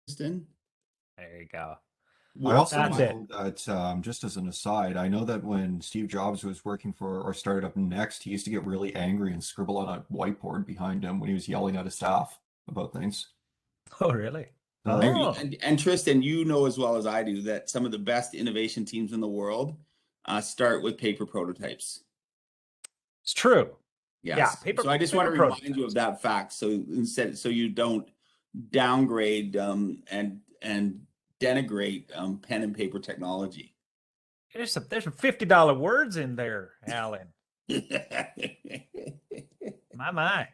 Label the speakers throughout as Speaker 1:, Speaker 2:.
Speaker 1: Tristan?
Speaker 2: There you go.
Speaker 3: I also
Speaker 2: That's it.
Speaker 3: know that, just as an aside, I know that when Steve Jobs was working for or started up Next, he used to get really angry and scribble on a whiteboard behind him when he was yelling at his staff about things.
Speaker 2: Oh, really?
Speaker 3: Oh.
Speaker 1: And Tristan, you know as well as I do that some of the best innovation teams in the world start with paper prototypes.
Speaker 2: It's true.
Speaker 1: Yes.
Speaker 2: Yeah, paper.
Speaker 1: So I just want to remind you of that fact. So instead, so you don't downgrade and denigrate pen and paper technology.
Speaker 2: There's some $50 words in there, Alan. My.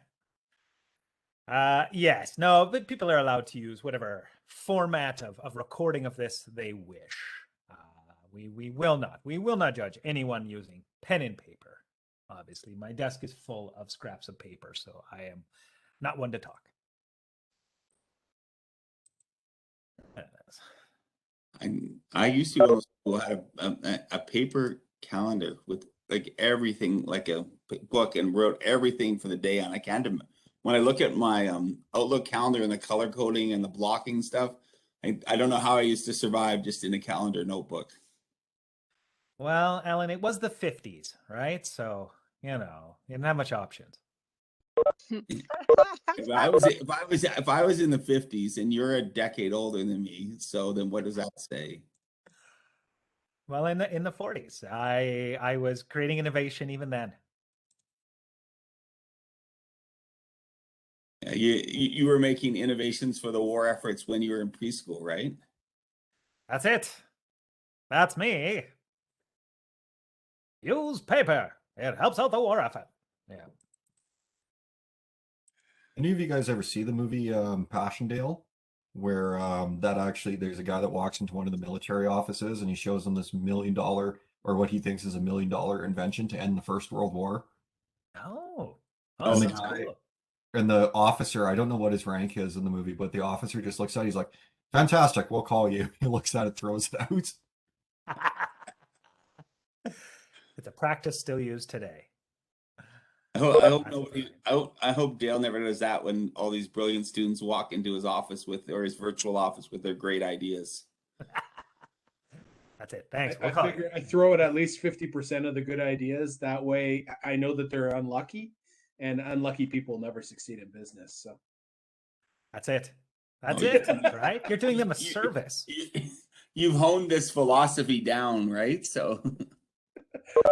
Speaker 2: Yes, no, but people are allowed to use whatever format of recording of this they wish. We will not judge anyone using pen and paper. Obviously, my desk is full of scraps of paper, so I am not one to talk.
Speaker 1: I used to go to school, had a paper calendar with like everything, like a book, and wrote everything for the day on. I can't. When I look at my Outlook calendar and the color coding and the blocking stuff, I don't know how I used to survive just in a calendar notebook.
Speaker 2: Well, Alan, it was the 50s, right? So, you didn't have much options.
Speaker 1: If I was in the 50s and you're a decade older than me, so then what does that say?
Speaker 2: Well, in the 40s, I was creating innovation even then.
Speaker 1: You were making innovations for the war efforts when you were in preschool, right?
Speaker 2: That's it. That's me. Use paper. It helps out the war effort. Yeah.
Speaker 3: Any of you guys ever see the movie Passchendaele? Where there's a guy that walks into one of the military offices and he shows them this $1 million, or what he thinks is $1 million invention to end the First World War.
Speaker 2: Oh,
Speaker 3: And the
Speaker 2: that's
Speaker 3: guy,
Speaker 2: cool.
Speaker 3: and the officer, I don't know what his rank is in the movie, but the officer just looks at it, he's like, fantastic, we'll call you. He looks at it, throws it out.
Speaker 2: It's a practice still used today.
Speaker 1: I hope Dale never does that when all these brilliant students walk into his office or his virtual office with their great ideas.
Speaker 2: That's it. Thanks.
Speaker 4: I figure I throw it at least 50% of the good ideas. That way I know that they're unlucky, and unlucky people never succeed in business. So
Speaker 2: that's it. That's it, right? You're doing them a service.
Speaker 1: You've honed this philosophy down, right? So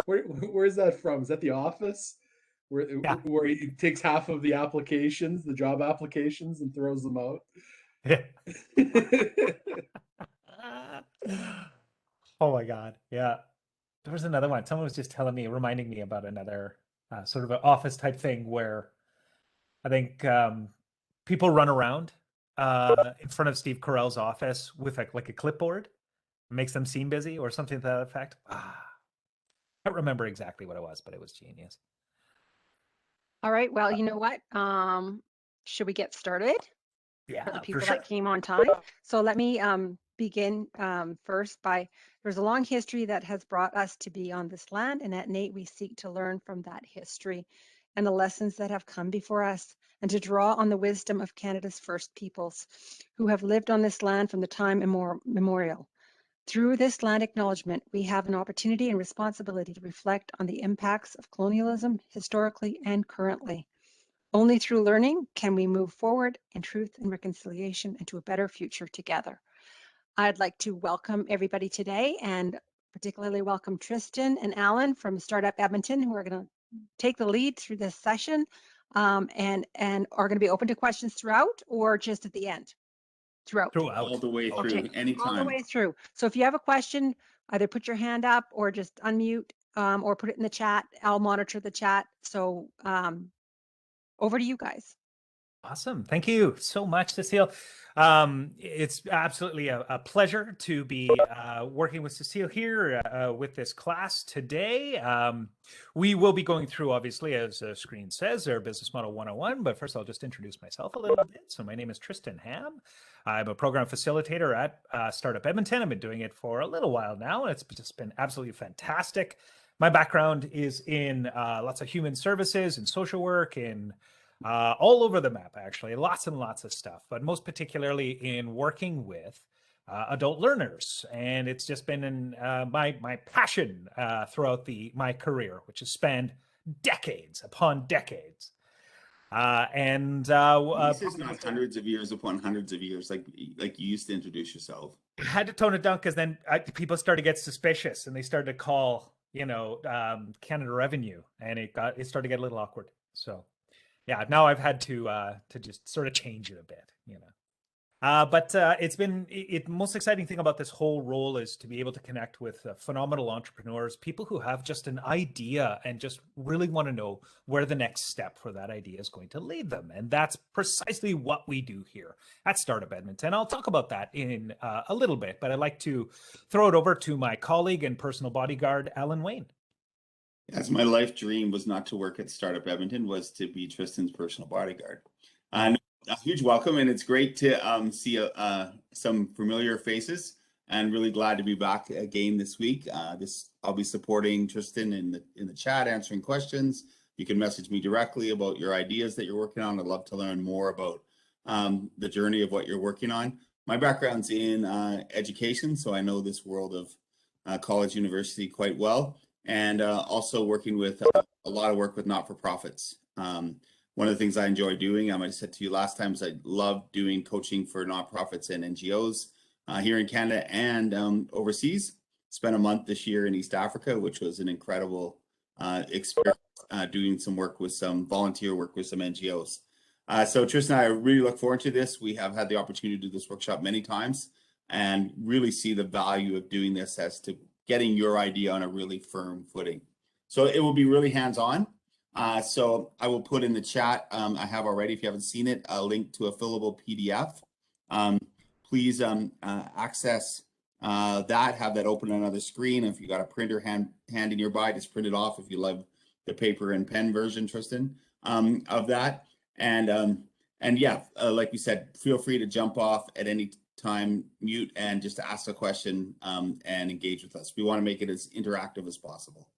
Speaker 4: where's that from? Is that The Office? Where he takes half of the applications, the job applications, and throws them out.
Speaker 2: Yeah. Oh my God. Yeah. There was another one. Someone was just reminding me about another sort of an office type thing where I think people run around in front of Steve Carell's office with like a clipboard. It makes them seem busy or something to that effect. I don't remember exactly what it was, but it was genius.
Speaker 5: All right. Well, you know what? Should we get started?
Speaker 2: Yeah,
Speaker 5: for the people
Speaker 2: for sure.
Speaker 5: that came on time. So let me begin first by, there's a long history that has brought us to be on this land, and at NATE we seek to learn from that history and the lessons that have come before us, and to draw on the wisdom of Canada's first peoples who have lived on this land from the time immemorial. Through this land acknowledgement, we have an opportunity and responsibility to reflect on the impacts of colonialism historically and currently. Only through learning can we move forward in truth and reconciliation into a better future together. I'd like to welcome everybody today, and particularly welcome Tristan and Alan from Startup Edmonton, who are going to take the lead through this session and are going to be open to questions throughout, or just at the end? Throughout.
Speaker 1: All the way through,
Speaker 5: okay.
Speaker 1: anytime.
Speaker 5: All the way through. So if you have a question, either put your hand up or just unmute or put it in the chat. I'll monitor the chat. So over to you guys.
Speaker 2: Awesome. Thank you so much, Cecile. It's absolutely a pleasure to be working with Cecile here with this class today. We will be going through, obviously, as the screen says, our Business Model 101, but first I'll just introduce myself a little bit. So my name is Tristan Ham. I'm a program facilitator at Startup Edmonton. I've been doing it for a little while now, and it's just been absolutely fantastic. My background is in lots of human services and social work, in all over the map, actually, lots and lots of stuff, but most particularly in working with adult learners. And it's just been my passion throughout my career, which has spanned decades upon decades.
Speaker 1: This is not hundreds of years upon hundreds of years, like you used to introduce yourself.
Speaker 2: I had to tone it down because then people started to get suspicious and they started to call, Canada Revenue, and it started to get a little awkward. So, yeah, now I've had to just sort of change it a bit, But it's been most exciting thing about this whole role is to be able to connect with phenomenal entrepreneurs, people who have just an idea and just really want to know where the next step for that idea is going to lead them. And that's precisely what we do here at Startup Edmonton. I'll talk about that in a little bit, but I'd like to throw it over to my colleague and personal bodyguard, Alan Wayne.
Speaker 1: As my life dream was not to work at Startup Edmonton, was to be Tristan's personal bodyguard. A huge welcome, and it's great to see some familiar faces, and really glad to be back again this week. I'll be supporting Tristan in the chat, answering questions. You can message me directly about your ideas that you're working on. I'd love to learn more about the journey of what you're working on. My background's in education, so I know this world of college, university quite well, and also working with a lot of work with not-for-profits. One of the things I enjoy doing, I might have said to you last time, is I love doing coaching for nonprofits and NGOs here in Canada and overseas. Spent a month this year in East Africa, which was an incredible experience, doing some work with some volunteer work with some NGOs. So Tristan and I really look forward to this. We have had the opportunity to do this workshop many times and really see the value of doing this as to getting your idea on a really firm footing. So it will be really hands-on. So I will put in the chat, I have already, if you haven't seen it, a link to a fillable PDF. Please access that, have that open on another screen. If you got a printer handy nearby, just print it off if you love the paper and pen version, Tristan, of that. And yeah, like we said, feel free to jump off at any time, mute, and just ask a question and engage with us. We want to make it as interactive as possible.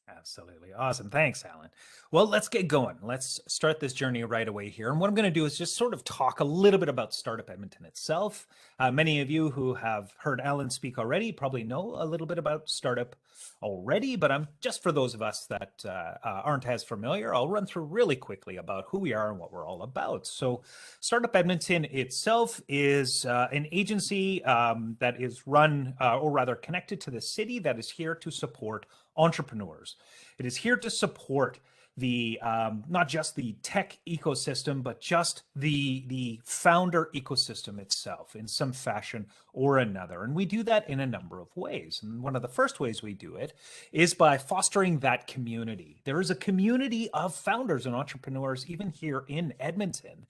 Speaker 2: Absolutely. Awesome. Thanks, Alan. Well, let's get going. Let's start this journey right away here. And what I'm going to do is just sort of talk a little bit about Startup Edmonton itself. Many of you who have heard Alan speak already probably know a little bit about Startup already, but just for those of us that aren't as familiar, I'll run through really quickly about who we are and what we're all about. So Startup Edmonton itself is an agency that is run, or rather connected to the city, that is here to support entrepreneurs. It is here to support the not just the tech ecosystem, but just the founder ecosystem itself in some fashion or another. And we do that in a number of ways. And one of the first ways we do it is by fostering that community. There is a community of founders and entrepreneurs, even here in Edmonton,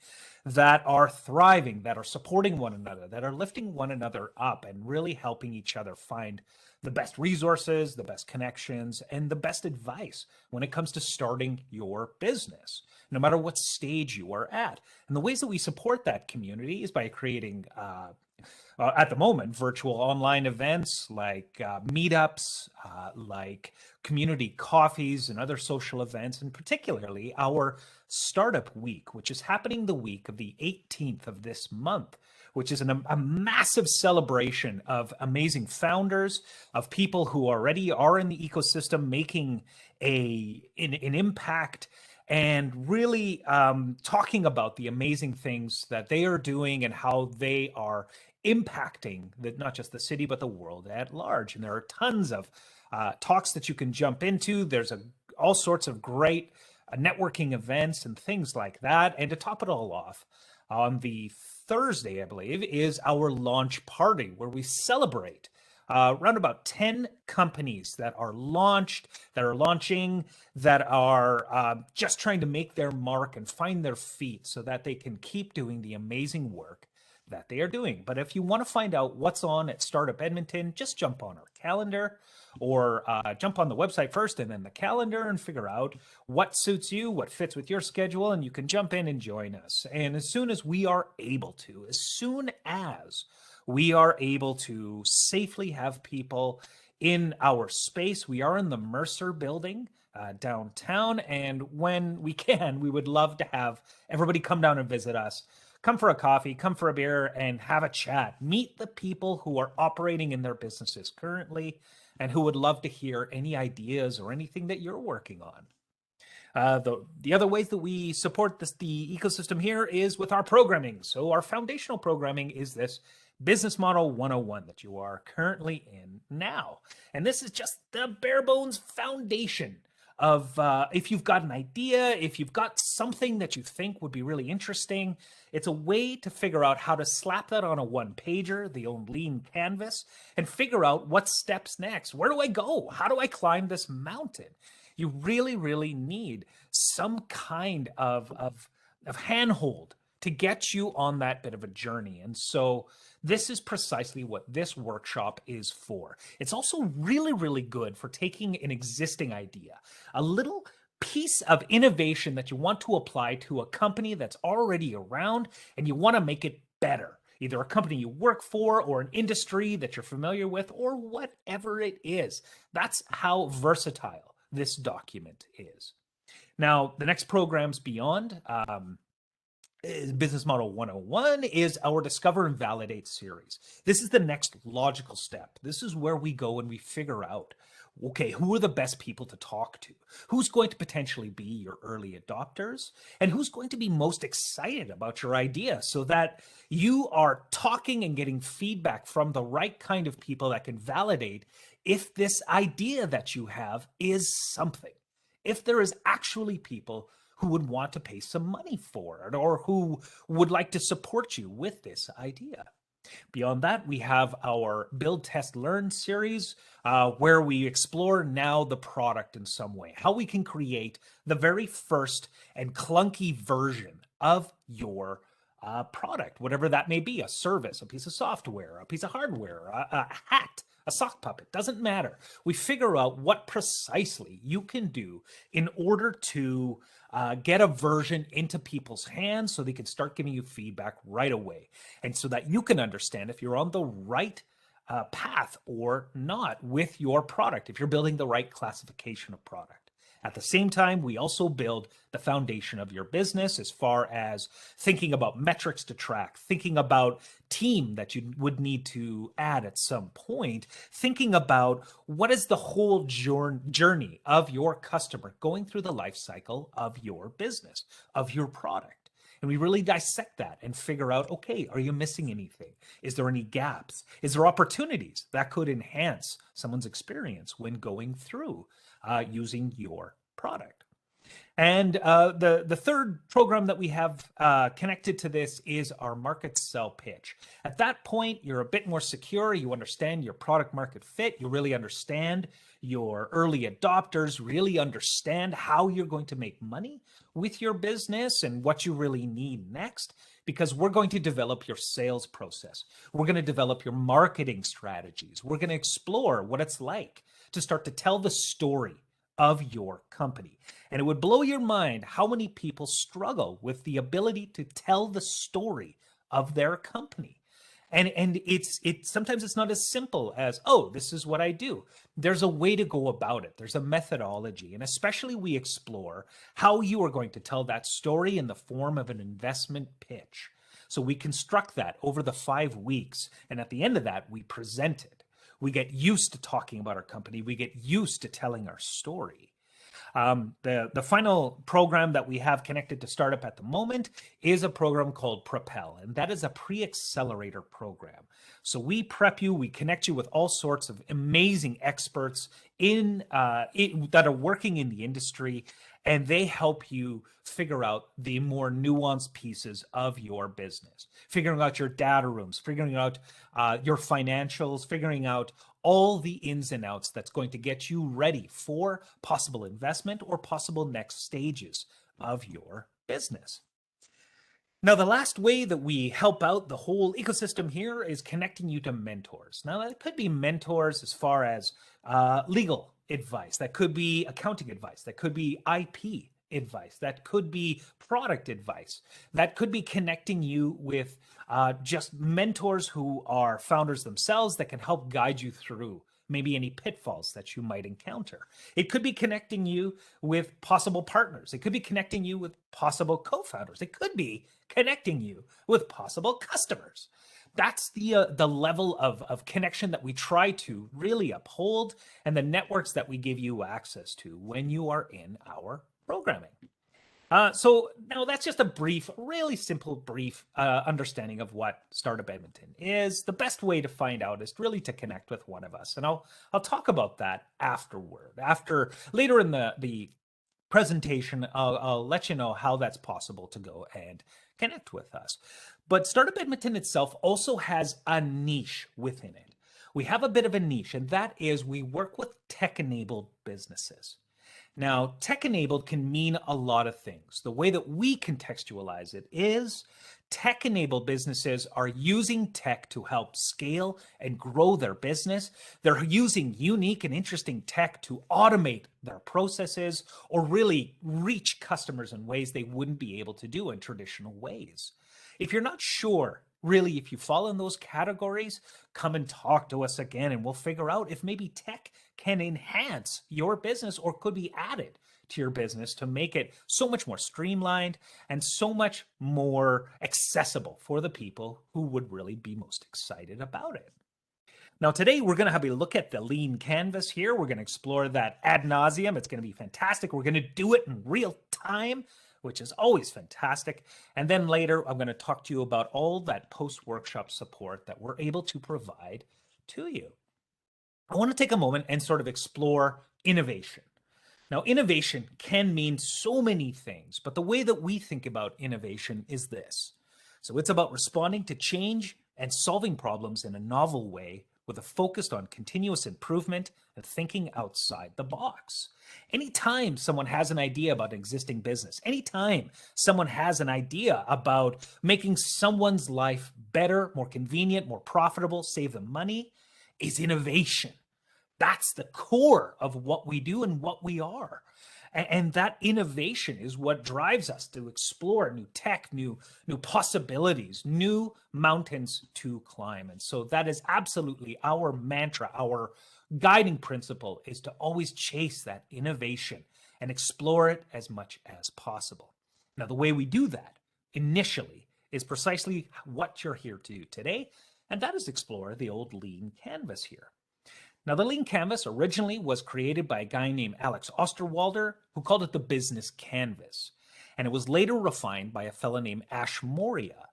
Speaker 2: that are thriving, that are supporting one another, that are lifting one another up and really helping each other find the best resources, the best connections, and the best advice when it comes to starting your business, no matter what stage you are at. And the ways that we support that community is by creating, at the moment, virtual online events like meetups, like community coffees and other social events, and particularly our Startup Week, which is happening the week of the 18th of this month, which is a massive celebration of amazing founders, of people who already are in the ecosystem making an impact, and really talking about the amazing things that they are doing and how they are impacting not just the city, but the world at large. And there are tons of talks that you can jump into. There's all sorts of great networking events and things like that. And to top it all off, on the Thursday, I believe, is our launch party where we celebrate around about 10 companies that are launched, that are launching, that are just trying to make their mark and find their feet so that they can keep doing the amazing work that they are doing. But if you want to find out what's on at Startup Edmonton, just jump on our calendar or jump on the website first and then the calendar and figure out what suits you, what fits with your schedule, and you can jump in and join us. And as soon as we are able to, safely have people in our space, we are in the Mercer building downtown. And when we can, we would love to have everybody come down and visit us. Come for a coffee, come for a beer, and have a chat. Meet the people who are operating in their businesses currently and who would love to hear any ideas or anything that you're working on. The other ways that we support the ecosystem here is with our programming. So our foundational programming is this Business Model 101 that you are currently in now. And this is just the bare bones foundation of if you've got an idea, if you've got something that you think would be really interesting, it's a way to figure out how to slap that on a one-pager, the old lean canvas, and figure out what steps next. Where do I go? How do I climb this mountain? You really, really need some kind of handhold to get you on that bit of a journey. And so this is precisely what this workshop is for. It's also really, really good for taking an existing idea, a little piece of innovation that you want to apply to a company that's already around, and you want to make it better. Either a company you work for or an industry that you're familiar with or whatever it is. That's how versatile this document is. Now, the next programs beyond Business Model 101 is our Discover and Validate series. This is the next logical step. This is where we go and we figure out, okay, who are the best people to talk to? Who's going to potentially be your early adopters? And who's going to be most excited about your idea so that you are talking and getting feedback from the right kind of people that can validate if this idea that you have is something. If there is actually people who would want to pay some money for it or who would like to support you with this idea. Beyond that, we have our Build, Test, Learn series, where we explore now the product in some way, how we can create the very first and clunky version of your product, whatever that may be, a service, a piece of software, a piece of hardware, a hat, a sock puppet, doesn't matter. We figure out what precisely you can do in order to get a version into people's hands so they can start giving you feedback right away. And so that you can understand if you're on the right path or not with your product, if you're building the right classification of product. At the same time, we also build the foundation of your business as far as thinking about metrics to track, thinking about team that you would need to add at some point, thinking about what is the whole journey of your customer going through the life cycle of your business, of your product. And we really dissect that and figure out, okay, are you missing anything? Is there any gaps? Is there opportunities that could enhance someone's experience when going through using your product? And the third program that we have connected to this is our market sell pitch. At that point, you're a bit more secure. You understand your product market fit. You really understand your early adopters, really understand how you're going to make money with your business and what you really need next, because we're going to develop your sales process. We're going to develop your marketing strategies. We're going to explore what it's like to start to tell the story of your company. And it would blow your mind how many people struggle with the ability to tell the story of their company. And it's sometimes it's not as simple as, oh, this is what I do. There's a way to go about it. There's a methodology. And especially we explore how you are going to tell that story in the form of an investment pitch. So we construct that over the 5 weeks. And at the end of that, we present it. We get used to talking about our company. We get used to telling our story. The final program that we have connected to startup at the moment is a program called Propel, and that is a pre-accelerator program. So we prep you, we connect you with all sorts of amazing experts that are working in the industry, and they help you figure out the more nuanced pieces of your business, figuring out your data rooms, figuring out your financials, figuring out all the ins and outs that's going to get you ready for possible investment or possible next stages of your business. Now, the last way that we help out the whole ecosystem here is connecting you to mentors. Now, that could be mentors as far as legal advice. That could be accounting advice. That could be IP advice. That could be product advice. That could be connecting you with just mentors who are founders themselves that can help guide you through maybe any pitfalls that you might encounter. It could be connecting you with possible partners. It could be connecting you with possible co-founders. It could be connecting you with possible customers. That's the level of connection that we try to really uphold, and the networks that we give you access to when you are in our programming. So now that's just a brief, really simple, brief understanding of what Startup Edmonton is. The best way to find out is really to connect with one of us, and I'll talk about that afterward. Later in the presentation, I'll let you know how that's possible to go and connect with us. But Startup Edmonton itself also has a niche within it. We have a bit of a niche, and that is we work with tech-enabled businesses. Now, tech-enabled can mean a lot of things. The way that we contextualize it is tech-enabled businesses are using tech to help scale and grow their business. They're using unique and interesting tech to automate their processes or really reach customers in ways they wouldn't be able to do in traditional ways. If you're not sure, really, if you fall in those categories, come and talk to us again, and we'll figure out if maybe tech can enhance your business or could be added to your business to make it so much more streamlined and so much more accessible for the people who would really be most excited about it. Now, today we're going to have a look at the lean canvas here. We're going to explore that ad nauseum. It's going to be fantastic. We're going to do it in real time, which is always fantastic. And then later, I'm going to talk to you about all that post-workshop support that we're able to provide to you. I want to take a moment and sort of explore innovation. Now, innovation can mean so many things, but the way that we think about innovation is this. So it's about responding to change and solving problems in a novel way with a focus on continuous improvement and thinking outside the box. Anytime someone has an idea about an existing business, anytime someone has an idea about making someone's life better, more convenient, more profitable, save them money, is innovation. That's the core of what we do and what we are. And that innovation is what drives us to explore new tech, new possibilities, new mountains to climb. And so that is absolutely our mantra, our guiding principle is to always chase that innovation and explore it as much as possible. Now, the way we do that initially is precisely what you're here to do today, and that is explore the old lean canvas here. Now, the lean canvas originally was created by a guy named Alex Osterwalder, who called it the business canvas. And it was later refined by a fellow named Ash Moria,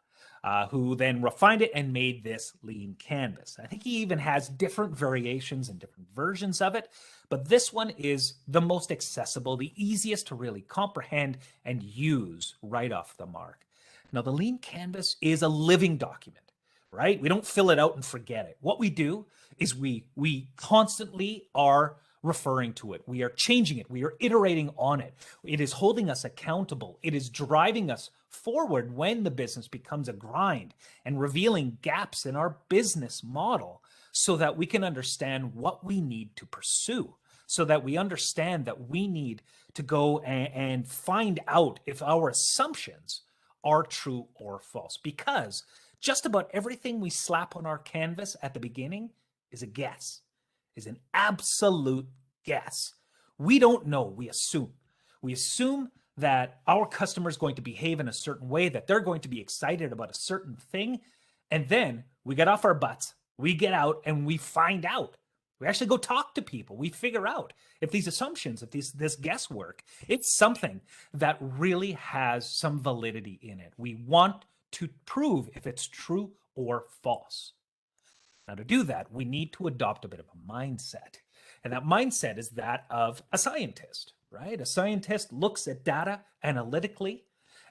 Speaker 2: who then refined it and made this lean canvas. I think he even has different variations and different versions of it, but this one is the most accessible, the easiest to really comprehend and use right off the mark. Now, the lean canvas is a living document. Right? We don't fill it out and forget it. What we do is we constantly are referring to it. We are changing it. We are iterating on it. It is holding us accountable. It is driving us forward when the business becomes a grind and revealing gaps in our business model so that we can understand what we need to pursue, so that we understand that we need to go and find out if our assumptions are true or false. Because just about everything we slap on our canvas at the beginning is a guess, is an absolute guess. We don't know, we assume. We assume that our customer is going to behave in a certain way, that they're going to be excited about a certain thing, and then we get off our butts, we get out and we find out. We actually go talk to people. We figure out if these assumptions, if this guesswork, it's something that really has some validity in it. We want to prove if it's true or false. Now, to do that, we need to adopt a bit of a mindset. And that mindset is that of a scientist, right? A scientist looks at data analytically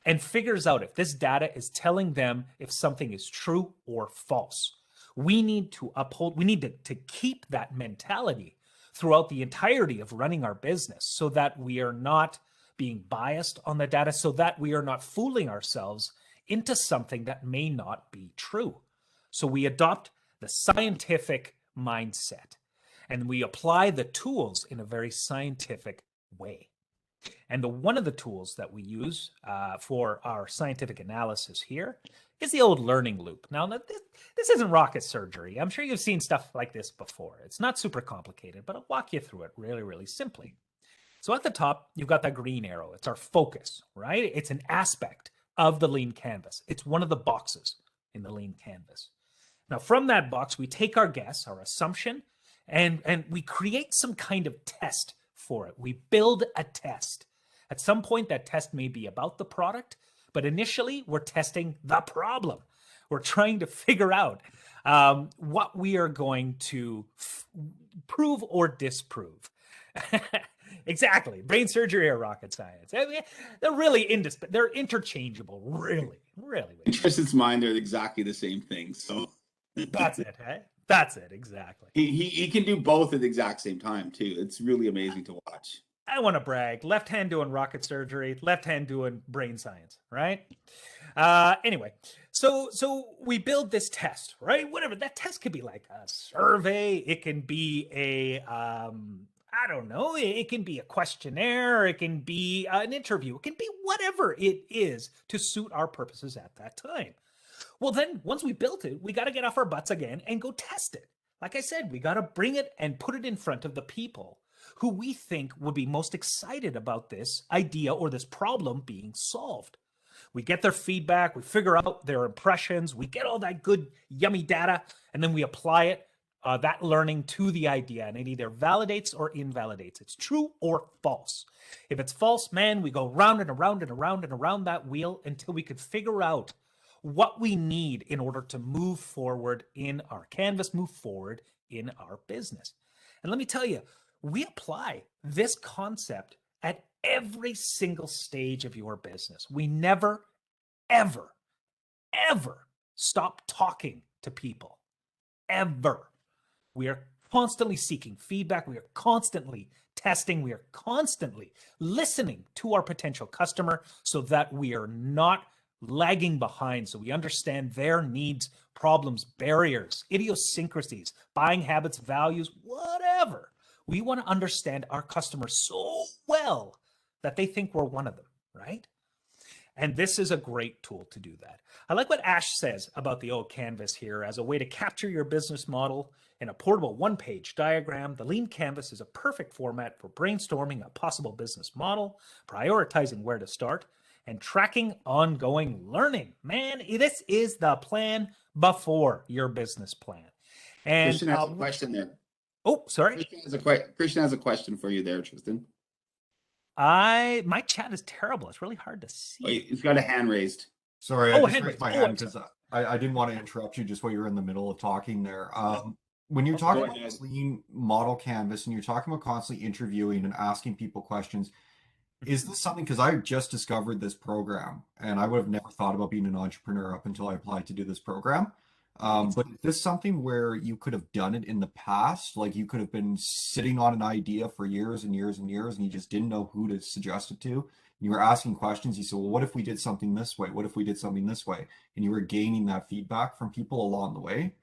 Speaker 2: and figures out if this data is telling them if something is true or false. We need to keep that mentality throughout the entirety of running our business so that we are not being biased on the data, so that we are not fooling ourselves into something that may not be true. So we adopt the scientific mindset and we apply the tools in a very scientific way. And one of the tools that we use for our scientific analysis here is the old learning loop. Now, this isn't rocket surgery. I'm sure you've seen stuff like this before. It's not super complicated, but I'll walk you through it really, really simply. So at the top, you've got that green arrow. It's our focus, right? It's an aspect of the lean canvas. It's one of the boxes in the lean canvas. Now, from that box, we take our guess, our assumption, and we create some kind of test for it. We build a test. At some point, that test may be about the product, but initially, we're testing the problem. We're trying to figure out what we are going to prove or disprove. Exactly. Brain surgery or rocket science. I mean, they're really they're interchangeable, really, really.
Speaker 1: Tristan's mind, they're exactly the same thing. So
Speaker 2: that's it, hey? That's it, exactly.
Speaker 1: He can do both at the exact same time, too. It's really amazing to watch.
Speaker 2: I want to brag. Left hand doing rocket surgery, left hand doing brain science, right? Anyway, so we build this test, right? Whatever. That test could be like a survey. It can be a, I don't know. It can be a questionnaire. It can be an interview. It can be whatever it is to suit our purposes at that time. Well, then once we built it, we got to get off our butts again and go test it. Like I said, we got to bring it and put it in front of the people who we think would be most excited about this idea or this problem being solved. We get their feedback, we figure out their impressions, we get all that good, yummy data, and then we apply it, that learning to the idea, and it either validates or invalidates. It's true or false. If it's false, man, we go round and around and around and around that wheel until we could figure out what we need in order to move forward in our canvas, move forward in our business. And let me tell you, we apply this concept at every single stage of your business. We never, ever, ever stop talking to people. Ever. We are constantly seeking feedback. We are constantly testing. We are constantly listening to our potential customer so that we are not lagging behind, so we understand their needs, problems, barriers, idiosyncrasies, buying habits, values, whatever. We want to understand our customers so well that they think we're one of them, right? And this is a great tool to do that. I like what Ash says about the old canvas here as a way to capture your business model in a portable one-page diagram. The lean canvas is a perfect format for brainstorming a possible business model, prioritizing where to start, and tracking ongoing learning. Man, this is the plan before your business plan. And
Speaker 1: Christian has a question there.
Speaker 2: Oh, sorry.
Speaker 1: Christian has a question for you there, Tristan.
Speaker 2: My chat is terrible. It's really hard to see.
Speaker 1: Oh, he's got a hand raised.
Speaker 3: Sorry,
Speaker 2: Oh,
Speaker 3: I just raised my hand because I didn't want to interrupt you just while you were in the middle of talking there. When you're talking about this lean model canvas and you're talking about constantly interviewing and asking people questions, is this something, because I just discovered this program and I would have never thought about being an entrepreneur up until I applied to do this program. But is this something where you could have done it in the past? Like you could have been sitting on an idea for years and years and years and you just didn't know who to suggest it to. You were asking questions. You said, well, what if we did something this way? What if we did something this way? And you were gaining that feedback from people along the way.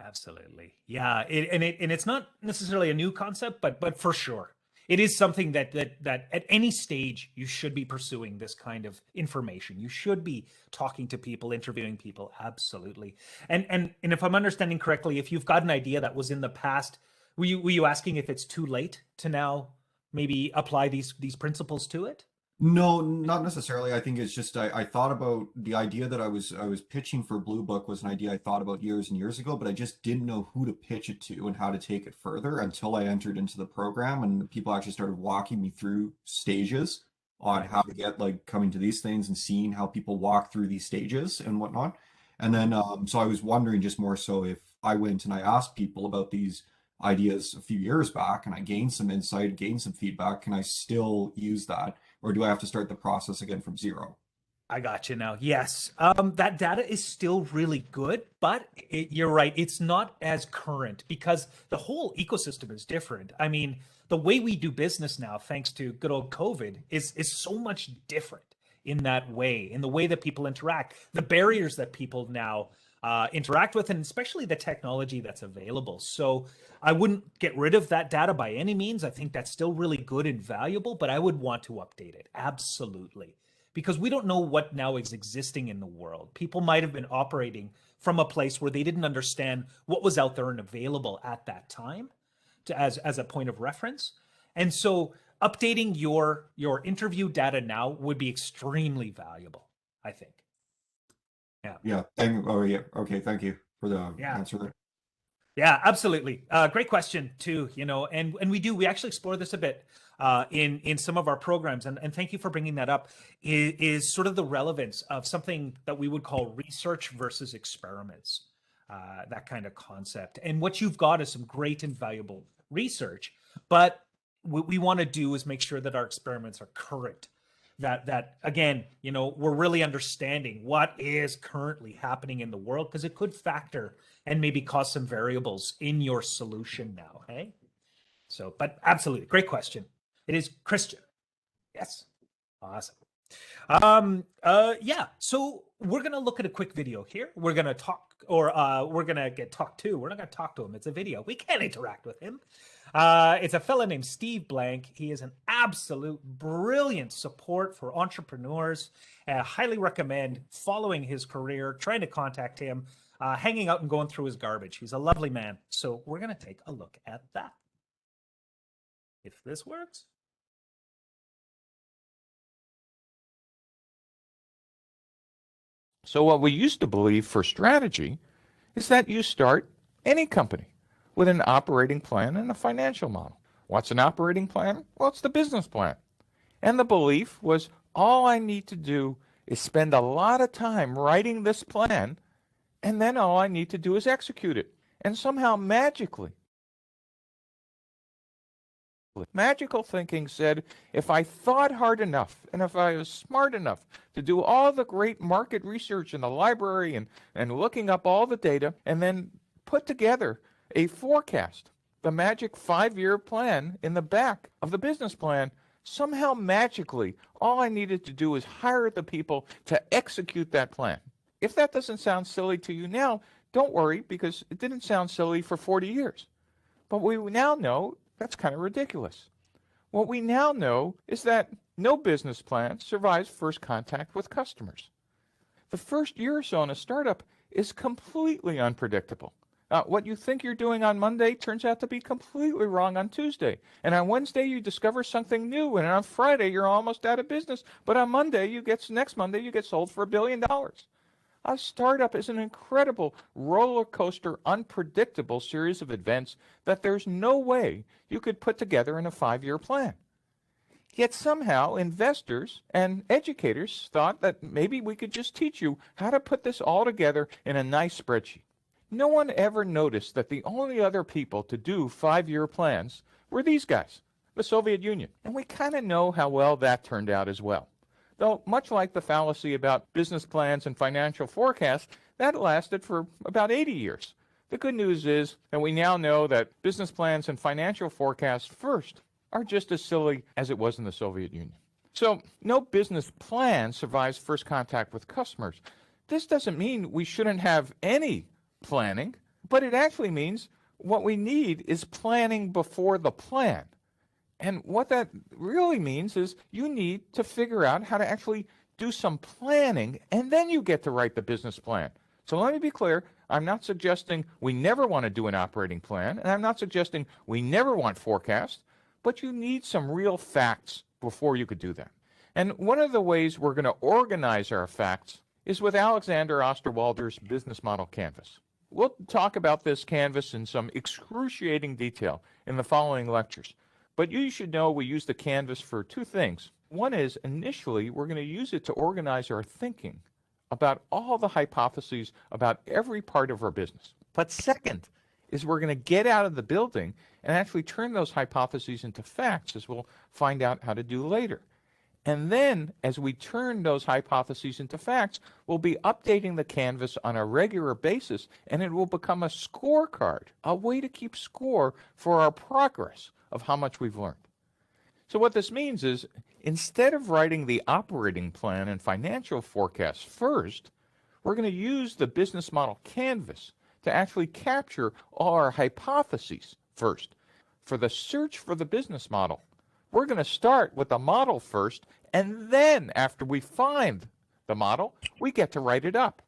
Speaker 2: Absolutely. Yeah. It's not necessarily a new concept, but for sure. It is something that at any stage you should be pursuing this kind of information. You should be talking to people, interviewing people. Absolutely. And if I'm understanding correctly, if you've got an idea that was in the past, were you asking if it's too late to now maybe apply these principles to it?
Speaker 3: No, not necessarily. I think it's just I thought about the idea that I was pitching for Blue Book was an idea I thought about years and years ago, but I just didn't know who to pitch it to and how to take it further until I entered into the program and people actually started walking me through stages on how to get like coming to these things and seeing how people walk through these stages and whatnot. And then so I was wondering just more so if I went and I asked people about these ideas a few years back and I gained some insight, gained some feedback, can I still use that? Or do I have to start the process again from zero?
Speaker 2: I got you now. Yes. That data is still really good, but you're right. It's not as current because the whole ecosystem is different. I mean, the way we do business now, thanks to good old COVID, is so much different in that way, in the way that people interact, the barriers that people now interact with, and especially the technology that's available. So I wouldn't get rid of that data by any means. I think that's still really good and valuable, but I would want to update it. Absolutely. Because we don't know what now is existing in the world. People might have been operating from a place where they didn't understand what was out there and available at that time as a point of reference. And so updating your interview data now would be extremely valuable, I think. Yeah.
Speaker 3: Yeah. Okay. Thank you for the answer there.
Speaker 2: Yeah, absolutely. Great question too. And we actually explore this a bit in some of our programs. And thank you for bringing that up. Is sort of the relevance of something that we would call research versus experiments. That kind of concept. And what you've got is some great and valuable research, but what we want to do is make sure that our experiments are current. That again, we're really understanding what is currently happening in the world, because it could factor and maybe cause some variables in your solution now. Hey, so, but absolutely great question. It is Christian. Yes, awesome. Yeah, so we're gonna look at a quick video here. We're gonna talk, or we're gonna get talked to. We're not gonna talk to him. It's a video. We can't interact with him. It's a fella named Steve Blank. He is an absolute brilliant support for entrepreneurs. Highly recommend following his career, trying to contact him, hanging out and going through his garbage. He's a lovely man. So we're gonna take a look at that. If this works.
Speaker 6: So what we used to believe for strategy is that you start any company with an operating plan and a financial model. What's an operating plan? Well, it's the business plan. And the belief was all I need to do is spend a lot of time writing this plan, and then all I need to do is execute it. And somehow magically, magical thinking said, if I thought hard enough and if I was smart enough to do all the great market research in the library and looking up all the data and then put together a forecast, the magic 5-year plan in the back of the business plan, somehow magically, all I needed to do was hire the people to execute that plan. If that doesn't sound silly to you now, don't worry, because it didn't sound silly for 40 years. But we now know that's kind of ridiculous. What we now know is that no business plan survives first contact with customers. The first year or so in a startup is completely unpredictable. What you think you're doing on Monday turns out to be completely wrong on Tuesday. And on Wednesday, you discover something new. And on Friday, you're almost out of business. But on Monday, next Monday, you get sold for $1 billion. A startup is an incredible roller coaster, unpredictable series of events that there's no way you could put together in a 5-year plan. Yet somehow investors and educators thought that maybe we could just teach you how to put this all together in a nice spreadsheet. No one ever noticed that the only other people to do 5-year plans were these guys, the Soviet Union. And we kind of know how well that turned out as well. Though, much like the fallacy about business plans and financial forecasts, that lasted for about 80 years. The good news is that we now know that business plans and financial forecasts first are just as silly as it was in the Soviet Union. So, no business plan survives first contact with customers. This doesn't mean we shouldn't have any planning, but it actually means what we need is planning before the plan. And what that really means is you need to figure out how to actually do some planning, and then you get to write the business plan. So let me be clear. I'm not suggesting we never want to do an operating plan, and I'm not suggesting we never want forecasts, but you need some real facts before you could do that. And one of the ways we're going to organize our facts is with Alexander Osterwalder's business model canvas. We'll talk about this canvas in some excruciating detail in the following lectures. But you should know we use the canvas for 2 things. One is, initially, we're going to use it to organize our thinking about all the hypotheses about every part of our business. But second is we're going to get out of the building and actually turn those hypotheses into facts, as we'll find out how to do later. And then, as we turn those hypotheses into facts, we'll be updating the canvas on a regular basis, and it will become a scorecard, a way to keep score for our progress of how much we've learned. So what this means is, instead of writing the operating plan and financial forecast first, we're going to use the business model canvas to actually capture all our hypotheses first. For the search for the business model, we're going to start with the model first, and then after we find the model, we get to write it up.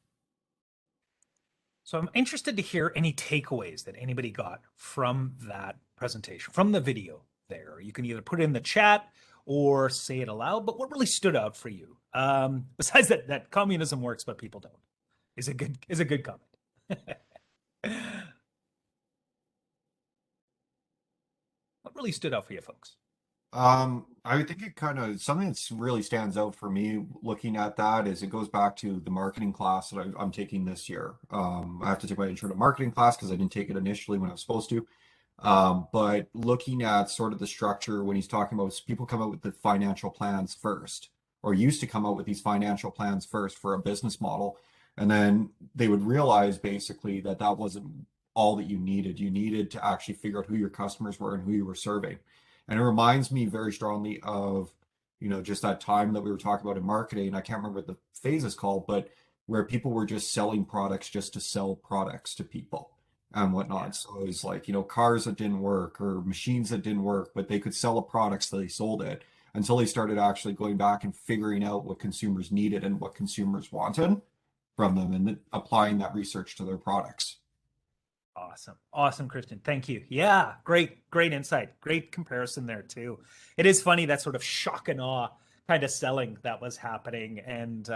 Speaker 2: So I'm interested to hear any takeaways that anybody got from that presentation, from the video there. You can either put it in the chat or say it aloud, but what really stood out for you? Besides that communism works, but people don't, is a good comment. What really stood out for you folks?
Speaker 3: I think it kind of something that's really stands out for me looking at that is it goes back to the marketing class that I'm taking this year. I have to take my intro to marketing class because I didn't take it initially when I was supposed to. But looking at sort of the structure when he's talking about people come out with the financial plans first, or used to come out with these financial plans first for a business model, and then they would realize basically that that wasn't all that you needed. You needed to actually figure out who your customers were and who you were serving. And it reminds me very strongly of, just that time that we were talking about in marketing. I can't remember what the phase is called, but where people were just selling products just to sell products to people and whatnot. So it was like, cars that didn't work or machines that didn't work, but they could sell a product, so they sold it until they started actually going back and figuring out what consumers needed and what consumers wanted from them and then applying that research to their products.
Speaker 2: Awesome, Christian. Thank you. Yeah, great insight. Great comparison there too. It is funny, that sort of shock and awe kind of selling that was happening. And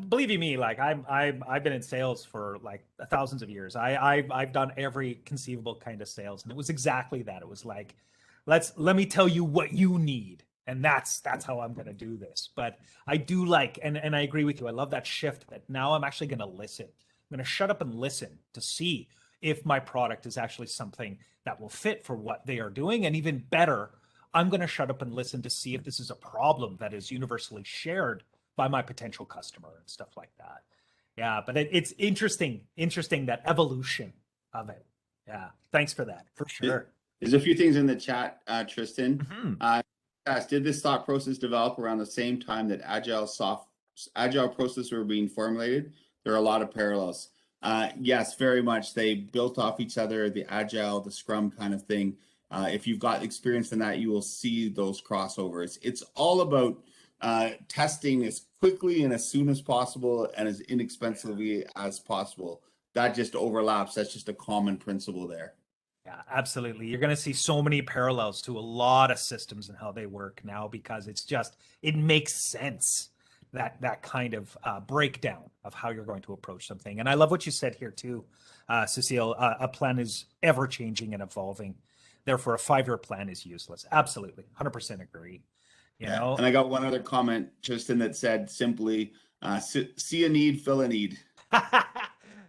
Speaker 2: believe you me, like I've been in sales for like thousands of years. I've done every conceivable kind of sales, and it was exactly that. It was like, let me tell you what you need, and that's how I'm going to do this. But I do like, and I agree with you. I love that shift that now I'm actually going to listen. I'm going to shut up and listen to see if my product is actually something that will fit for what they are doing. And even better, I'm going to shut up and listen to see if this is a problem that is universally shared by my potential customer and stuff like that. Yeah, but it's interesting that evolution of it. Yeah, thanks for that, for sure.
Speaker 1: There's a few things in the chat, Tristan.
Speaker 2: Mm-hmm.
Speaker 1: Did this thought process develop around the same time that agile processes were being formulated? There are a lot of parallels. Yes, very much. They built off each other, the agile, the scrum kind of thing. If you've got experience in that, you will see those crossovers. It's all about testing as quickly and as soon as possible and as inexpensively as possible. That just overlaps. That's just a common principle there.
Speaker 2: Yeah, absolutely. You're going to see so many parallels to a lot of systems and how they work now, because it makes sense. That kind of breakdown of how you're going to approach something. And I love what you said here too, Cecile. A plan is ever changing and evolving. Therefore, a 5-year plan is useless. Absolutely. 100% agree. You know? And
Speaker 1: I got one other comment, Tristan, that said simply, see a need, fill a need.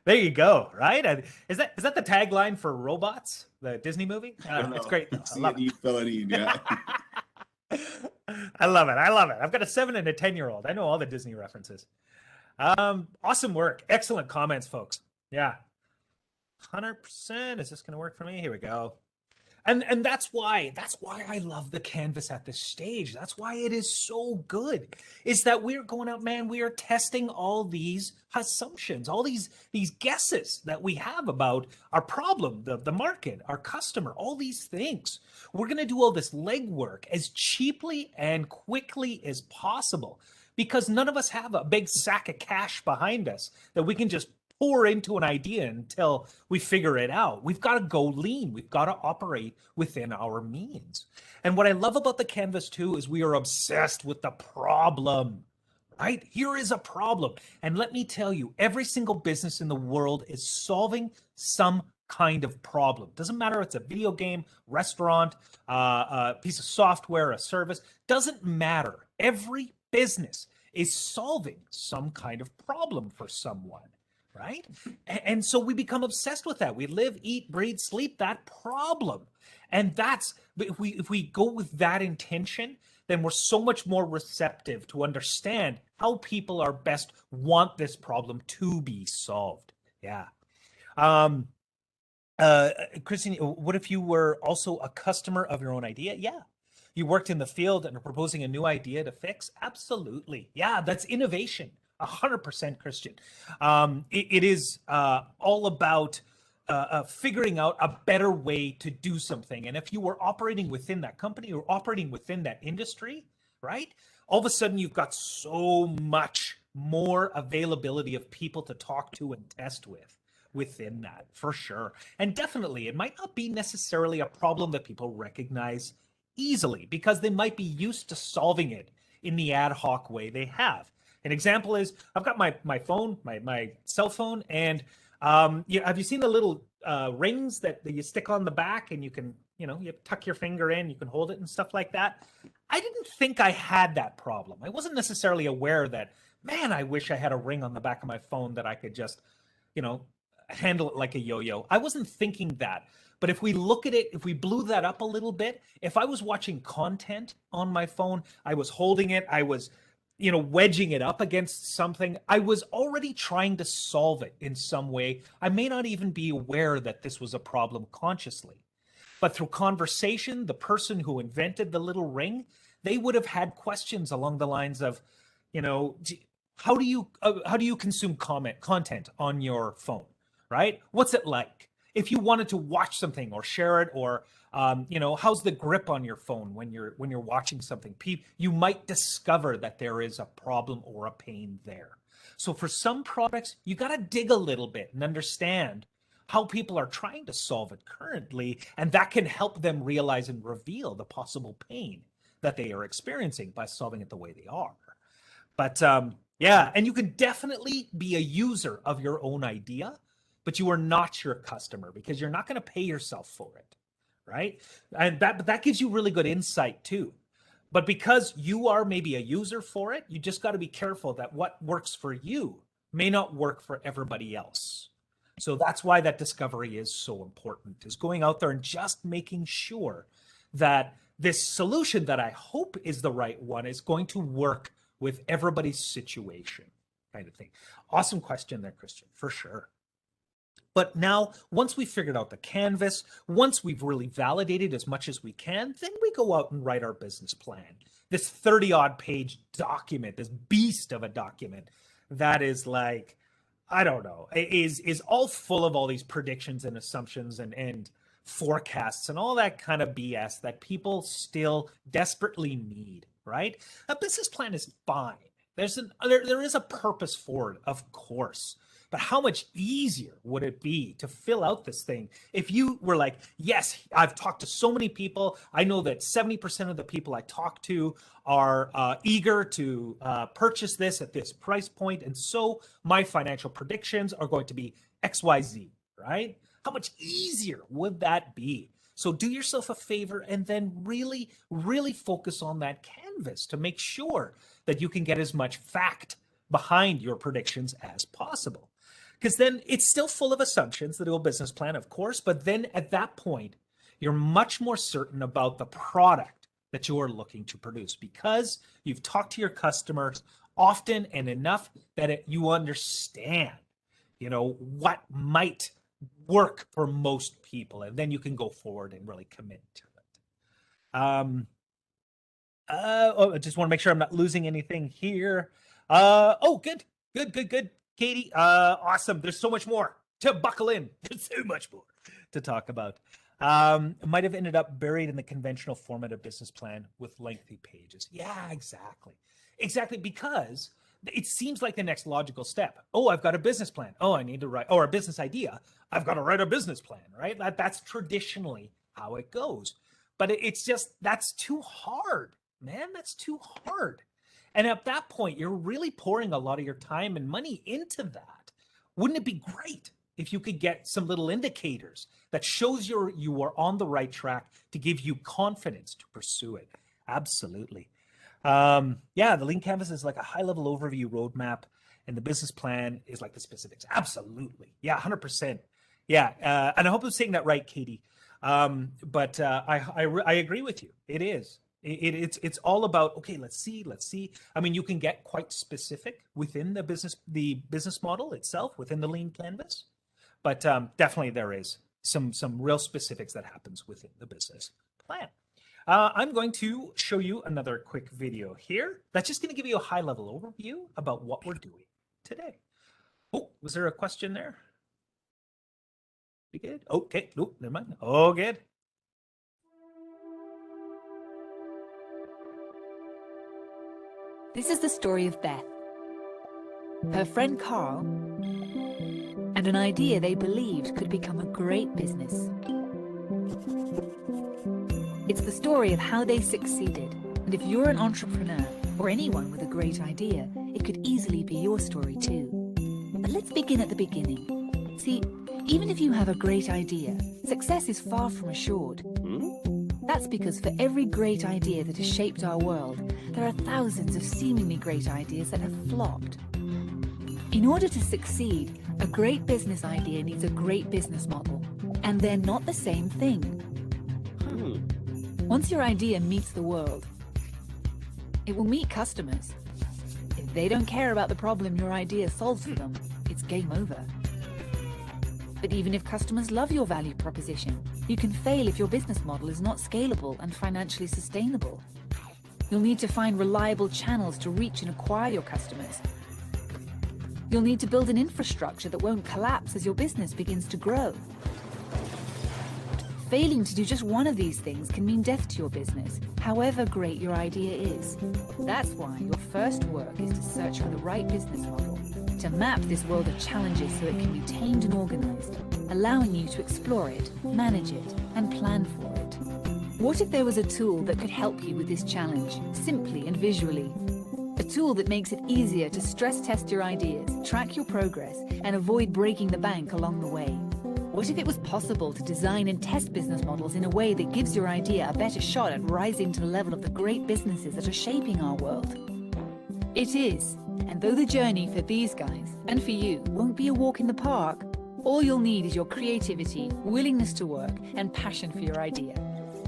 Speaker 2: There you go. Right? Is that the tagline for Robots, the Disney movie? It's great.
Speaker 1: See a need, fill a need. Yeah.
Speaker 2: I love it. I've got a 7 and a 10-year-old. I know all the Disney references. Awesome work. Excellent comments, folks. Yeah. 100%. Is this going to work for me? Here we go. And that's why I love the canvas at this stage. That's why it is so good. Is that we're going out, man, we are testing all these assumptions, all these guesses that we have about our problem, the market, our customer, all these things. We're going to do all this legwork as cheaply and quickly as possible, because none of us have a big sack of cash behind us that we can just pour into an idea until we figure it out. We've got to go lean. We've got to operate within our means. And what I love about the canvas too is we are obsessed with the problem, right? Here is a problem. And let me tell you, every single business in the world is solving some kind of problem. Doesn't matter if it's a video game, restaurant, a piece of software, a service, doesn't matter. Every business is solving some kind of problem for someone. Right? And so we become obsessed with that. We live, eat, breathe, sleep that problem. And that's, if we go with that intention, then we're so much more receptive to understand how people are best want this problem to be solved. Yeah. Christine, what if you were also a customer of your own idea? Yeah. You worked in the field and are proposing a new idea to fix? Absolutely. Yeah, that's innovation. 100%, Christian. It is all about figuring out a better way to do something. And if you were operating within that company or operating within that industry, right? All of a sudden, you've got so much more availability of people to talk to and test with within that, for sure. And definitely, it might not be necessarily a problem that people recognize easily because they might be used to solving it in the ad hoc way they have. An example is I've got my phone, my cell phone, and have you seen the little rings that you stick on the back and you can, you tuck your finger in, you can hold it and stuff like that? I didn't think I had that problem. I wasn't necessarily aware that, man, I wish I had a ring on the back of my phone that I could just, handle it like a yo-yo. I wasn't thinking that. But if we look at it, if we blew that up a little bit, if I was watching content on my phone, I was holding it, I was, wedging it up against something, I was already trying to solve it in some way. I may not even be aware that this was a problem consciously. But through conversation, the person who invented the little ring, they would have had questions along the lines of, how do you consume content on your phone, right? What's it like? If you wanted to watch something or share it, or how's the grip on your phone when you're watching something? You might discover that there is a problem or a pain there. So for some products, you got to dig a little bit and understand how people are trying to solve it currently, and that can help them realize and reveal the possible pain that they are experiencing by solving it the way they are. But yeah, and you can definitely be a user of your own idea, but you are not your customer because you're not going to pay yourself for it, right? And that gives you really good insight too. But because you are maybe a user for it, you just got to be careful that what works for you may not work for everybody else. So that's why that discovery is so important, is going out there and just making sure that this solution that I hope is the right one is going to work with everybody's situation, kind of thing. Awesome question there, Christian, for sure. But now, once we've figured out the canvas, once we've really validated as much as we can, then we go out and write our business plan. This 30-odd page document, this beast of a document that is like, I don't know, is all full of all these predictions and assumptions and forecasts and all that kind of BS that people still desperately need, right? A business plan is fine. There is a purpose for it, of course. But how much easier would it be to fill out this thing if you were like, yes, I've talked to so many people. I know that 70% of the people I talk to are eager to purchase this at this price point. And so my financial predictions are going to be XYZ, right? How much easier would that be? So do yourself a favor and then really, really focus on that canvas to make sure that you can get as much fact behind your predictions as possible. Because then it's still full of assumptions, the dual business plan, of course, but then at that point, you're much more certain about the product that you are looking to produce because you've talked to your customers often and enough that you understand, what might work for most people, and then you can go forward and really commit to it. I just want to make sure I'm not losing anything here. Good. Katie, awesome. There's so much more to buckle in. There's so much more to talk about. It might have ended up buried in the conventional format of business plan with lengthy pages. Yeah, exactly. Exactly, because it seems like the next logical step. Oh, I've got a business plan. Oh, I need to write, or a business idea. I've got to write a business plan, right? That's traditionally how it goes. But it's just, that's too hard, man. That's too hard. And at that point, you're really pouring a lot of your time and money into that. Wouldn't it be great if you could get some little indicators that shows you are on the right track to give you confidence to pursue it? Absolutely. Yeah, the lean canvas is like a high-level overview roadmap, and the business plan is like the specifics. Absolutely. Yeah, 100%. Yeah, and I hope I'm saying that right, Katie. But I agree with you. It is. It's all about, okay, let's see. I mean, you can get quite specific within the business model itself, within the lean canvas, but definitely there is some real specifics that happens within the business plan. I'm going to show you another quick video here that's just going to give you a high-level overview about what we're doing. today. Oh, was there a question there? We good? Okay, nope, never mind. Oh, good.
Speaker 7: This is the story of Beth, her friend Carl, and an idea they believed could become a great business. It's the story of how they succeeded, and if you're an entrepreneur or anyone with a great idea, it could easily be your story too. But let's begin at the beginning. See, even if you have a great idea, success is far from assured. That's because for every great idea that has shaped our world, there are thousands of seemingly great ideas that have flopped. In order to succeed, a great business idea needs a great business model, and they're not the same thing. Once your idea meets the world, it will meet customers. If they don't care about the problem your idea solves for them, it's game over. But even if customers love your value proposition, you can fail if your business model is not scalable and financially sustainable. You'll need to find reliable channels to reach and acquire your customers. You'll need to build an infrastructure that won't collapse as your business begins to grow. Failing to do just one of these things can mean death to your business, however great your idea is. That's why your first work is to search for the right business model, to map this world of challenges so it can be tamed and organized, allowing you to explore it, manage it, and plan for it. What if there was a tool that could help you with this challenge, simply and visually? A tool that makes it easier to stress test your ideas, track your progress, and avoid breaking the bank along the way. What if it was possible to design and test business models in a way that gives your idea a better shot at rising to the level of the great businesses that are shaping our world? It is, and though the journey for these guys, and for you, won't be a walk in the park, all you'll need is your creativity, willingness to work, and passion for your idea.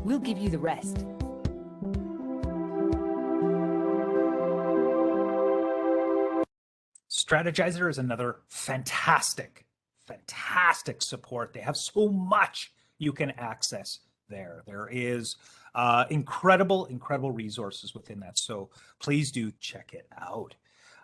Speaker 7: We'll give you the rest.
Speaker 2: Strategizer is another fantastic support. They have so much you can access there. There is incredible resources within that. So please do check it out.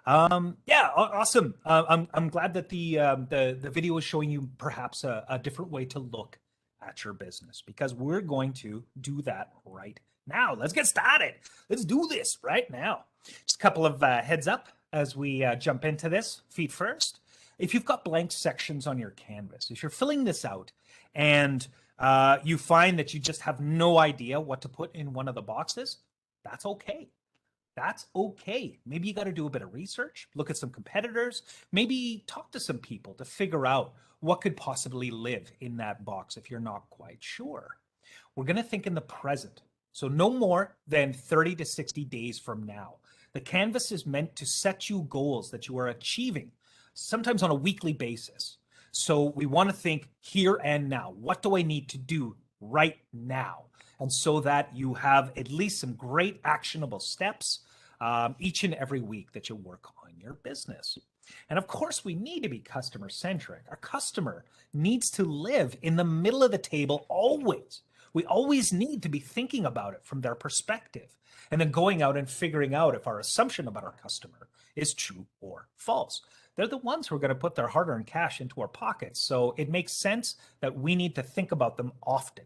Speaker 2: Yeah, awesome. I'm glad that the video is showing you perhaps a different way to look at your business, because we're going to do that right now. Let's get started. Let's do this right now. Just a couple of heads up as we jump into this. Feet first. If you've got blank sections on your canvas, if you're filling this out and you find that you just have no idea what to put in one of the boxes, that's okay. That's okay. Maybe you got to do a bit of research, look at some competitors, maybe talk to some people to figure out what could possibly live in that box if you're not quite sure. We're going to think in the present. So no more than 30 to 60 days from now. The canvas is meant to set you goals that you are achieving, sometimes on a weekly basis. So we want to think here and now. What do I need to do right now? And so that you have at least some great actionable steps each and every week that you work on your business. And of course, we need to be customer centric. Our customer needs to live in the middle of the table always. We always need to be thinking about it from their perspective and then going out and figuring out if our assumption about our customer is true or false. They're the ones who are going to put their hard-earned cash into our pockets. So it makes sense that we need to think about them often.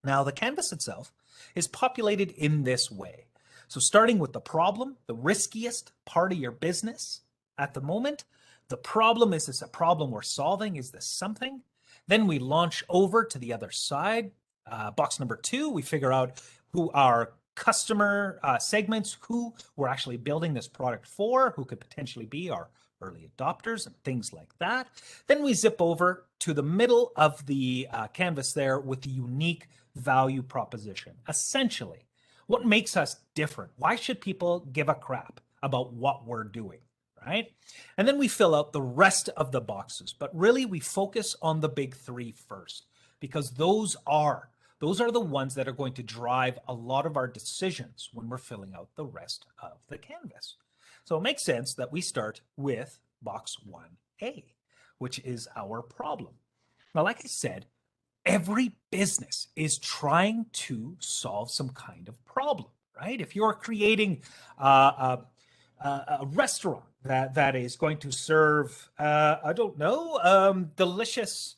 Speaker 2: Now, the canvas itself is populated in this way. So starting with the problem, the riskiest part of your business at the moment, the problem, is this a problem we're solving? Is this something? Then we launch over to the other side. Box number 2, we figure out who our customer segments, who we're actually building this product for, who could potentially be our early adopters and things like that. Then we zip over to the middle of the canvas there with the unique value proposition. Essentially, what makes us different? Why should people give a crap about what we're doing, right? And then we fill out the rest of the boxes, but really we focus on the big 3 first, because those are the ones that are going to drive a lot of our decisions when we're filling out the rest of the canvas. So it makes sense that we start with box 1A, which is our problem. Now, like I said, every business is trying to solve some kind of problem, right? If you're creating a restaurant that is going to serve, I don't know, delicious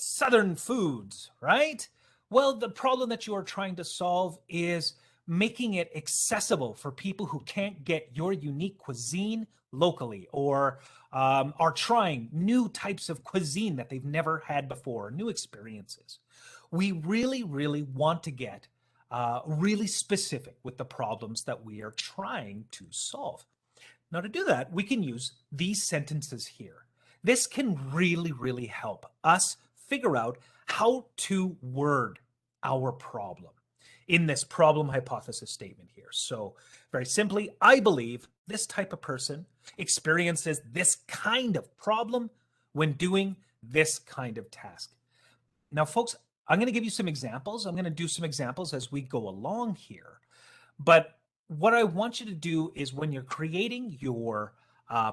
Speaker 2: Southern foods, right? Well, the problem that you are trying to solve is making it accessible for people who can't get your unique cuisine locally, or are trying new types of cuisine that they've never had before, new experiences. We really, really want to get really specific with the problems that we are trying to solve. Now, to do that, we can use these sentences here. This can really, really help us figure out how to word our problem in this problem hypothesis statement here. So very simply, I believe this type of person experiences this kind of problem when doing this kind of task. Now, folks, I'm going to give you some examples. I'm going to do some examples as we go along here. But what I want you to do is when you're creating your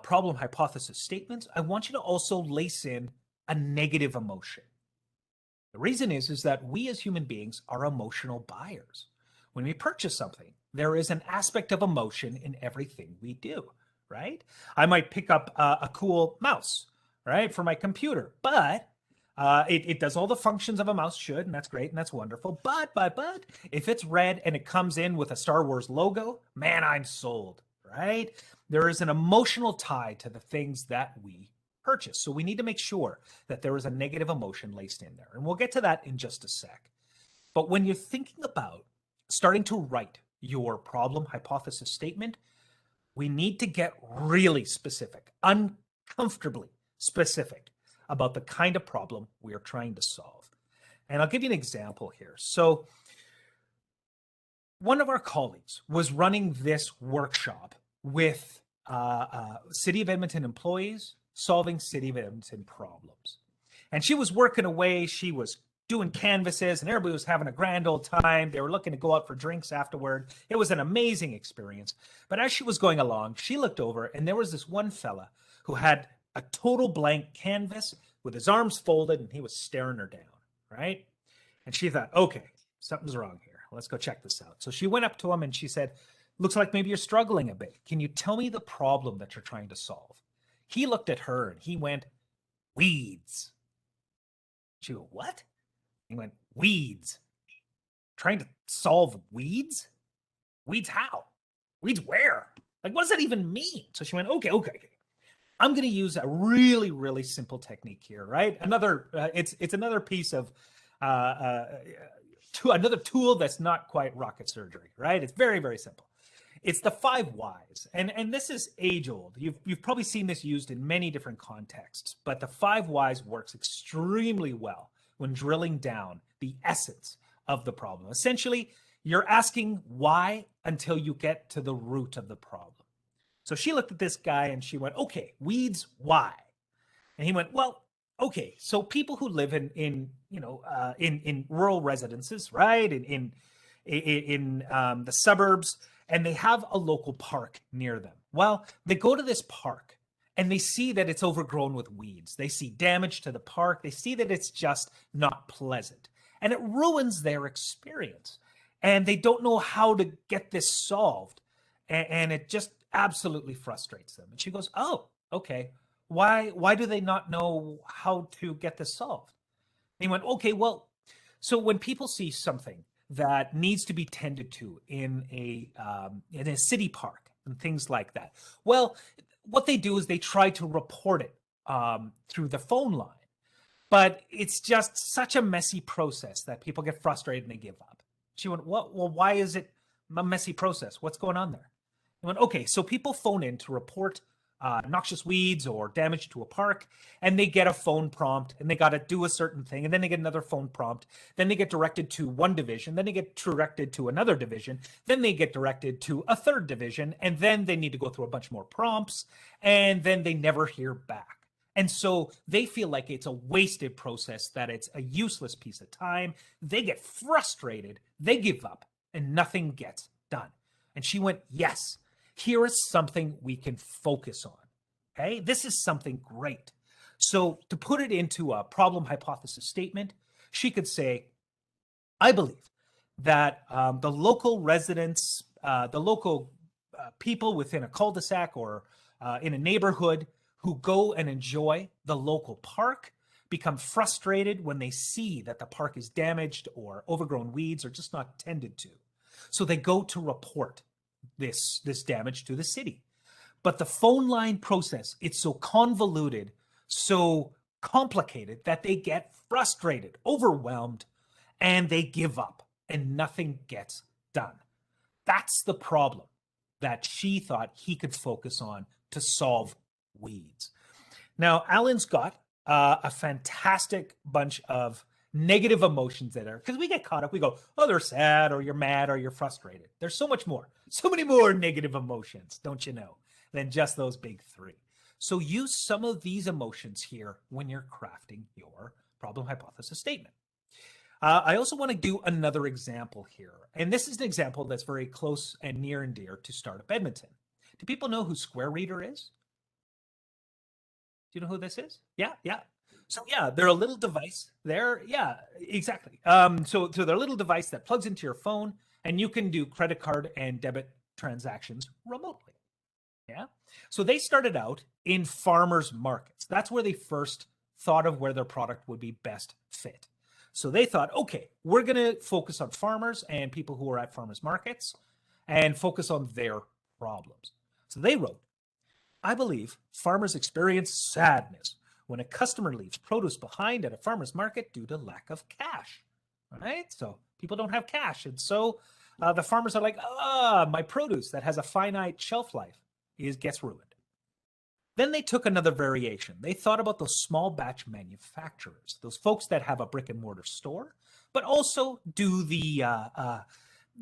Speaker 2: problem hypothesis statements, I want you to also lace in a negative emotion. The reason is that we as human beings are emotional buyers. When we purchase something, there is an aspect of emotion in everything we do, right? I might pick up a cool mouse, right, for my computer, but it does all the functions of a mouse should, and that's great and that's wonderful. But if it's red and it comes in with a Star Wars logo, man, I'm sold, right? There is an emotional tie to the things that we purchase. So we need to make sure that there is a negative emotion laced in there. And we'll get to that in just a sec. But when you're thinking about starting to write your problem hypothesis statement, we need to get really specific, uncomfortably specific about the kind of problem we are trying to solve. And I'll give you an example here. So one of our colleagues was running this workshop with City of Edmonton employees solving City of Edmonton problems. And she was working away. She was doing canvases and everybody was having a grand old time. They were looking to go out for drinks afterward. It was an amazing experience. But as she was going along, she looked over and there was this one fella who had a total blank canvas with his arms folded and he was staring her down, right? And she thought, okay, something's wrong here. Let's go check this out. So she went up to him and she said, looks like maybe you're struggling a bit. Can you tell me the problem that you're trying to solve? He looked at her and he went, weeds. She went, what? He went, weeds. Trying to solve weeds? Weeds how? Weeds where? Like, what does that even mean? So she went, okay. I'm going to use a really, really simple technique here, right? It's another piece of another tool that's not quite rocket surgery, right? It's very, very simple. It's the 5 whys, and this is age old. You've probably seen this used in many different contexts, but the 5 whys works extremely well when drilling down the essence of the problem. Essentially, you're asking why until you get to the root of the problem. So she looked at this guy and she went, okay, weeds, why? And he went, well, okay, so people who live in rural residences, right? In the suburbs, and they have a local park near them. Well, they go to this park and they see that it's overgrown with weeds. They see damage to the park. They see that it's just not pleasant. And it ruins their experience. And they don't know how to get this solved. And it just absolutely frustrates them. And she goes, oh, okay. Why do they not know how to get this solved? And he went, okay, well, so when people see something that needs to be tended to in a city park and things like that, well, what they do is they try to report it through the phone line. But it's just such a messy process that people get frustrated and they give up. She went, well, why is it a messy process? What's going on there? I went, okay, so people phone in to report noxious weeds or damage to a park, and they get a phone prompt, and they got to do a certain thing, and then they get another phone prompt, then they get directed to one division, then they get directed to another division, then they get directed to a third division, and then they need to go through a bunch more prompts, and then they never hear back. And so they feel like it's a wasted process, that it's a useless piece of time. They get frustrated, they give up, and nothing gets done. And she went, yes. Here is something we can focus on, okay? This is something great. So to put it into a problem hypothesis statement, she could say, I believe that the local residents, the local people within a cul-de-sac or in a neighborhood who go and enjoy the local park become frustrated when they see that the park is damaged or overgrown weeds or just not tended to. So they go to report this damage to the city. But the phone line process, it's so convoluted, so complicated that they get frustrated, overwhelmed, and they give up and nothing gets done. That's the problem that she thought he could focus on to solve weeds. Now, Alan's got a fantastic bunch of negative emotions that are, because we get caught up, we go, oh, they're sad, or you're mad, or you're frustrated. There's so much more, so many more negative emotions, don't you know, than just those big three. So use some of these emotions here when you're crafting your problem hypothesis statement. I also want to do another example here. And this is an example that's very close and near and dear to Startup Edmonton. Do people know who Square Reader is? Do you know who this is? Yeah. So yeah, they're a little device. Yeah, exactly. So they're a little device that plugs into your phone and you can do credit card and debit transactions remotely. Yeah. So they started out in farmers markets. That's where they first thought of where their product would be best fit. So they thought, okay, we're going to focus on farmers and people who are at farmers markets and focus on their problems. So they wrote, I believe farmers experience sadness when a customer leaves produce behind at a farmer's market due to lack of cash, right? So people don't have cash. And so the farmers are like, my produce that has a finite shelf life gets ruined. Then they took another variation. They thought about those small batch manufacturers, those folks that have a brick and mortar store, but also do the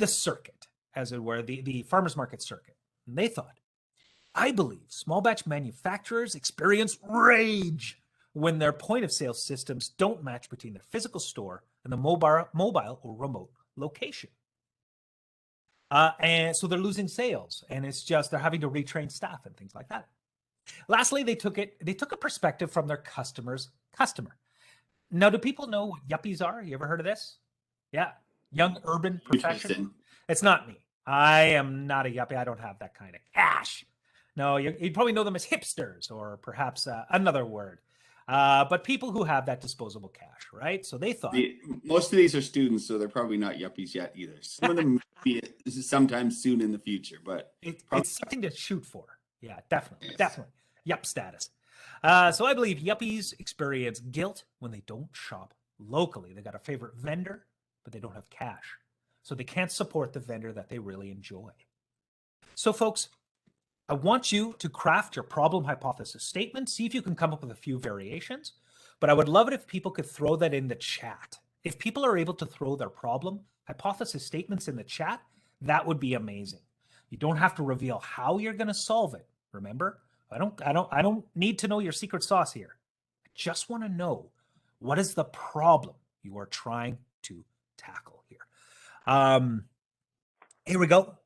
Speaker 2: circuit, as it were, the farmers market circuit. And they thought, I believe small batch manufacturers experience rage when their point of sale systems don't match between their physical store and the mobile or remote location. And so they're losing sales, and it's just they're having to retrain staff and things like that. Lastly, they took a perspective from their customer's customer. Now, do people know what yuppies are? You ever heard of this? Yeah, young urban professional. It's not me. I am not a yuppie. I don't have that kind of cash. No, you'd probably know them as hipsters or perhaps another word. But people who have that disposable cash, right? So they thought
Speaker 1: most of these are students, so they're probably not yuppies yet either. Some of them may be sometime soon in the future, but
Speaker 2: it's something to shoot for. Yeah, definitely,
Speaker 1: Yes.
Speaker 2: definitely. Yup status. So I believe yuppies experience guilt when they don't shop locally. They got a favorite vendor, but they don't have cash. So they can't support the vendor that they really enjoy. So folks, I want you to craft your problem hypothesis statement. See if you can come up with a few variations, but I would love it if people could throw that in the chat. If people are able to throw their problem hypothesis statements in the chat, that would be amazing. You don't have to reveal how you're going to solve it. Remember, I don't need to know your secret sauce here. I just want to know what is the problem you are trying to tackle here. Here we go.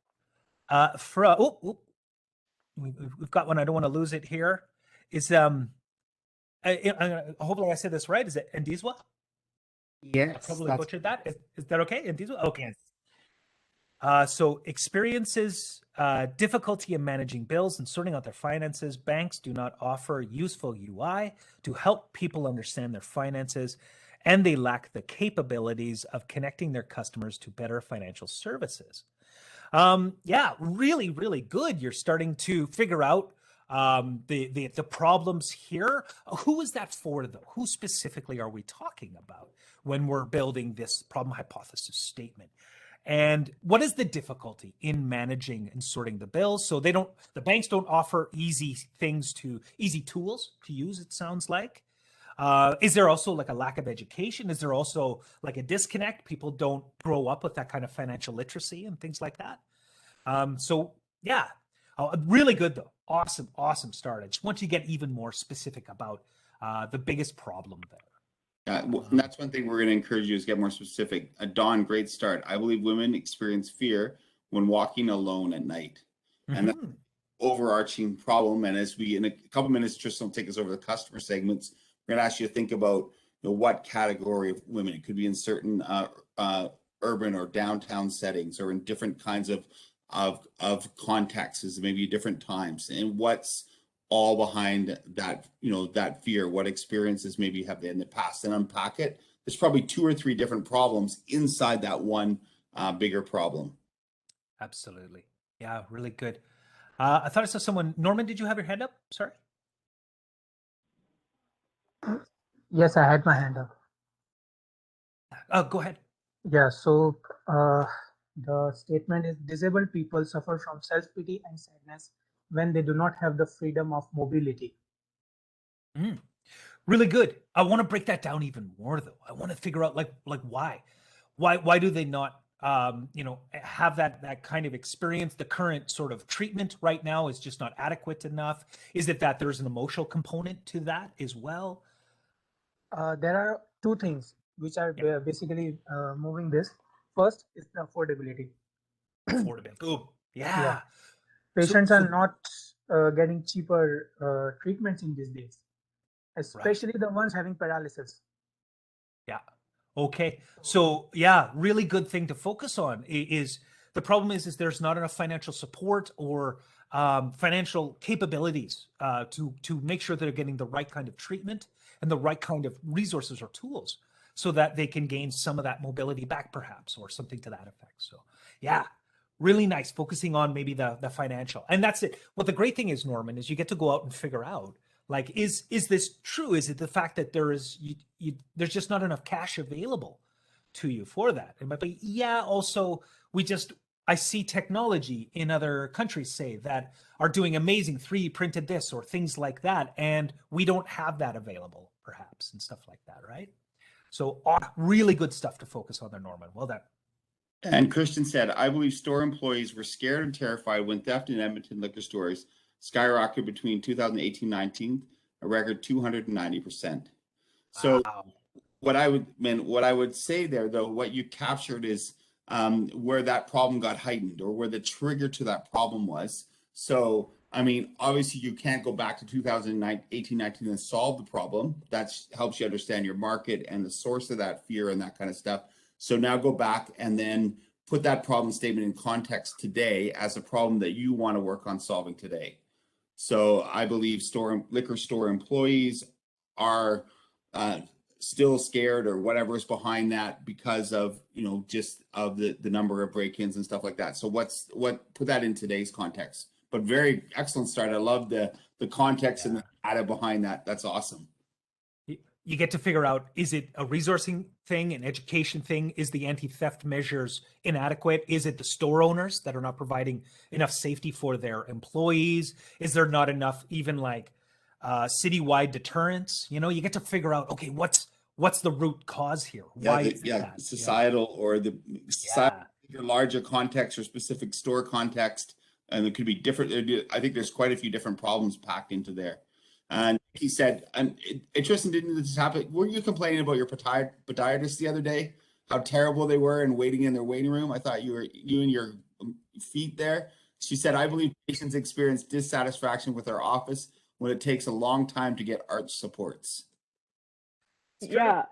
Speaker 2: We've got one. I don't want to lose it here. Is hopefully I said this right. Is it Ndizwa?
Speaker 8: Yes,
Speaker 2: I probably
Speaker 8: that's
Speaker 2: butchered that. Is that okay? Ndizwa? Okay. So experiences difficulty in managing bills and sorting out their finances. Banks do not offer useful UI to help people understand their finances, and they lack the capabilities of connecting their customers to better financial services. Yeah, really, really good. You're starting to figure out the problems here. Who is that for, though? Who specifically are we talking about when we're building this problem hypothesis statement? And what is the difficulty in managing and sorting the bills? So the banks don't offer easy tools to use, it sounds like. Is there also like a lack of education? Is there also like a disconnect? People don't grow up with that kind of financial literacy and things like that. So yeah, really good though. Awesome start. I just want you to get even more specific about the biggest problem there.
Speaker 1: And that's one thing we're going to encourage you is get more specific. Dawn, great start. I believe women experience fear when walking alone at night. And that's an overarching problem. And as we, in a couple minutes, Tristan will take us over the customer segments. We're going to ask you to think about what category of women. It could be in certain urban or downtown settings or in different kinds of of contexts, maybe different times, and what's all behind that, that fear, what experiences maybe have they in the past, and unpack it. There's probably 2 or 3 different problems inside that one bigger problem.
Speaker 2: Absolutely. Yeah, really good. I thought I saw someone. Norman, did you have your hand up? Sorry.
Speaker 8: Yes, I had my hand up.
Speaker 2: Go ahead.
Speaker 8: Yeah, so the statement is disabled people suffer from self-pity and sadness when they do not have the freedom of mobility.
Speaker 2: Really good. I want to break that down even more, though. I want to figure out like why do they not have that kind of experience? The current sort of treatment right now is just not adequate enough. Is it that there's an emotional component to that as well?
Speaker 8: There are two things which are basically moving this. First is the affordability.
Speaker 2: Affordability. Boom. Yeah.
Speaker 8: Patients are not getting cheaper treatments in these days, especially the ones having paralysis.
Speaker 2: Yeah. Okay. So yeah, really good thing to focus on is the problem is there's not enough financial support or financial capabilities to make sure they're getting the right kind of treatment and the right kind of resources or tools so that they can gain some of that mobility back, perhaps, or something to that effect. So yeah, really nice focusing on maybe the financial. And that's it. What the great thing is, Norman, is you get to go out and figure out, like, is this true? Is it the fact that there's just not enough cash available to you for that? It might be, yeah, also I see technology in other countries, say, that are doing amazing 3D printed this or things like that, and we don't have that available, perhaps, and stuff like that, right? So really good stuff to focus on there, Norman. Well done.
Speaker 1: And Christian said, I believe store employees were scared and terrified when theft in Edmonton liquor stores skyrocketed between 2018-19, a record 290%. So
Speaker 2: wow.
Speaker 1: what I would say there, though, what you captured is where that problem got heightened or where the trigger to that problem was. So, I mean, obviously you can't go back to 2018-19 and solve the problem. That helps you understand your market and the source of that fear and that kind of stuff. So now go back and then put that problem statement in context today as a problem that you want to work on solving today. So I believe liquor store employees are still scared or whatever is behind that because of, just of the number of break-ins and stuff like that. So put that in today's context. But very excellent start. I love the context and the data behind that. That's awesome.
Speaker 2: You get to figure out, is it a resourcing thing, an education thing? Is the anti-theft measures inadequate? Is it the store owners that are not providing enough safety for their employees? Is there not enough even like citywide deterrents? You get to figure out, okay, what's the root cause here? Why is that?
Speaker 1: Societal or the larger context or specific store context. And it could be different. I think there's quite a few different problems packed into there. And he said, and Tristan, didn't this happen? Were you complaining about your podiatrist the other day? How terrible they were and waiting in their waiting room? I thought you and your feet there. She said, I believe patients experience dissatisfaction with our office when it takes a long time to get arch supports.
Speaker 9: Yeah,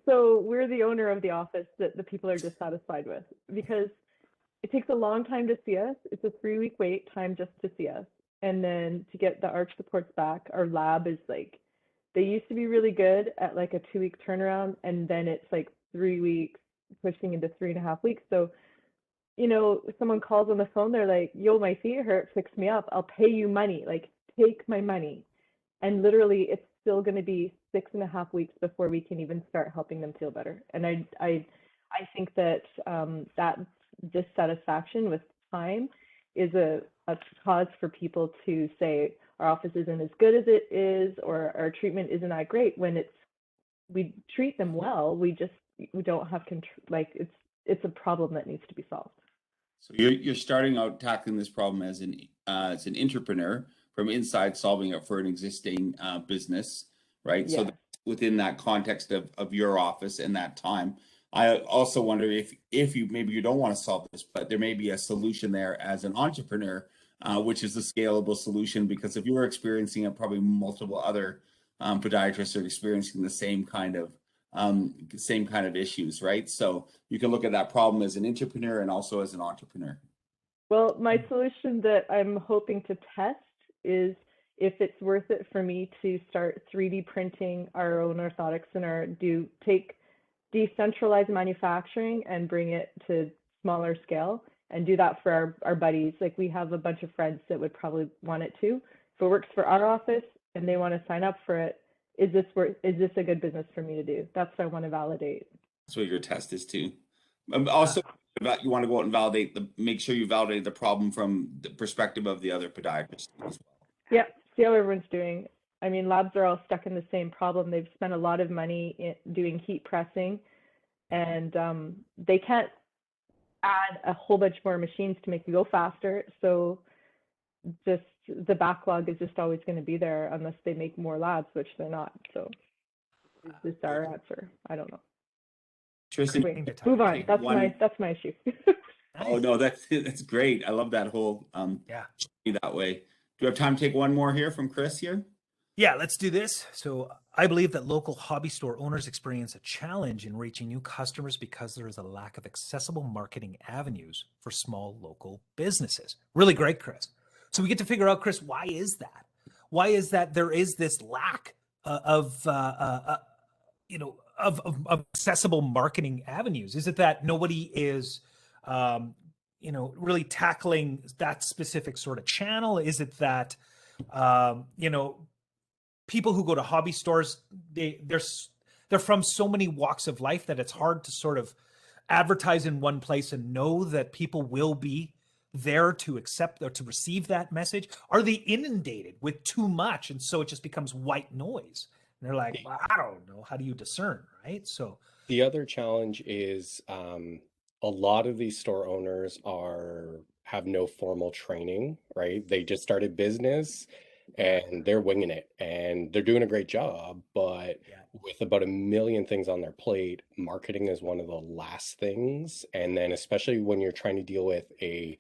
Speaker 9: so we're the owner of the office that the people are dissatisfied with because it takes a long time to see us. It's a 3-week wait time just to see us. And then to get the arch supports back, our lab is like, they used to be really good at like a 2-week turnaround, and then it's like 3 weeks pushing into 3.5 weeks. So, someone calls on the phone, they're like, yo, my feet hurt, fix me up. I'll pay you money, like take my money. And literally it's still going to be 6.5 weeks before we can even start helping them feel better. And I think that that dissatisfaction with time is a cause for people to say our office isn't as good as it is, or our treatment isn't that great, when we treat them well. We don't have control. Like it's a problem that needs to be solved.
Speaker 1: So you're starting out tackling this problem as an entrepreneur from inside, solving it for an existing business, right?
Speaker 9: Yeah.
Speaker 1: So within that context of your office and that time, I also wonder if maybe you don't want to solve this, but there may be a solution there as an entrepreneur, which is a scalable solution, because if you were experiencing it, probably multiple other podiatrists are experiencing the same kind of issues, right? So you can look at that problem as an entrepreneur and also as an entrepreneur.
Speaker 9: Well, my solution that I'm hoping to test is if it's worth it for me to start 3D printing our own orthotics and take decentralized manufacturing and bring it to smaller scale and do that for our buddies. Like, we have a bunch of friends that would probably want it too. If it works for our office and they want to sign up for it, is this a good business for me to do? That's what I want to validate.
Speaker 1: That's what your test is too. Also, you want to go out and make sure you validate the problem from the perspective of the other podiatrists as well.
Speaker 9: Yeah, see how everyone's doing. I mean, labs are all stuck in the same problem. They've spent a lot of money doing heat pressing, and they can't add a whole bunch more machines to make you go faster. So just the backlog is just always going to be there unless they make more labs, which they're not. So is this our answer? I don't know.
Speaker 1: Tristan,
Speaker 9: move on. That's my issue.
Speaker 1: Oh no, that's great. I love that whole that way. Do we have time to take one more here from Chris here?
Speaker 2: Yeah, let's do this. So I believe that local hobby store owners experience a challenge in reaching new customers because there is a lack of accessible marketing avenues for small local businesses. Really great, Chris. So we get to figure out, Chris, why is that? Why is that there is this lack of accessible marketing avenues? Is it that nobody is, really tackling that specific sort of channel? Is it that, people who go to hobby stores, they're from so many walks of life that it's hard to sort of advertise in one place and know that people will be there to accept or to receive that message? Are they inundated with too much, and so it just becomes white noise? And they're like, well, I don't know. How do you discern, right? So
Speaker 10: the other challenge is a lot of these store owners have no formal training, right? They just started business and they're winging it and they're doing a great job, but with about 1 million things on their plate, marketing is one of the last things. And then especially when you're trying to deal with a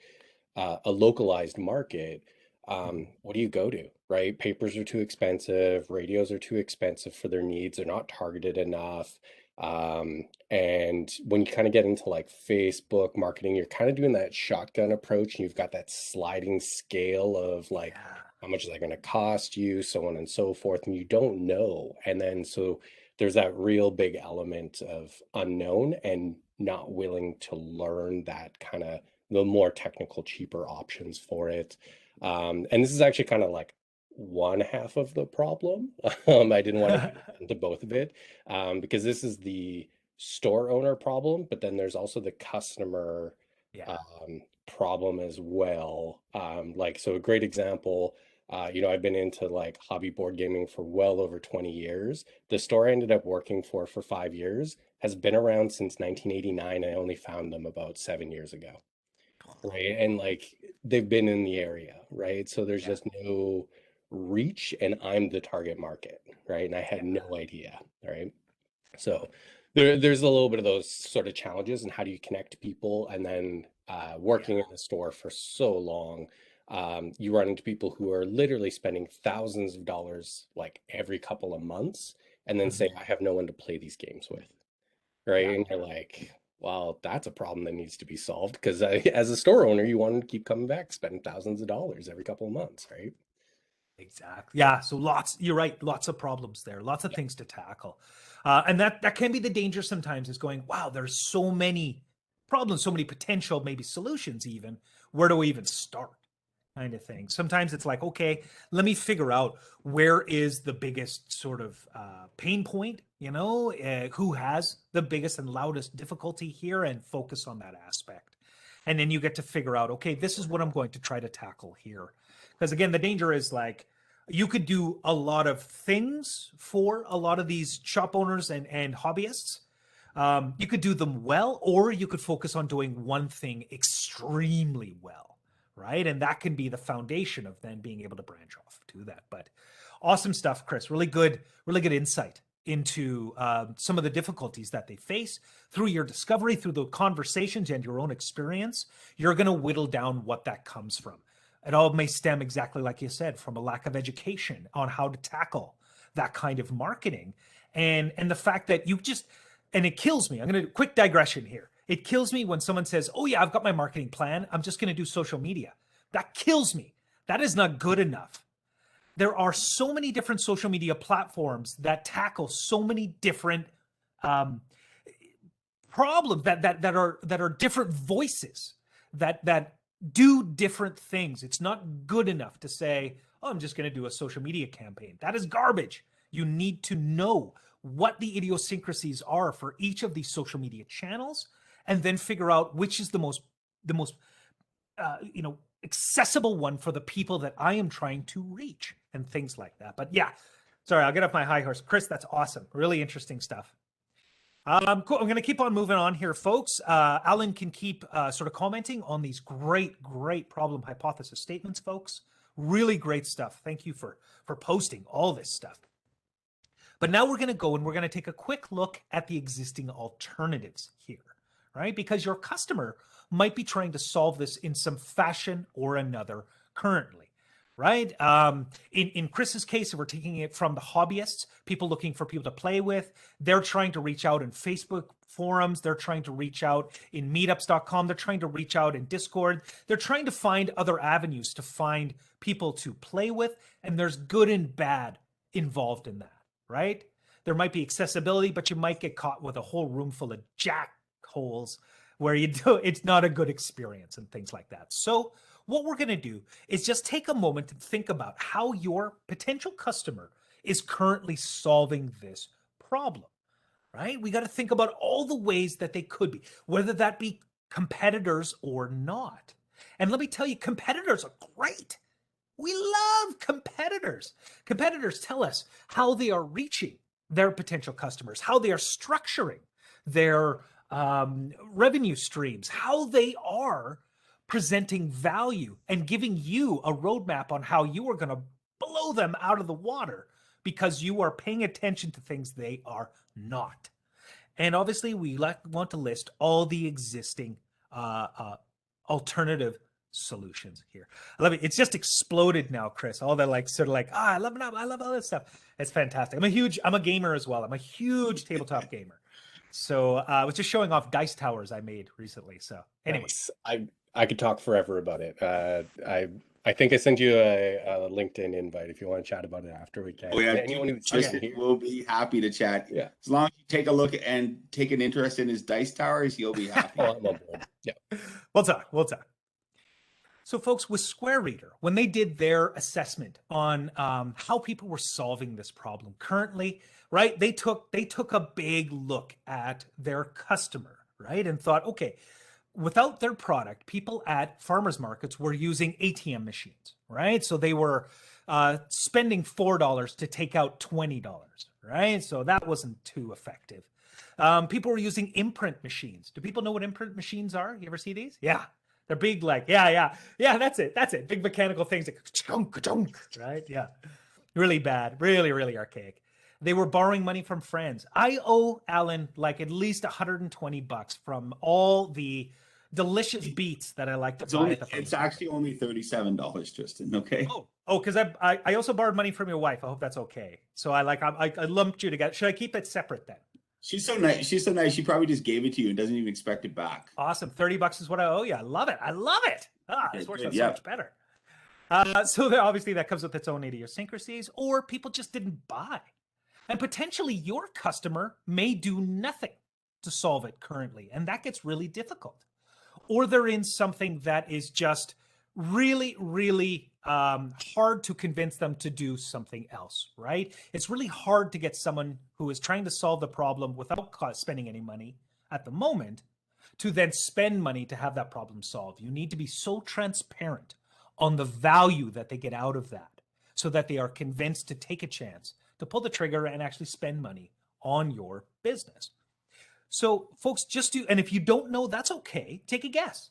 Speaker 10: localized market, what do you go to, right? Papers are too expensive, radios are too expensive for their needs, they're not targeted enough. And when you kind of get into like Facebook marketing, you're kind of doing that shotgun approach, and you've got that sliding scale of like, how much is that going to cost you, so on and so forth, and you don't know. And then so there's that real big element of unknown and not willing to learn that kind of the more technical, cheaper options for it. And this is actually kind of like one half of the problem. I didn't want to get into both of it, because this is the store owner problem, but then there's also the customer problem as well. So a great example, I've been into like hobby board gaming for well over 20 years. The store I ended up working for 5 years has been around since 1989. I only found them about 7 years ago. Right. And like they've been in the area, right? So there's just no reach, and I'm the target market, right? And I had no idea, right? So there's a little bit of those sort of challenges, and how do you connect people? And then working in a store for so long, you run into people who are literally spending thousands of dollars like every couple of months, and then say, I have no one to play these games with, right? And you're like, well, that's a problem that needs to be solved, because as a store owner, you want to keep coming back, spending thousands of dollars every couple of months, right?
Speaker 2: Exactly. Yeah. So you're right. Lots of problems there, lots of things to tackle. And that can be the danger sometimes, is going, wow, there's so many problems, so many potential, maybe solutions even. Where do we even start? Kind of thing. Sometimes it's like, okay, let me figure out where is the biggest sort of pain point, who has the biggest and loudest difficulty here, and focus on that aspect. And then you get to figure out, okay, this is what I'm going to try to tackle here. Because again, the danger is like, you could do a lot of things for a lot of these shop owners and hobbyists. You could do them well, or you could focus on doing one thing extremely well, right? And that can be the foundation of then being able to branch off to that. But awesome stuff, Chris. Really good insight into some of the difficulties that they face through your discovery, through the conversations and your own experience. You're going to whittle down what that comes from. It all may stem, exactly like you said, from a lack of education on how to tackle that kind of marketing. And the fact that and it kills me. I'm going to quick digression here. It kills me when someone says, oh yeah, I've got my marketing plan. I'm just going to do social media. That kills me. That is not good enough. There are so many different social media platforms that tackle so many different problems that are different voices that do different things. It's not good enough to say, oh, I'm just going to do a social media campaign. That is garbage. You need to know what the idiosyncrasies are for each of these social media channels, and then figure out which is the most accessible one for the people that I am trying to reach, and things like that. But yeah, sorry, I'll get off my high horse. Chris, that's awesome. Really interesting stuff. Cool. I'm going to keep on moving on here, folks. Alan can keep sort of commenting on these great problem hypothesis statements, folks. Really great stuff. Thank you for posting all this stuff. But now we're going to go and we're going to take a quick look at the existing alternatives here, right? Because your customer might be trying to solve this in some fashion or another currently, right? In Chris's case, if we're taking it from the hobbyists, people looking for people to play with, they're trying to reach out in Facebook forums, they're trying to reach out in meetups.com, they're trying to reach out in Discord, they're trying to find other avenues to find people to play with, and there's good and bad involved in that, right? There might be accessibility, but you might get caught with a whole room full of jackholes where it's not a good experience and things like that. So what we're going to do is just take a moment to think about how your potential customer is currently solving this problem, right? We got to think about all the ways that they could be, whether that be competitors or not. And let me tell you, competitors are great. We love competitors. Competitors tell us how they are reaching their potential customers, how they are structuring their revenue streams, how they are presenting value and giving you a roadmap on how you are going to blow them out of the water because you are paying attention to things they are not. And obviously, we want to list all the existing alternative solutions here. I love it. It's just exploded now, Chris. All the I love it. I love all this stuff. It's fantastic. I'm a gamer as well. I'm a huge tabletop gamer. So I was just showing off dice towers I made recently. So anyway,
Speaker 10: Nice. I could talk forever about it. I think I sent you a LinkedIn invite. If you want to chat about it after, we can.
Speaker 1: Oh yeah,
Speaker 10: Anyone who's
Speaker 1: just
Speaker 10: here,
Speaker 1: we'll be happy to chat.
Speaker 10: Yeah.
Speaker 1: As long as you take a look and take an interest in his dice towers, you'll be happy.
Speaker 10: oh, I'm on board. Yeah.
Speaker 2: We'll talk. So folks, with Square Reader, when they did their assessment on how people were solving this problem currently, right, they took a big look at their customer, right, and thought, okay, without their product, people at farmers markets were using ATM machines, right? So they were spending $4 to take out $20, right? So that wasn't too effective. People were using imprint machines. Do people know what imprint machines are? You ever see these? Yeah. They're big, yeah, that's it. Big mechanical things, right? Yeah. Really bad, really archaic. They were borrowing money from friends. I owe Alan at least $120 from all the delicious beats that I like to buy at the
Speaker 1: It's actually only $37, Tristan. Okay.
Speaker 2: Oh, because I also borrowed money from your wife. I hope that's okay. So I lumped you together. Should I keep it separate then?
Speaker 1: She's so nice. She probably just gave it to you and doesn't even expect it back.
Speaker 2: Awesome. $30 is what I owe you. I love it. This works out so much better. So obviously that comes with its own idiosyncrasies, or people just didn't buy. And potentially your customer may do nothing to solve it currently, and that gets really difficult. Or they're in something that is just really hard to convince them to do something else, right? It's really hard to get someone who is trying to solve the problem without spending any money at the moment to then spend money to have that problem solved. You need to be so transparent on the value that they get out of that so that they are convinced to take a chance to pull the trigger and actually spend money on your business. So folks, and if you don't know, that's okay. Take a guess.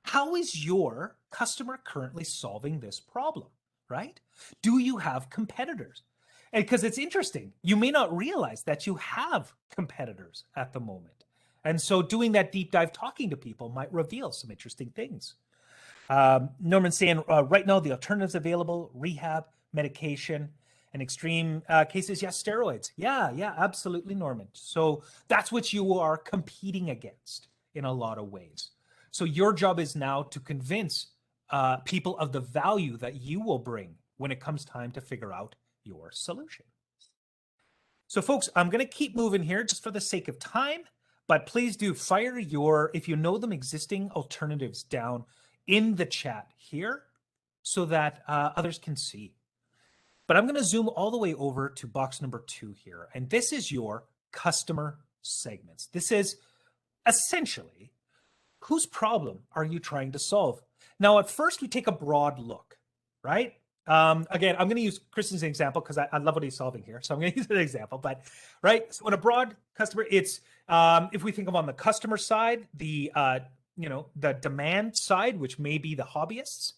Speaker 2: How is your customer currently solving this problem, right? Do you have competitors? And because it's interesting, you may not realize that you have competitors at the moment. And so doing that deep dive, talking to people might reveal some interesting things. Norman's saying right now the alternatives available, rehab, medication, and extreme cases, yes, steroids. Yeah, absolutely, Norman. So that's what you are competing against in a lot of ways. So your job is now to convince people of the value that you will bring when it comes time to figure out your solution. So folks, I'm going to keep moving here just for the sake of time, but please do fire your, if you know them, existing alternatives down in the chat here so that others can see. But I'm going to zoom all the way over to box number 2 here. And this is your customer segments. This is essentially, whose problem are you trying to solve? Now, at first, we take a broad look, right? Again, I'm going to use Chris's example because I love what he's solving here. So I'm going to use an example, but right. So in a broad customer, it's if we think of on the customer side, the the demand side, which may be the hobbyists.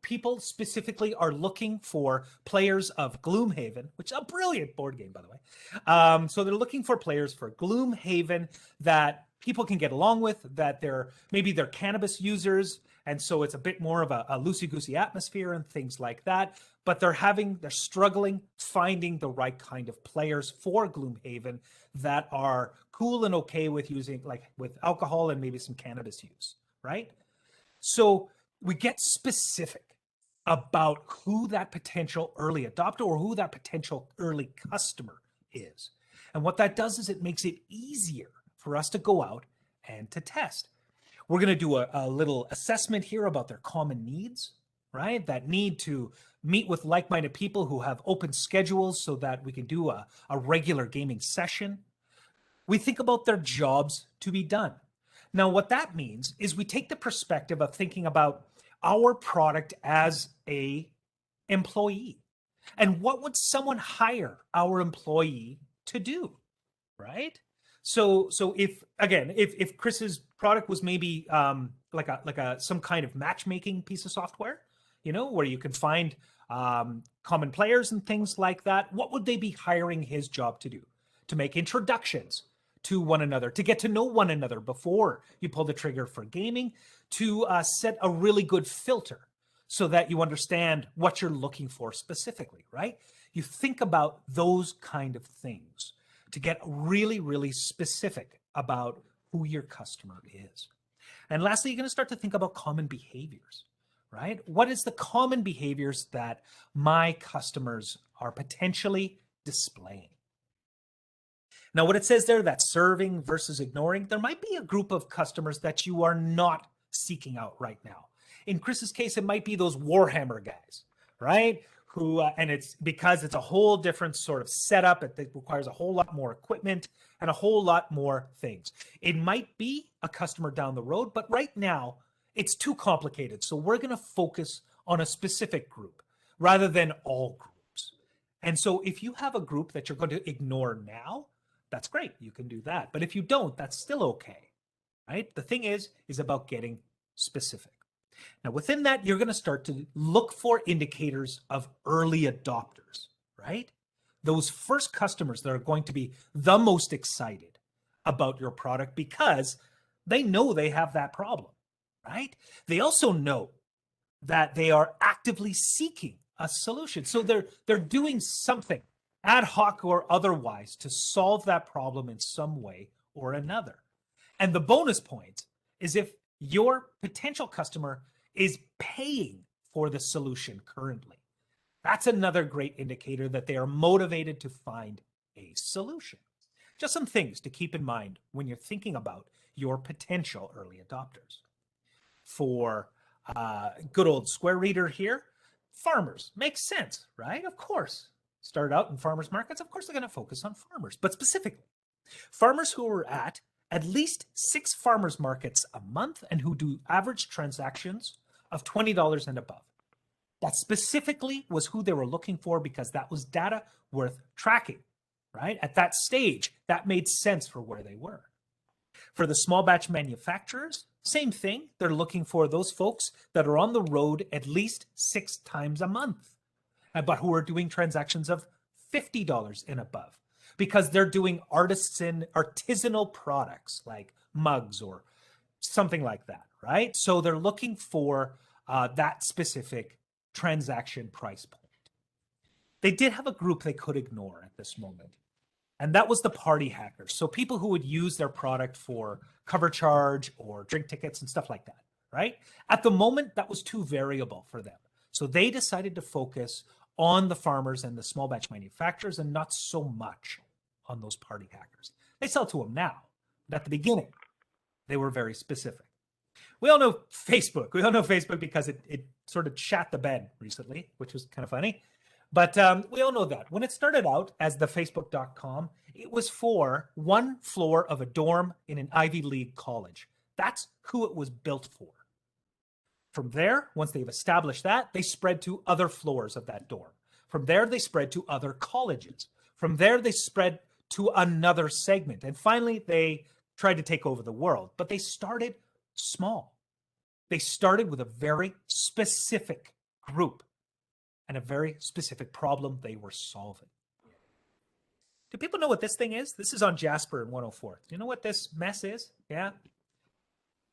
Speaker 2: People specifically are looking for players of Gloomhaven, which is a brilliant board game, by the way. So they're looking for players for Gloomhaven that people can get along with, that maybe they're cannabis users, and so it's a bit more of a loosey-goosey atmosphere and things like that. But they're struggling finding the right kind of players for Gloomhaven that are cool and okay with using, like, with alcohol and maybe some cannabis use, right? So we get specific about who that potential early adopter or who that potential early customer is. And what that does is it makes it easier for us to go out and to test. We're going to do a little assessment here about their common needs, right? That need to meet with like-minded people who have open schedules so that we can do a regular gaming session. We think about their jobs to be done. Now, what that means is we take the perspective of thinking about our product as a employee. And what would someone hire our employee to do, right? So if Chris's product was maybe like some kind of matchmaking piece of software, where you can find common players and things like that, what would they be hiring his job to do? To make introductions to one another, to get to know one another before you pull the trigger for gaming, to set a really good filter so that you understand what you're looking for specifically, right? You think about those kind of things to get really, really specific about who your customer is. And lastly, you're going to start to think about common behaviors, right? What is the common behaviors that my customers are potentially displaying? Now, what it says there, that serving versus ignoring, there might be a group of customers that you are not seeking out right now. In Chris's case, it might be those Warhammer guys, right? And it's because it's a whole different sort of setup. It requires a whole lot more equipment and a whole lot more things. It might be a customer down the road, but right now it's too complicated. So we're going to focus on a specific group rather than all groups. And so if you have a group that you're going to ignore now, that's great. You can do that. But if you don't, that's still okay, right? The thing is about getting specific. Now, within that, you're going to start to look for indicators of early adopters, right? Those first customers that are going to be the most excited about your product because they know they have that problem, right? They also know that they are actively seeking a solution. So they're doing something ad hoc or otherwise to solve that problem in some way or another. And the bonus point is if your potential customer is paying for the solution currently. That's another great indicator that they are motivated to find a solution. Just some things to keep in mind when you're thinking about your potential early adopters. For good old square reader here, farmers makes sense, right? Of course. Start out in farmers markets, of course they're going to focus on farmers, but specifically farmers who are at least 6 farmers markets a month and who do average transactions of $20 and above. That specifically was who they were looking for because that was data worth tracking, right? At that stage, that made sense for where they were. For the small batch manufacturers, same thing. They're looking for those folks that are on the road at least 6 times a month, but who are doing transactions of $50 and above because they're doing artisanal products like mugs or something like that, right? So they're looking for that specific transaction price point. They did have a group they could ignore at this moment, and that was the party hackers. So people who would use their product for cover charge or drink tickets and stuff like that, right? At the moment, that was too variable for them. So they decided to focus on the farmers and the small batch manufacturers and not so much on those party hackers. They sell to them now, but at the beginning, they were very specific. We all know Facebook. We all know Facebook because it sort of shat the bed recently, which was kind of funny. But we all know that. When it started out as the Facebook.com, it was for one floor of a dorm in an Ivy League college. That's who it was built for. From there, once they've established that, they spread to other floors of that dorm. From there, they spread to other colleges. From there, they spread to another segment. And finally, they tried to take over the world. But they started small. They started with a very specific group and a very specific problem they were solving. Do people know what this thing is? This is on Jasper and 104th. Do you know what this mess is? Yeah.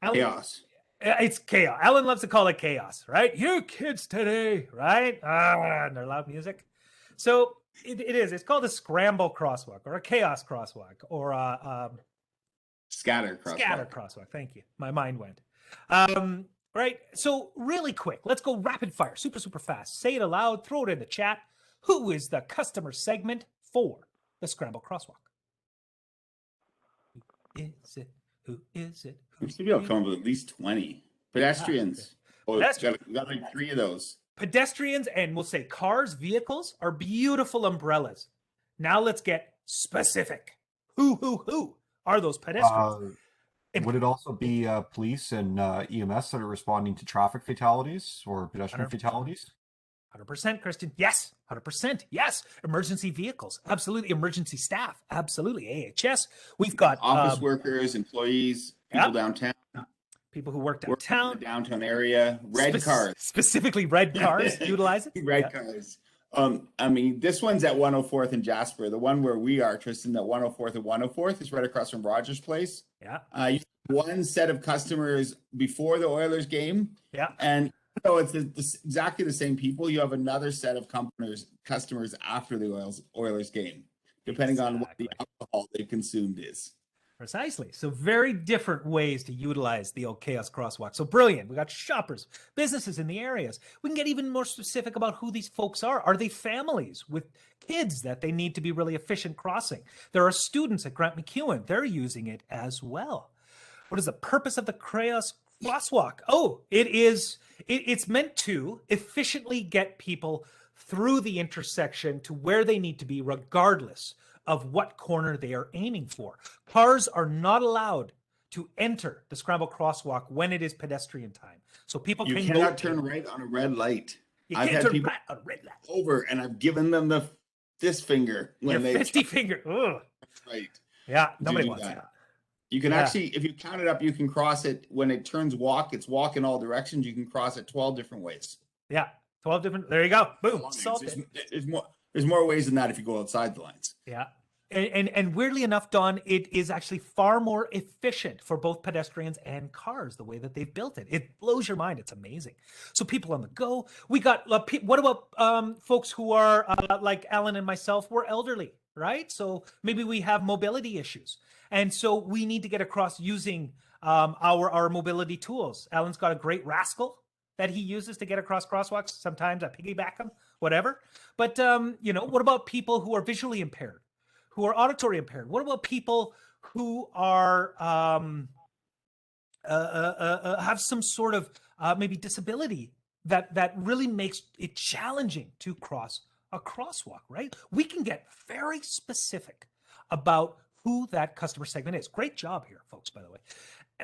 Speaker 2: Alan,
Speaker 1: Chaos.
Speaker 2: it's chaos. Alan loves to call it chaos, right? You kids today, right? And their loud music. So it is. It's called a scramble crosswalk or a chaos crosswalk or a
Speaker 1: Scatter crosswalk.
Speaker 2: Scatter crosswalk. Thank you. My mind went. Right. So really quick, let's go rapid fire, super, super fast. Say it aloud, throw it in the chat. Who is the customer segment for the scramble crosswalk? Who is it? Who is it?
Speaker 1: We should be able to come up with at least 20 pedestrians. Oh,
Speaker 2: Pedestrians.
Speaker 1: we got like 3 of those.
Speaker 2: Pedestrians and we'll say cars, vehicles are beautiful umbrellas. Now let's get specific. Who are those pedestrians?
Speaker 3: Would it also be police and EMS that are responding to traffic fatalities or pedestrian
Speaker 2: 100%.
Speaker 3: fatalities?
Speaker 2: 100%, Christian. Yes. 100%. Yes. Emergency vehicles. Absolutely. Emergency staff. Absolutely. AHS. We've got
Speaker 1: office workers, employees, people downtown.
Speaker 2: People who work
Speaker 1: In
Speaker 2: downtown.
Speaker 1: the downtown area. Red cars.
Speaker 2: Specifically red cars. Utilize it.
Speaker 1: Red cars. I mean, this one's at 104th and Jasper. The one where we are, Tristan, that 104th and 104th is right across from Rogers Place.
Speaker 2: Yeah.
Speaker 1: You have one set of customers before the Oilers game.
Speaker 2: Yeah.
Speaker 1: And so it's exactly the same people. You have another set of customers after the Oilers game, depending on what the alcohol they consumed is.
Speaker 2: Precisely. So very different ways to utilize the old chaos crosswalk. So brilliant. We got shoppers, businesses in the areas. We can get even more specific about who these folks are. Are they families with kids that they need to be really efficient crossing? There are students at Grant MacEwan. They're using it as well. What is the purpose of the chaos crosswalk? Oh, it's meant to efficiently get people through the intersection to where they need to be, regardless of what corner they are aiming for. Cars are not allowed to enter the scramble crosswalk when it is pedestrian time. So people
Speaker 1: You
Speaker 2: can
Speaker 1: cannot turn right on a red light.
Speaker 2: You
Speaker 1: I've
Speaker 2: can't
Speaker 1: had
Speaker 2: turn
Speaker 1: people
Speaker 2: right on a red light.
Speaker 1: over, and I've given them this finger when
Speaker 2: Your
Speaker 1: they
Speaker 2: 50 finger. Ugh.
Speaker 1: right.
Speaker 2: Yeah,
Speaker 1: to
Speaker 2: nobody
Speaker 1: do
Speaker 2: wants
Speaker 1: that.
Speaker 2: that.
Speaker 1: You can
Speaker 2: Yeah.
Speaker 1: actually, if you count it up, you can cross it when it turns walk. It's walk in all directions. You can cross it 12 different ways.
Speaker 2: Yeah, 12 different. There you go. Boom. Solved it.
Speaker 1: There's more ways than that if you go outside the lines.
Speaker 2: Yeah. And weirdly enough, Don, it is actually far more efficient for both pedestrians and cars, the way that they've built it. It blows your mind. It's amazing. So people on the go. We got, what about folks who are like Alan and myself? We're elderly, right? So maybe we have mobility issues. And so we need to get across using our mobility tools. Alan's got a great rascal that he uses to get across crosswalks. Sometimes I piggyback him, whatever. But, what about people who are visually impaired? Who are auditory impaired? What about people who are have some sort of maybe disability that really makes it challenging to cross a crosswalk, right? We can get very specific about who that customer segment is. Great job here, folks, by the way.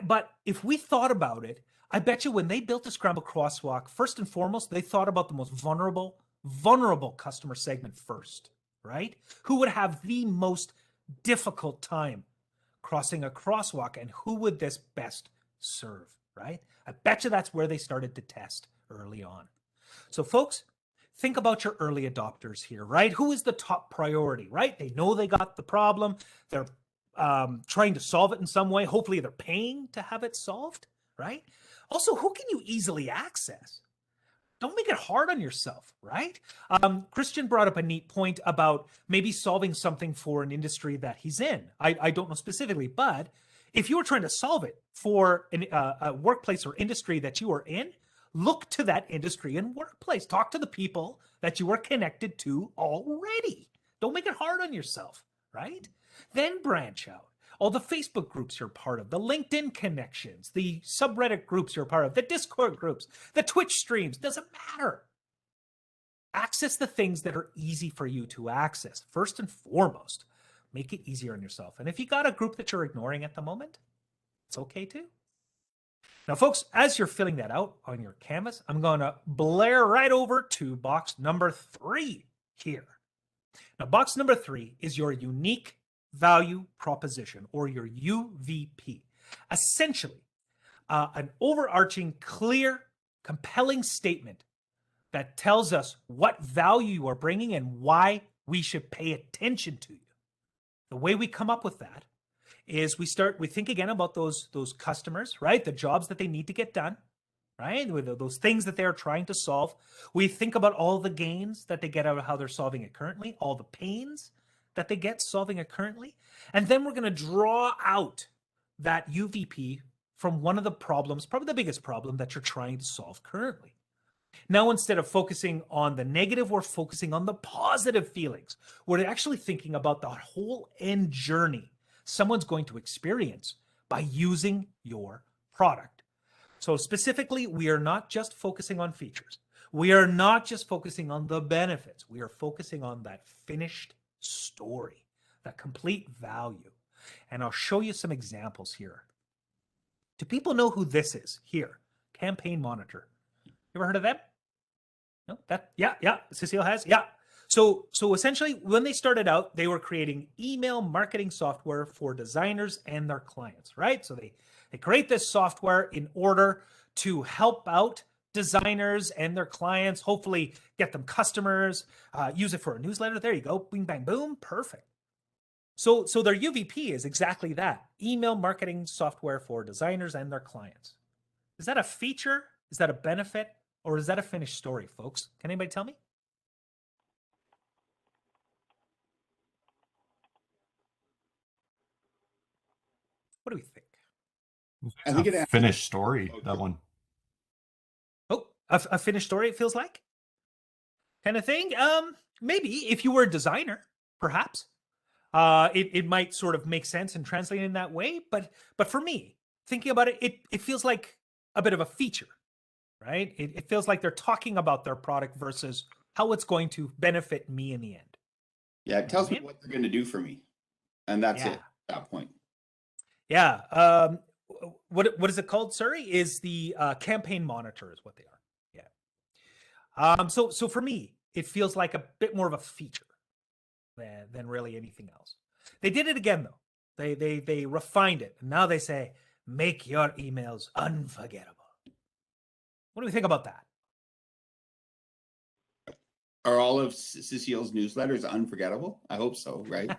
Speaker 2: But if we thought about it, I bet you when they built the scramble crosswalk, first and foremost, they thought about the most vulnerable customer segment first. Right? Who would have the most difficult time crossing a crosswalk, and who would this best serve, right? I bet you that's where they started to test early on. So folks, think about your early adopters here, right? Who is the top priority, right? They know they got the problem. They're trying to solve it in some way. Hopefully they're paying to have it solved, right? Also, who can you easily access? Don't make it hard on yourself, right? Christian brought up a neat point about maybe solving something for an industry that he's in. I don't know specifically, but If you were trying to solve it for a workplace or industry that you are in, look to that industry and workplace. Talk to the people that you are connected to already. Don't make it hard on yourself, right? Then branch out. All the Facebook groups you're part of, the LinkedIn connections, the subreddit groups you're part of, the Discord groups, the Twitch streams, doesn't matter. Access the things that are easy for you to access. First and foremost, make it easier on yourself. And if you got a group that you're ignoring at the moment, it's okay too. Now, folks, as you're filling that out on your canvas, I'm going to blare right over to box number 3 here. Now, box number 3 is your unique value proposition, or your UVP. Essentially, an overarching, clear, compelling statement that tells us what value you are bringing and why we should pay attention to you. The way we come up with that is we think again about those customers, right? The jobs that they need to get done, right? With those things that they're trying to solve. We think about all the gains that they get out of how they're solving it currently, all the pains that they get solving it currently. And then we're going to draw out that UVP from one of the problems, probably the biggest problem that you're trying to solve currently. Now, instead of focusing on the negative, we're focusing on the positive feelings. We're actually thinking about the whole end journey someone's going to experience by using your product. So specifically, we are not just focusing on features. We are not just focusing on the benefits. We are focusing on that finished story, that complete value. And I'll show you some examples here. Do people know who this is here? Campaign Monitor. You ever heard of them? No, yeah, Cecile has, yeah. So essentially, when they started out, they were creating email marketing software for designers and their clients, right? So they create this software in order to help out designers and their clients, hopefully get them customers, use it for a newsletter. There you go, bing, bang, boom, perfect. So their UVP is exactly that, email marketing software for designers and their clients. Is that a feature? Is that a benefit? Or is that a finished story, folks? Can anybody tell me? What do we think?
Speaker 1: I think
Speaker 3: a finished story, that one.
Speaker 2: Oh, a finished story, it feels like? Kind of thing? Maybe if you were a designer, perhaps. It might sort of make sense and translate in that way. But for me, thinking about it, it feels like a bit of a feature, right? It feels like they're talking about their product versus how it's going to benefit me in the end.
Speaker 1: Yeah, it tells me what they're going to do for me. And that's it at that point.
Speaker 2: Yeah. What is it called, sorry? Is the campaign monitor is what they are. Yeah. So for me, it feels like a bit more of a feature than really anything else. They did it again though. They refined it. And now they say, make your emails unforgettable. What do we think about that?
Speaker 1: Are all of Cecile's newsletters unforgettable? I hope so, right?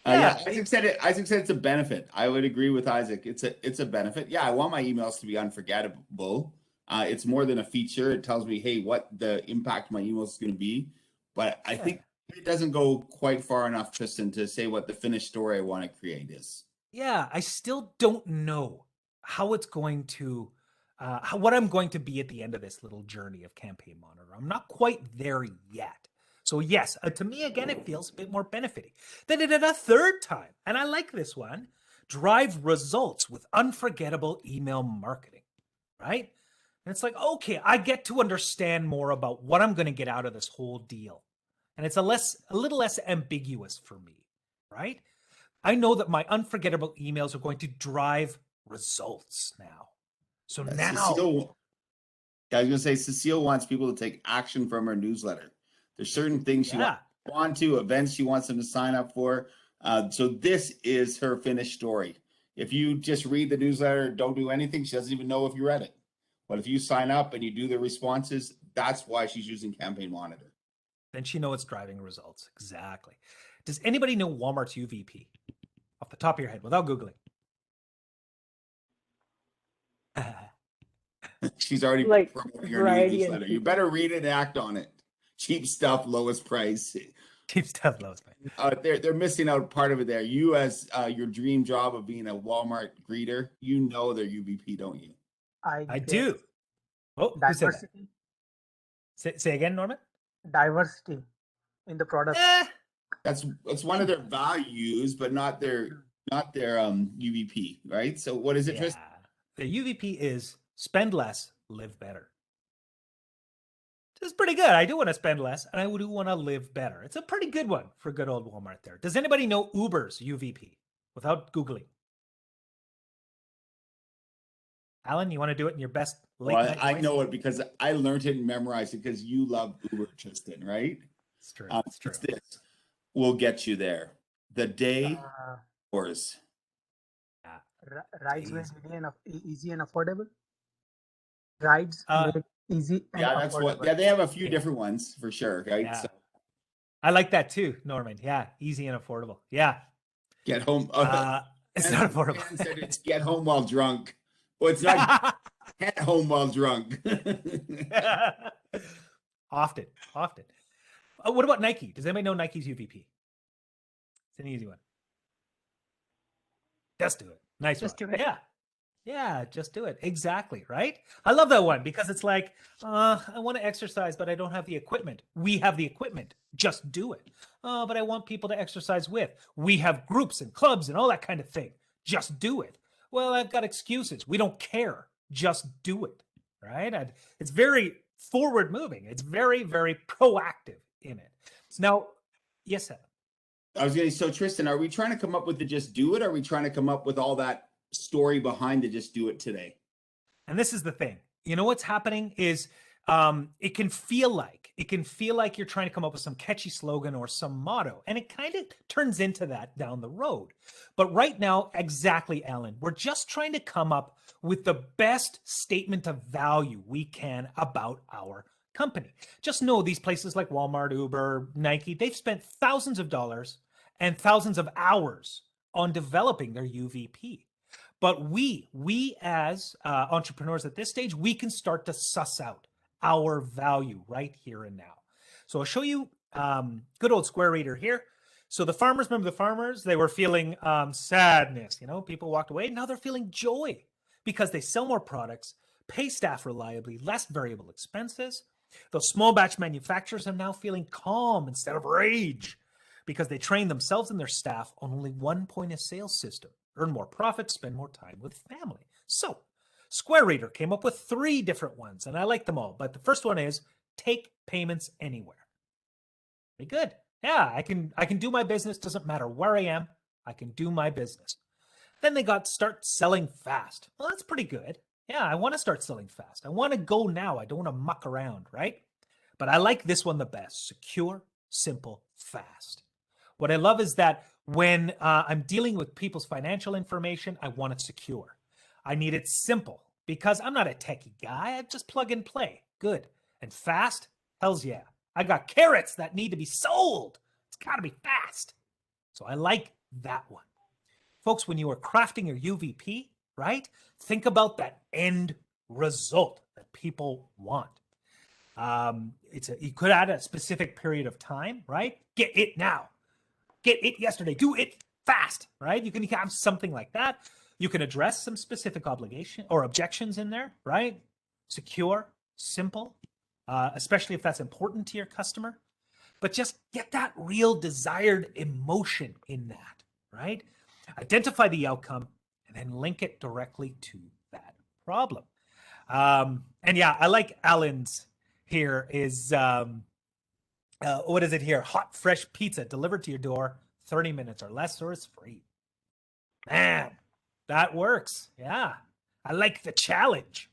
Speaker 1: Yeah, Isaac said it. Isaac said it's a benefit. I would agree with Isaac. It's a benefit. Yeah, I want my emails to be unforgettable. It's more than a feature. It tells me, hey, what the impact of my emails is going to be. But I think it doesn't go quite far enough, Tristan, to say what the finished story I want to create is.
Speaker 2: Yeah, I still don't know how it's going to, what I'm going to be at the end of this little journey of Campaign Monitor. I'm not quite there yet. So yes, to me, again, it feels a bit more benefiting. Then it did a third time, and I like this one, drive results with unforgettable email marketing, right? And it's like, okay, I get to understand more about what I'm going to get out of this whole deal. And it's a little less ambiguous for me, right? I know that my unforgettable emails are going to drive results now. So now,
Speaker 1: Cecile, I was going to say, Cecile wants people to take action from her newsletter. There's certain things she wants on to, events she wants them to sign up for. So this is her finished story. If you just read the newsletter, don't do anything, she doesn't even know if you read it. But if you sign up and you do the responses, that's why she's using Campaign Monitor.
Speaker 2: Then she knows it's driving results. Exactly. Does anybody know Walmart's UVP off the top of your head without Googling?
Speaker 1: She's already promoting her new newsletter. You better read it and act on it. Cheap stuff, lowest price.
Speaker 2: Cheap stuff blows, man.
Speaker 1: They're missing out part of it there. You, as your dream job of being a Walmart greeter, you know their UVP, don't you?
Speaker 2: I
Speaker 8: guess
Speaker 2: do. Oh, who said that?
Speaker 8: diversity,
Speaker 2: Say again, Norman.
Speaker 8: diversity in the product.
Speaker 1: That's one of their values, but not their UVP, right? So what is it,
Speaker 2: Yeah.
Speaker 1: Tristan?
Speaker 2: The UVP is spend less, live better. It's pretty good. I do want to spend less, and I do want to live better. It's a pretty good one for good old Walmart there. Does anybody know Uber's UVP without Googling? Alan, you want to do it in your best late night
Speaker 1: I
Speaker 2: voice?
Speaker 1: know it because I learned it and memorized it because you love Uber, Tristan, right?
Speaker 2: It's true.
Speaker 1: It's this. We'll get you there. The day
Speaker 8: Uh,
Speaker 1: yours.
Speaker 8: Rides
Speaker 2: Easy.
Speaker 8: made easy and affordable. Rides made easy and
Speaker 1: Yeah, that's
Speaker 8: affordable.
Speaker 1: what. Yeah, they have a few different ones for sure, right?
Speaker 2: Yeah.
Speaker 1: So
Speaker 2: I like that too, Norman. Yeah, easy and affordable. Yeah.
Speaker 1: get home.
Speaker 2: It's not affordable.
Speaker 1: Dan said it's get home while drunk. Well, it's not get home while drunk.
Speaker 2: Often. What about Nike? Does anybody know Nike's UVP? It's an easy one. Just do it. Nice
Speaker 5: Just
Speaker 2: one.
Speaker 5: do it.
Speaker 2: Yeah, just do it. Exactly, right? I love that one because it's like, I want to exercise, but I don't have the equipment. We have the equipment. Just do it. But I want people to exercise with. We have groups and clubs and all that kind of thing. Just do it. Well, I've got excuses. We don't care. Just do it, right? It's very forward moving. It's very, very proactive in it. Now, yes, sir.
Speaker 1: I was going to say, so Tristan, are we trying to come up with the just do it? Or are we trying to come up with all that story behind the just do it today?
Speaker 2: And this is the thing. You know what's happening is it can feel like you're trying to come up with some catchy slogan or some motto, and it kind of turns into that down the road. But right now, exactly, Alan, we're just trying to come up with the best statement of value we can about our company. Just know these places like Walmart, Uber, Nike, they've spent thousands of dollars and thousands of hours on developing their UVP. But we as entrepreneurs at this stage, we can start to suss out our value right here and now. So I'll show you good old square reader here. So the farmers, remember the farmers? They were feeling sadness. You know, people walked away. Now they're feeling joy because they sell more products, pay staff reliably, less variable expenses. Those small batch manufacturers are now feeling calm instead of rage because they train themselves and their staff on only one point of sale system, earn more profit, spend more time with family. So Square Reader came up with 3 different ones, and I like them all. But the first one is take payments anywhere. Pretty good. Yeah, I can do my business. Doesn't matter where I am. I can do my business. Then they got start selling fast. Well, that's pretty good. Yeah, I want to start selling fast. I want to go now. I don't want to muck around, right? But I like this one the best. Secure, simple, fast. What I love is that when I'm dealing with people's financial information, I want it secure. I need it simple because I'm not a techie guy. I just plug and play. Good. And fast? Hells yeah. I got carrots that need to be sold. It's got to be fast. So I like that one. Folks, when you are crafting your UVP, right, think about that end result that people want. You could add a specific period of time, right? Get it now. Get it yesterday. Do it fast, right? You can have something like that. You can address some specific obligation or objections in there, right? Secure, simple, especially if that's important to your customer. But just get that real desired emotion in that, right? Identify the outcome and then link it directly to that problem. And yeah, I like Alan's here is, what is it here? Hot, fresh pizza delivered to your door, 30 minutes or less, or it's free. Man, that works. Yeah, I like the challenge.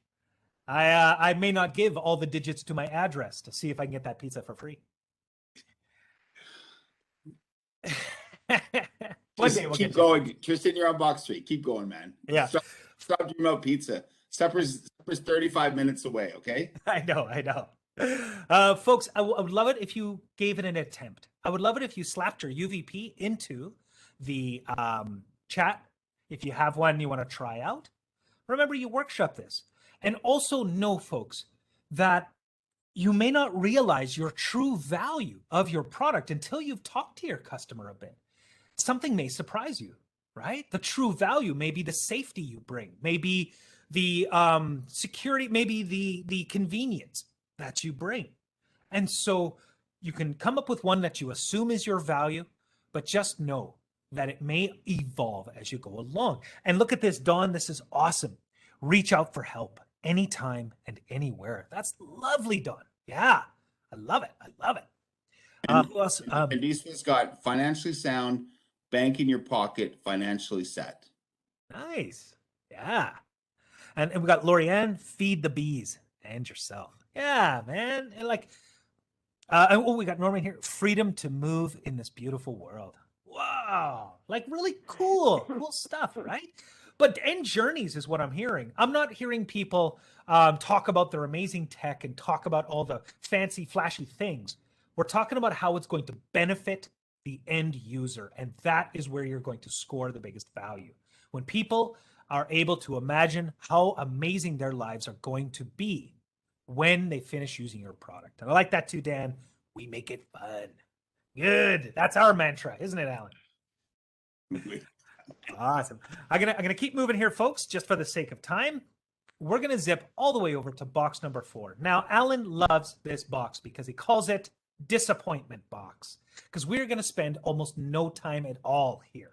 Speaker 2: I may not give all the digits to my address to see if I can get that pizza for free. One day we'll
Speaker 1: keep
Speaker 2: get
Speaker 1: going. Tristan, you're on Box Street. Keep going, man.
Speaker 2: Yeah.
Speaker 1: Stop dreaming about pizza. Supper's 35 minutes away, okay?
Speaker 2: I know. Folks, I would love it if you gave it an attempt. I would love it if you slapped your UVP into the chat. If you have one you want to try out, remember you workshop this. And also know, folks, that you may not realize your true value of your product until you've talked to your customer a bit. Something may surprise you, right? The true value may be the safety you bring, maybe the security, maybe the convenience that you bring. And so you can come up with one that you assume is your value, but just know that it may evolve as you go along. And look at this, Dawn. This is awesome. Reach out for help anytime and anywhere. That's lovely, Dawn. Yeah, I love it. I love it.
Speaker 1: And,
Speaker 2: Who else?
Speaker 1: and Deesa's got financially sound, bank in your pocket, financially set.
Speaker 2: Nice. Yeah. And we got Lorianne, feed the bees and yourself. Yeah, man. And like, we got Norman here. Freedom to move in this beautiful world. Wow. Like really cool stuff, right? But end journeys is what I'm hearing. I'm not hearing people talk about their amazing tech and talk about all the fancy, flashy things. We're talking about how it's going to benefit the end user. And that is where you're going to score the biggest value. When people are able to imagine how amazing their lives are going to be when they finish using your product. And I like that too, Dan. We make it fun. Good. That's our mantra, isn't it, Alan? Awesome. I'm gonna keep moving here, folks, just for the sake of time. We're gonna zip all the way over to box number 4. Now, Alan loves this box because he calls it disappointment box, because we're gonna spend almost no time at all here.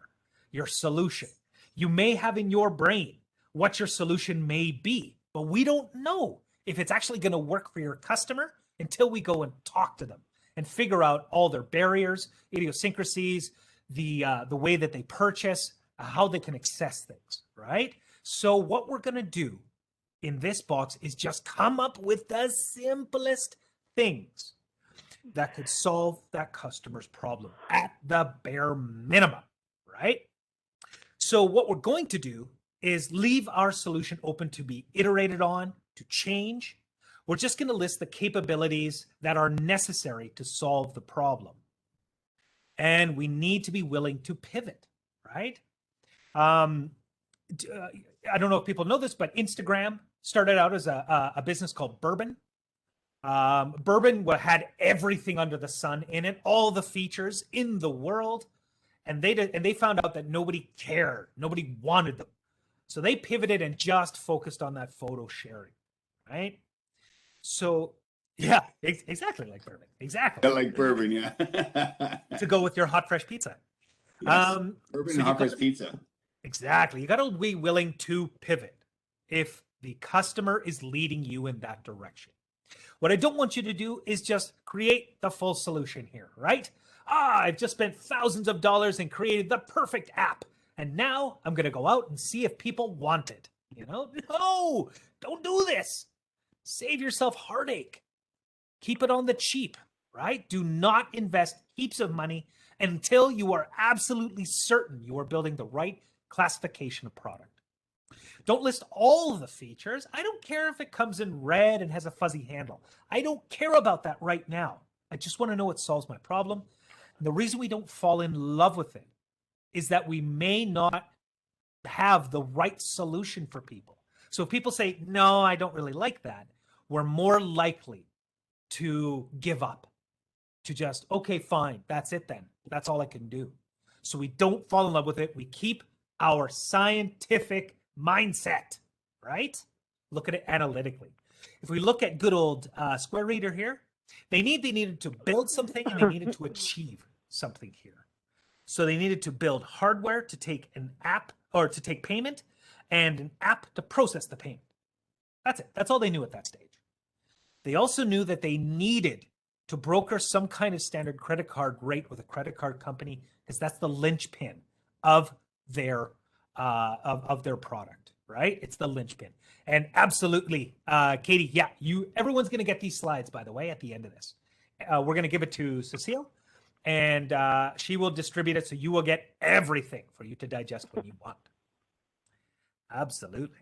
Speaker 2: Your solution. You may have in your brain what your solution may be, but we don't know if it's actually going to work for your customer until we go and talk to them and figure out all their barriers, idiosyncrasies, the way that they purchase, how they can access things, right? So what we're going to do in this box is just come up with the simplest things that could solve that customer's problem at the bare minimum, right? So what we're going to do is leave our solution open to be iterated on, to change. We're just going to list the capabilities that are necessary to solve the problem. And we need to be willing to pivot, right? I don't know if people know this, but Instagram started out as a business called Bourbon. Bourbon had everything under the sun in it, all the features in the world. And they found out that nobody cared. Nobody wanted them. So they pivoted and just focused on that photo sharing, right? So, yeah, exactly like bourbon. Exactly.
Speaker 1: I like bourbon, yeah.
Speaker 2: To go with your hot, fresh pizza.
Speaker 1: Yes. Bourbon and hot fresh pizza.
Speaker 2: Exactly. You got to be willing to pivot if the customer is leading you in that direction. What I don't want you to do is just create the full solution here, right? I've just spent thousands of dollars and created the perfect app. And now I'm going to go out and see if people want it. You know, no, don't do this. Save yourself heartache. Keep it on the cheap, right? Do not invest heaps of money until you are absolutely certain you are building the right classification of product. Don't list all of the features. I don't care if it comes in red and has a fuzzy handle. I don't care about that right now. I just want to know it solves my problem. And the reason we don't fall in love with it is that we may not have the right solution for people. So if people say, no, I don't really like that, we're more likely to give up, to just, okay, fine, that's it then. That's all I can do. So we don't fall in love with it. We keep our scientific mindset, right? Look at it analytically. If we look at good old Square Reader here, they needed to build something and they needed to achieve something here. So they needed to build hardware to take an app or to take payment and an app to process the payment. That's it. That's all they knew at that stage. They also knew that they needed to broker some kind of standard credit card rate with a credit card company because that's the linchpin of their product, right? It's the linchpin. And absolutely, Katie, yeah, everyone's going to get these slides, by the way, at the end of this. We're going to give it to Cecile, and she will distribute it so you will get everything for you to digest when you want. Absolutely.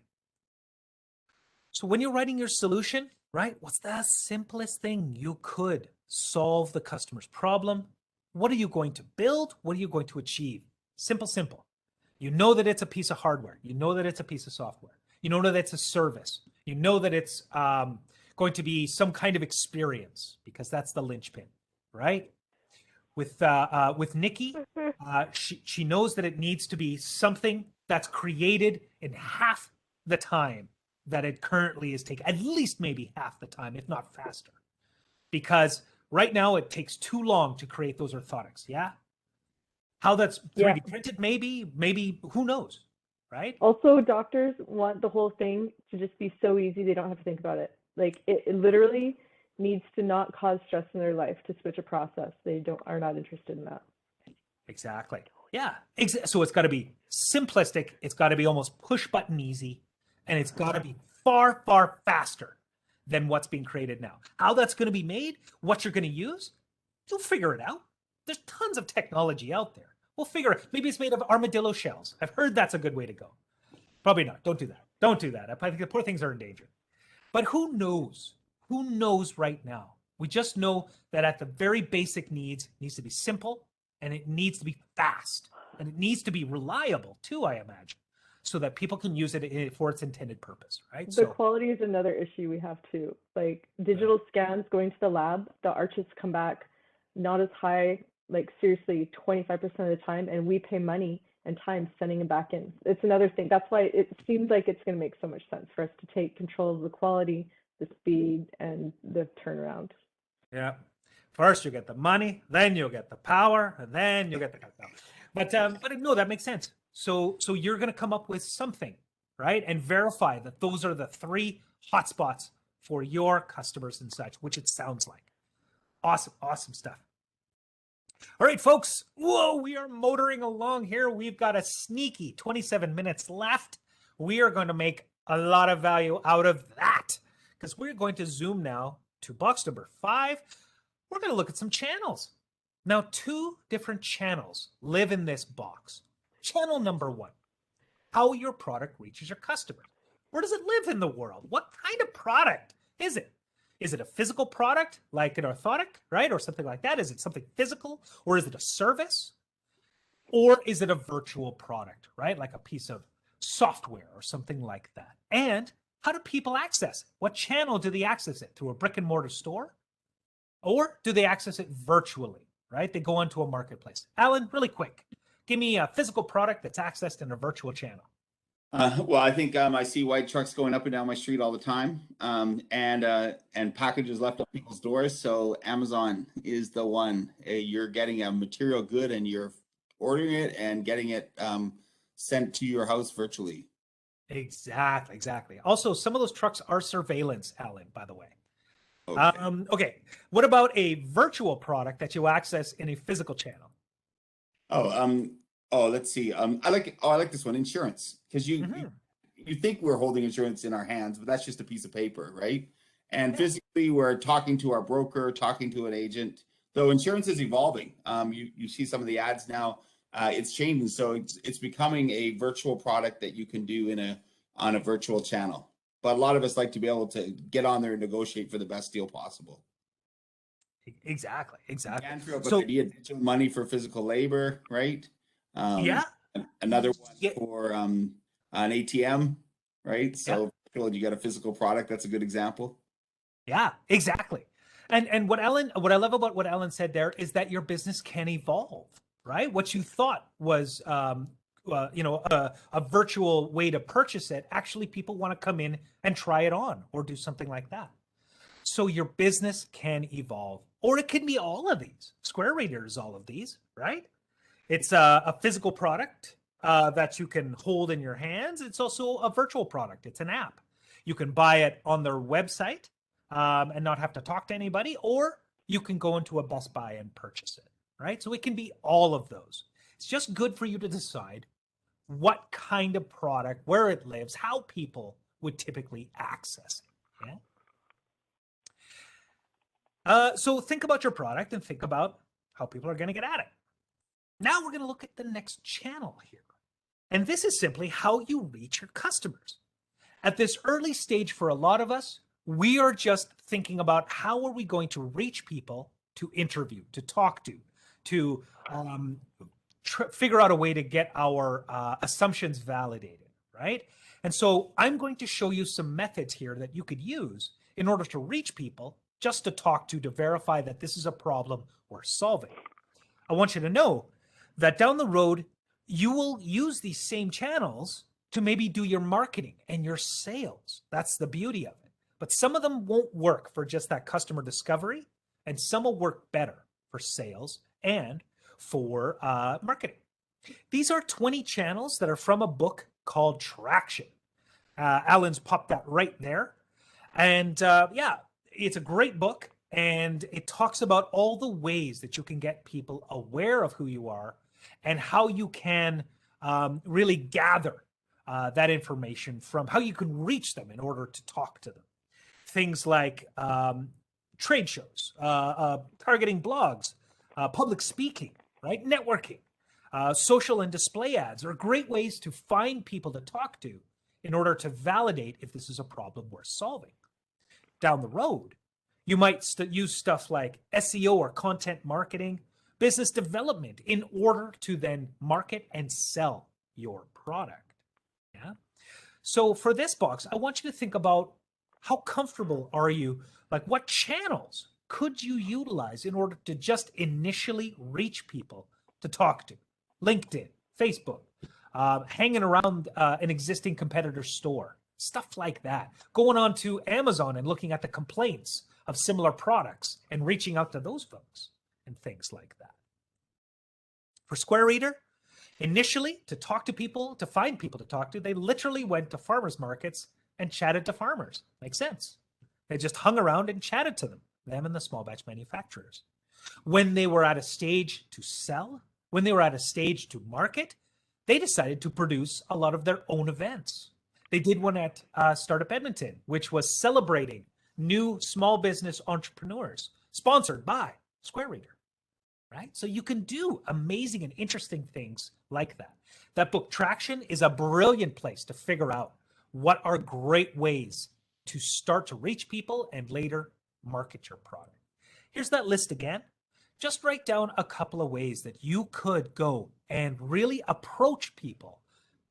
Speaker 2: So when you're writing your solution, right, what's the simplest thing you could solve the customer's problem? What are you going to build? What are you going to achieve? Simple, simple. You know that it's a piece of hardware. You know that it's a piece of software. You know that it's a service. You know that it's going going to be some kind of experience, because that's the linchpin, right? With Nikki, she knows that it needs to be something that's created in half the time that it currently is taking, at least maybe half the time, if not faster. Because right now it takes too long to create those orthotics, yeah? How that's 3D printed, maybe, who knows, right?
Speaker 9: Also, doctors want the whole thing to just be so easy they don't have to think about it. Like it literally needs to not cause stress in their life to switch a process. They are not interested in that.
Speaker 2: Exactly. Yeah. So it's got to be simplistic. It's got to be almost push button easy, and it's got to be far, far faster than what's being created now. How that's going to be made, what you're going to use, you'll figure it out. There's tons of technology out there. We'll figure it. Maybe it's made of armadillo shells. I've heard that's a good way to go. Probably not. Don't do that. Don't do that. I think the poor things are in danger. But who knows? Who knows right now? We just know that at the very basic needs, it needs to be simple, and it needs to be fast, and it needs to be reliable too, I imagine, so that people can use it for its intended purpose, right?
Speaker 9: The quality is another issue we have too. Like digital scans going to the lab, the arches come back not as high, like seriously 25% of the time, and we pay money and time sending them back in. It's another thing. That's why it seems like it's going to make so much sense for us to take control of the quality, the speed, and the turnaround.
Speaker 2: Yeah. First you get the money, then you'll get the power, and then you'll get the but no, that makes sense. So you're going to come up with something, right? And verify that those are the 3 hotspots for your customers and such, which it sounds like. Awesome stuff. All right, folks. Whoa, we are motoring along here. We've got a sneaky 27 minutes left. We are going to make a lot of value out of that, because we're going to zoom now to box number 5. We're going to look at some channels. Now, 2 different channels live in this box. Channel number 1, how your product reaches your customers. Where does it live in the world? What kind of product is it? Is it a physical product like an orthotic, right? Or something like that? Is it something physical? Or is it a service? Or is it a virtual product, right? Like a piece of software or something like that. And how do people access it? What channel do they access it? Through a brick and mortar store? Or do they access it virtually, right? They go onto a marketplace. Alan, really quick, give me a physical product that's accessed in a virtual channel.
Speaker 1: Well, I think I see white trucks going up and down my street all the time, and packages left on people's doors. So Amazon is the one. You're getting a material good, and you're ordering it and getting it sent to your house virtually.
Speaker 2: Exactly. Also, some of those trucks are surveillance, Alan, by the way.
Speaker 1: Okay.
Speaker 2: Okay. What about a virtual product that you access in a physical channel?
Speaker 1: Let's see. I like this one, insurance, because you think we're holding insurance in our hands, but that's just a piece of paper, right? And physically, we're talking to our broker, talking to an agent. Though insurance is evolving. You see some of the ads now. It's changing, so it's becoming a virtual product that you can do on a virtual channel. But a lot of us like to be able to get on there and negotiate for the best deal possible.
Speaker 2: Exactly.
Speaker 1: But so, digital money for physical labor, right? Another one for an ATM, right? So you got a physical product. That's a good example.
Speaker 2: Yeah, exactly. And what I love about what Ellen said there is that your business can evolve, right? What you thought was a virtual way to purchase it, actually people want to come in and try it on or do something like that. So your business can evolve, or it can be all of these. Square Reader is all of these, right? It's a physical product that you can hold in your hands. It's also a virtual product. It's an app. You can buy it on their website and not have to talk to anybody, or you can go into a Best Buy and purchase it, right? So it can be all of those. It's just good for you to decide what kind of product, where it lives, how people would typically access it. Yeah. So think about your product and think about how people are going to get at it. Now we're going to look at the next channel here. And this is simply how you reach your customers. At this early stage for a lot of us, we are just thinking about how are we going to reach people to interview, to talk to figure out a way to get our assumptions validated, right? And so I'm going to show you some methods here that you could use in order to reach people, just to talk to verify that this is a problem we're solving. I want you to know that down the road, you will use these same channels to maybe do your marketing and your sales. That's the beauty of it. But some of them won't work for just that customer discovery, and some will work better for sales and for marketing. These are 20 channels that are from a book called Traction. Alan's popped that right there. And yeah, it's a great book, and it talks about all the ways that you can get people aware of who you are and how you can really gather that information from how you can reach them in order to talk to them. Things like trade shows, targeting blogs, public speaking, right? Networking, social and display ads are great ways to find people to talk to in order to validate if this is a problem we're solving. Down the road, you might use stuff like SEO or content marketing, business development in order to then market and sell your product. Yeah. So for this box, I want you to think about how comfortable are you? Like, what channels could you utilize in order to just initially reach people to talk to? LinkedIn, Facebook, hanging around an existing competitor store, stuff like that. Going on to Amazon and looking at the complaints of similar products and reaching out to those folks and things like that. For Square Reader, initially, to talk to people, to find people to talk to, they literally went to farmers markets and chatted to farmers. Makes sense. They just hung around and chatted to them and the small batch manufacturers. When they were at a stage to sell, when they were at a stage to market, they decided to produce a lot of their own events. They did one at Startup Edmonton, which was celebrating new small business entrepreneurs, sponsored by Square Reader, right? So you can do amazing and interesting things like that. That book, Traction, is a brilliant place to figure out what are great ways to start to reach people and later market your product. Here's that list again. Just write down a couple of ways that you could go and really approach people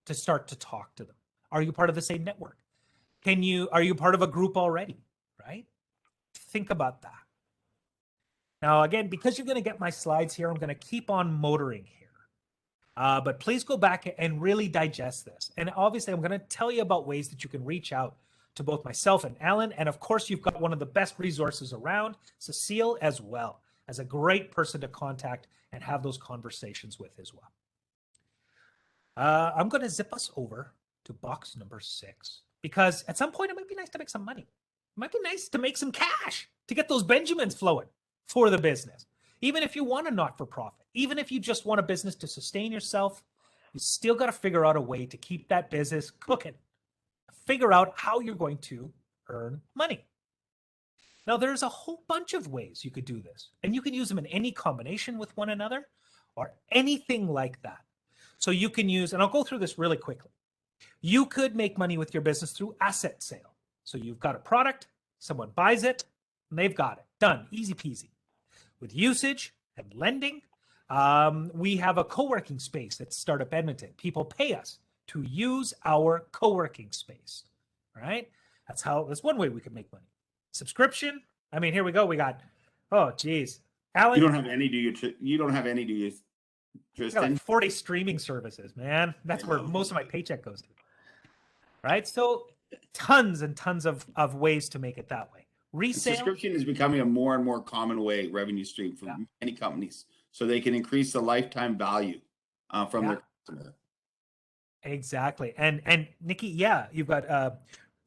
Speaker 2: to start to talk to them. Are you part of the same network? Are you part of a group already, right? Think about that. Now, again, because you're going to get my slides here, I'm going to keep on motoring here. But please go back and really digest this. And obviously, I'm going to tell you about ways that you can reach out to both myself and Alan. And of course, you've got one of the best resources around, Cecile, as well, as a great person to contact and have those conversations with as well. I'm going to zip us over to box number 6, because at some point, it might be nice to make some money. It might be nice to make some cash to get those Benjamins flowing for the business. Even if you want a not-for-profit, even if you just want a business to sustain yourself, you still got to figure out a way to keep that business cooking. Figure out how you're going to earn money. Now, there's a whole bunch of ways you could do this, and you can use them in any combination with one another or anything like that. So you can use, and I'll go through this really quickly. You could make money with your business through asset sale. So you've got a product, someone buys it, and they've got it. Done. Easy peasy. With usage and lending, we have a co-working space at Startup Edmonton. People pay us to use our co-working space, right? That's one way we can make money. Subscription. I mean, here we go. We got, oh, geez. Alan,
Speaker 1: you don't have any, do you? You don't have any, do you, Tristan?
Speaker 2: Got like 40 streaming services, man. That's where most of my paycheck goes to, right? So tons and tons of ways to make it that way. Resale.
Speaker 1: Subscription is becoming a more and more common revenue stream for many companies, so they can increase the lifetime value from their customer.
Speaker 2: Exactly. And Nikki, yeah, you've got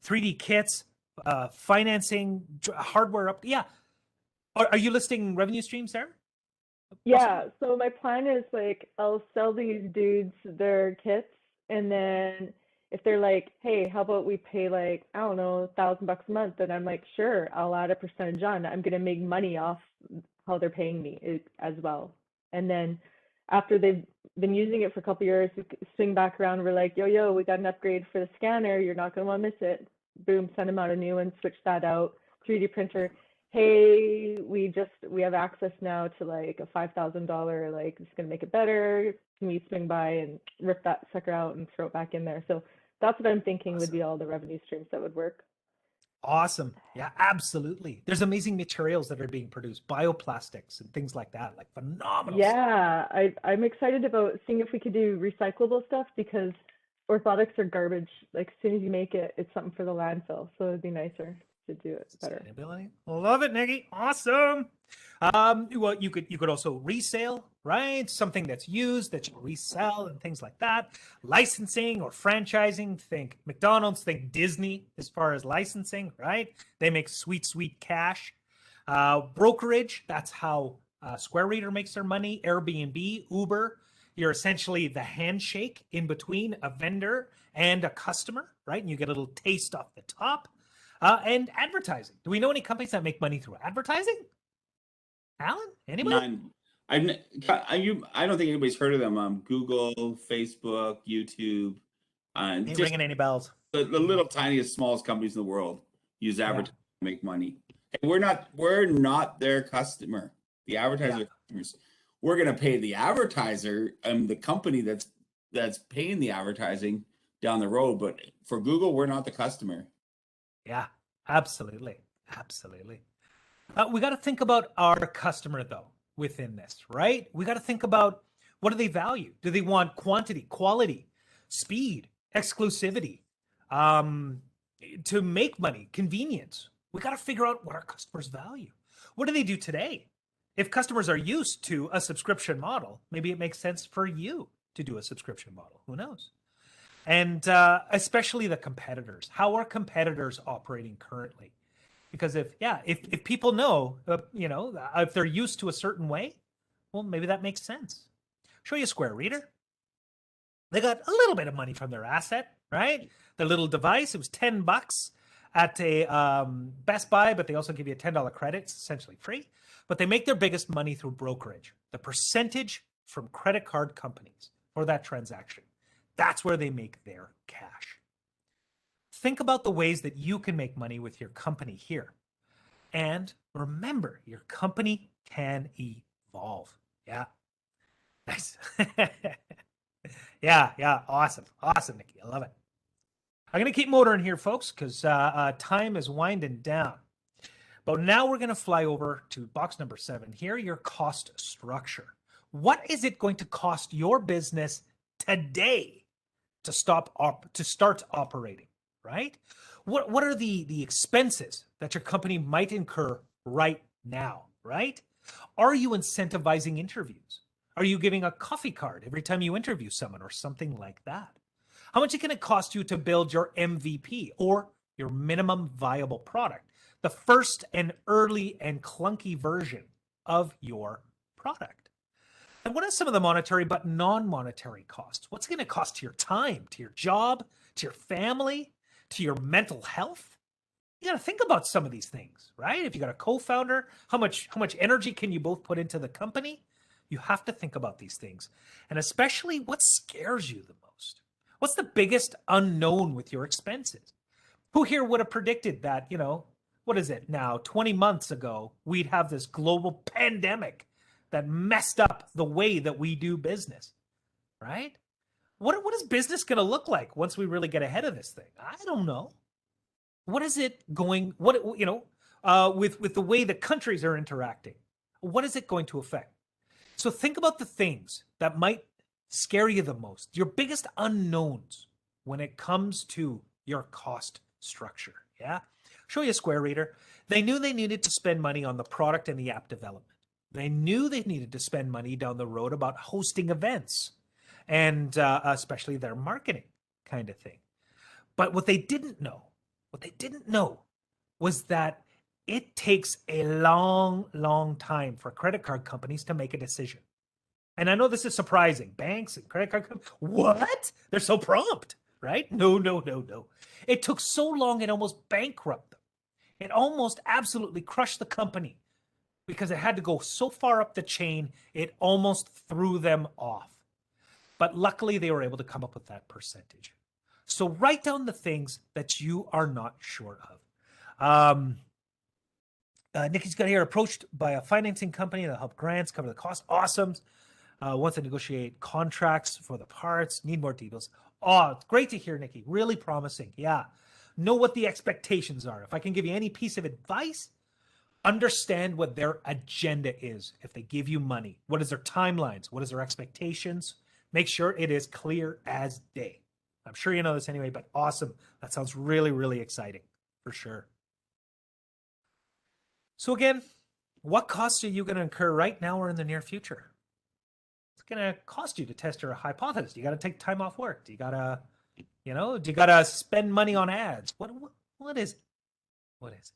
Speaker 2: 3D kits, financing, hardware up. Yeah. Are you listing revenue streams there?
Speaker 9: Yeah. So my plan is like, I'll sell these dudes their kits, and then if they're like, hey, how about we pay like, I don't know, $1,000 a month? And I'm like, sure, I'll add a percentage on. I'm going to make money off how they're paying me as well. And then after they've been using it for a couple of years, we swing back around. We're like, yo, we got an upgrade for the scanner. You're not going to want to miss it. Boom, send them out a new one, switch that out. 3D printer. Hey, we have access now to like a $5,000, like it's going to make it better. Can we swing by and rip that sucker out and throw it back in there? So that's what I'm thinking would be all the revenue streams that would work.
Speaker 2: Awesome. Yeah, absolutely. There's amazing materials that are being produced, bioplastics and things like that, like phenomenal.
Speaker 9: Yeah, I'm excited about seeing if we could do recyclable stuff because orthotics are garbage. Like as soon as you make it, it's something for the landfill. So it'd be nicer to do it better.
Speaker 2: Sustainability. Love it, Nikki. Awesome. Well, you could also resale, right? Something that's used that you resell and things like that. Licensing or franchising. Think McDonald's, think Disney as far as licensing, right? They make sweet, sweet cash. Brokerage, that's how Square Reader makes their money. Airbnb, Uber, you're essentially the handshake in between a vendor and a customer, right? And you get a little taste off the top. And advertising. Do we know any companies that make money through advertising? Alan, anybody?
Speaker 1: None. I don't think anybody's heard of them. Google, Facebook, YouTube,
Speaker 2: Ain't
Speaker 1: just
Speaker 2: ringing any bells.
Speaker 1: the little tiniest, smallest companies in the world use advertising to make money. And we're not their customer. The advertiser customers. We're gonna pay the advertiser and the company that's paying the advertising down the road. But for Google, we're not the customer.
Speaker 2: Yeah, absolutely. Absolutely. We got to think about our customer, though, within this, right? We got to think about what do they value? Do they want quantity, quality, speed, exclusivity, to make money, convenience? We got to figure out what our customers value. What do they do today? If customers are used to a subscription model, maybe it makes sense for you to do a subscription model. Who knows? And especially the competitors. How are competitors operating currently? Because if people know, if they're used to a certain way, well, maybe that makes sense. Show you Square Reader. They got a little bit of money from their asset, right? Their little device. It was $10 at a Best Buy, but they also give you a $10 credit. It's essentially free. But they make their biggest money through brokerage. The percentage from credit card companies for that transaction. That's where they make their cash. Think about the ways that you can make money with your company here. And remember, your company can evolve. Yeah. Nice. Yeah. Awesome, Nikki. I love it. I'm going to keep motoring here, folks, because time is winding down. But now we're going to fly over to box number 7 here, your cost structure. What is it going to cost your business today to start operating, right? What are the expenses that your company might incur right now, right? Are you incentivizing interviews? Are you giving a coffee card every time you interview someone or something like that? How much can it cost you to build your MVP or your minimum viable product? The first and early and clunky version of your product. And what are some of the monetary but non-monetary costs? What's it going to cost to your time, to your job, to your family, to your mental health? You got to think about some of these things, right? If you got a co-founder, how much energy can you both put into the company? You have to think about these things. And especially what scares you the most? What's the biggest unknown with your expenses? Who here would have predicted that, what is it now, 20 months ago, we'd have this global pandemic that messed up the way that we do business, right? What is business going to look like once we really get ahead of this thing? I don't know. What is it going, with the way the countries are interacting? What is it going to affect? So think about the things that might scare you the most, your biggest unknowns when it comes to your cost structure, yeah? Show you a Square Reader. They knew they needed to spend money on the product and the app development. They knew they needed to spend money down the road about hosting events and especially their marketing kind of thing. But what they didn't know was that it takes a long, long time for credit card companies to make a decision. And I know this is surprising. Banks and credit card companies, what? They're so prompt, right? No. It took so long it almost bankrupted them. It almost absolutely crushed the company because it had to go so far up the chain, it almost threw them off. But luckily, they were able to come up with that percentage. So write down the things that you are not sure of. Nikki's got here, approached by a financing company to help grants cover the cost. Awesome. Wants to negotiate contracts for the parts. Need more details. Oh, it's great to hear, Nikki. Really promising. Yeah. know what the expectations are. If I can give you any piece of advice, understand what their agenda is. If they give you money, what is their timelines? What is their expectations? Make sure it is clear as day. I'm sure you know this anyway, but awesome. That sounds really, really exciting for sure. So again, what costs are you going to incur right now or in the near future? It's going to cost you to test your hypothesis. You got to take time off work. You got to, do you got to spend money on ads? What is it? What is it?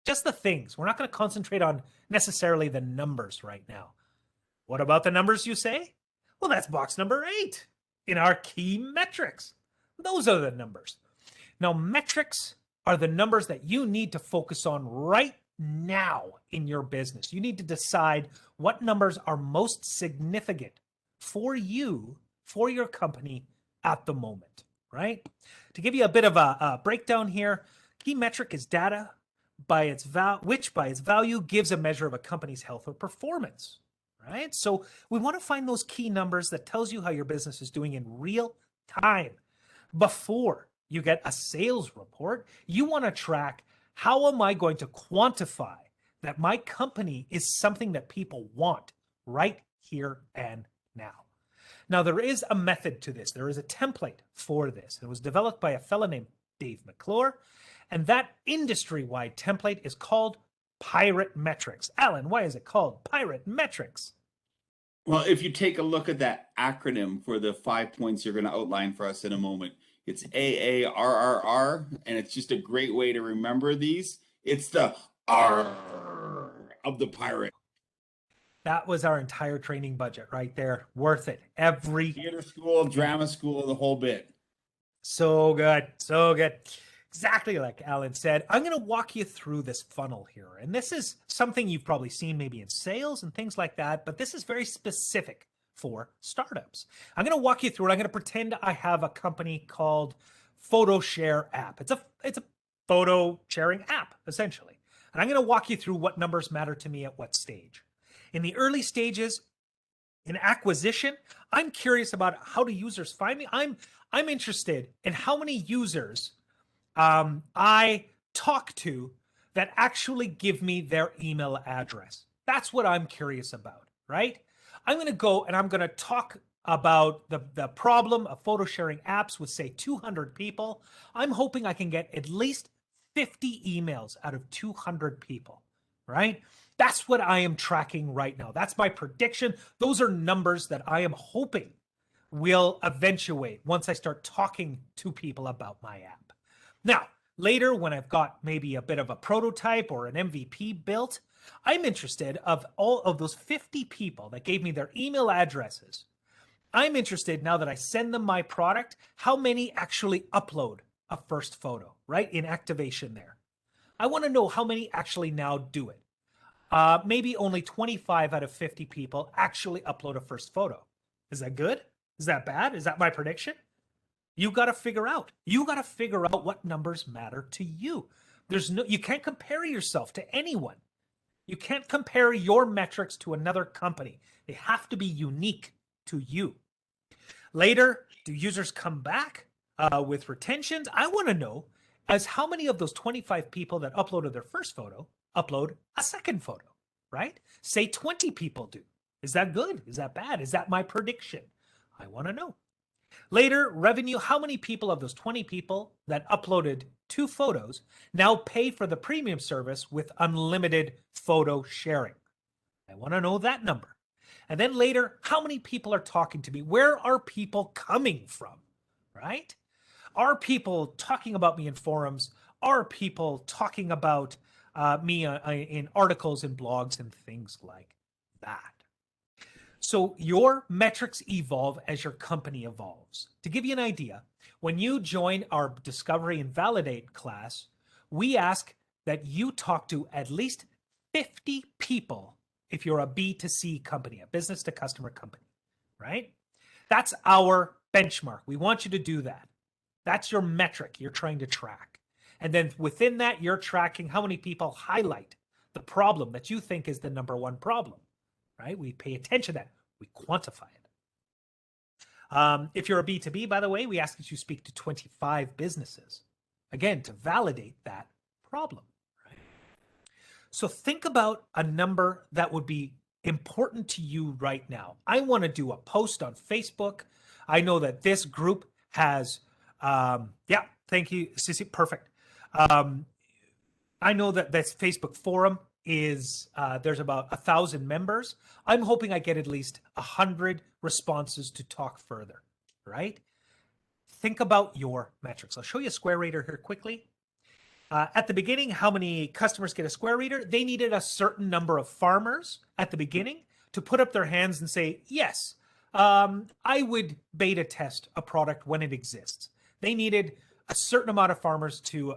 Speaker 2: Just the things. We're not going to concentrate on necessarily the numbers right now. What about the numbers, you say? Well, that's box number 8 in our key metrics. Those are the numbers. Now, metrics are the numbers that you need to focus on right now in your business. You need to decide what numbers are most significant for you, for your company at the moment, right? To give you a bit of a breakdown here, key metric is data which by its value gives a measure of a company's health or performance, right? So we want to find those key numbers that tells you how your business is doing in real time. Before you get a sales report, you want to track, how am I going to quantify that my company is something that people want right here and now? Now, there is a method to this. There is a template for this. It was developed by a fellow named Dave McClure. And that industry-wide template is called Pirate Metrics. Alan, why is it called Pirate Metrics?
Speaker 1: Well, if you take a look at that acronym for the 5 points you're going to outline for us in a moment, it's AARRR, and it's just a great way to remember these. It's the R of the pirate.
Speaker 2: That was our entire training budget right there. Worth it. Every
Speaker 1: theater school, drama school, the whole bit.
Speaker 2: So good. So good. Exactly like Alan said. I'm going to walk you through this funnel here. And this is something you've probably seen maybe in sales and things like that, but this is very specific for startups. I'm going to walk you through it. I'm going to pretend I have a company called Photo Share App. It's a photo sharing app, essentially. And I'm going to walk you through what numbers matter to me at what stage. In the early stages, in acquisition, I'm curious about how do users find me. I'm interested in how many users I talk to that actually give me their email address. That's what I'm curious about, right? I'm going to go and I'm going to talk about the problem of photo sharing apps with, say, 200 people. I'm hoping I can get at least 50 emails out of 200 people, right? That's what I am tracking right now. That's my prediction. Those are numbers that I am hoping will eventuate once I start talking to people about my app. Now, later when I've got maybe a bit of a prototype or an MVP built, I'm interested of all of those 50 people that gave me their email addresses. I'm interested, now that I send them my product, how many actually upload a first photo, right? In activation there. I want to know how many actually now do it. Maybe only 25 out of 50 people actually upload a first photo. Is that good? Is that bad? Is that my prediction? You got to figure out. You got to figure out what numbers matter to you. You can't compare yourself to anyone. You can't compare your metrics to another company. They have to be unique to you. Later, do users come back with retentions? I want to know as how many of those 25 people that uploaded their first photo upload a second photo, right? Say 20 people do. Is that good? Is that bad? Is that my prediction? I want to know. Later, revenue, how many people of those 20 people that uploaded 2 photos now pay for the premium service with unlimited photo sharing? I want to know that number. And then later, how many people are talking to me? Where are people coming from, right? Are people talking about me in forums? Are people talking about me in articles and blogs and things like that? So your metrics evolve as your company evolves. To give you an idea, when you join our Discovery and Validate class, we ask that you talk to at least 50 people if you're a B2C company, a business to customer company, right? That's our benchmark. We want you to do that. That's your metric you're trying to track. And then within that, you're tracking how many people highlight the problem that you think is the number one problem, right? We pay attention to that. We quantify it. If you're a B2B, by the way, we ask that you speak to 25 businesses. again, to validate that problem. Right? So think about a number that would be important to you right now. I want to do a post on Facebook. I know that this group has, yeah, thank you, Sissy, perfect. I know that this Facebook forum is, there's about 1,000 members. I'm hoping I get at least 100 responses to talk further, right? Think about your metrics. I'll show you a Square Reader here quickly. At the beginning, how many customers get a Square Reader? They needed a certain number of farmers at the beginning to put up their hands and say, yes, I would beta test a product when it exists. They needed a certain amount of farmers to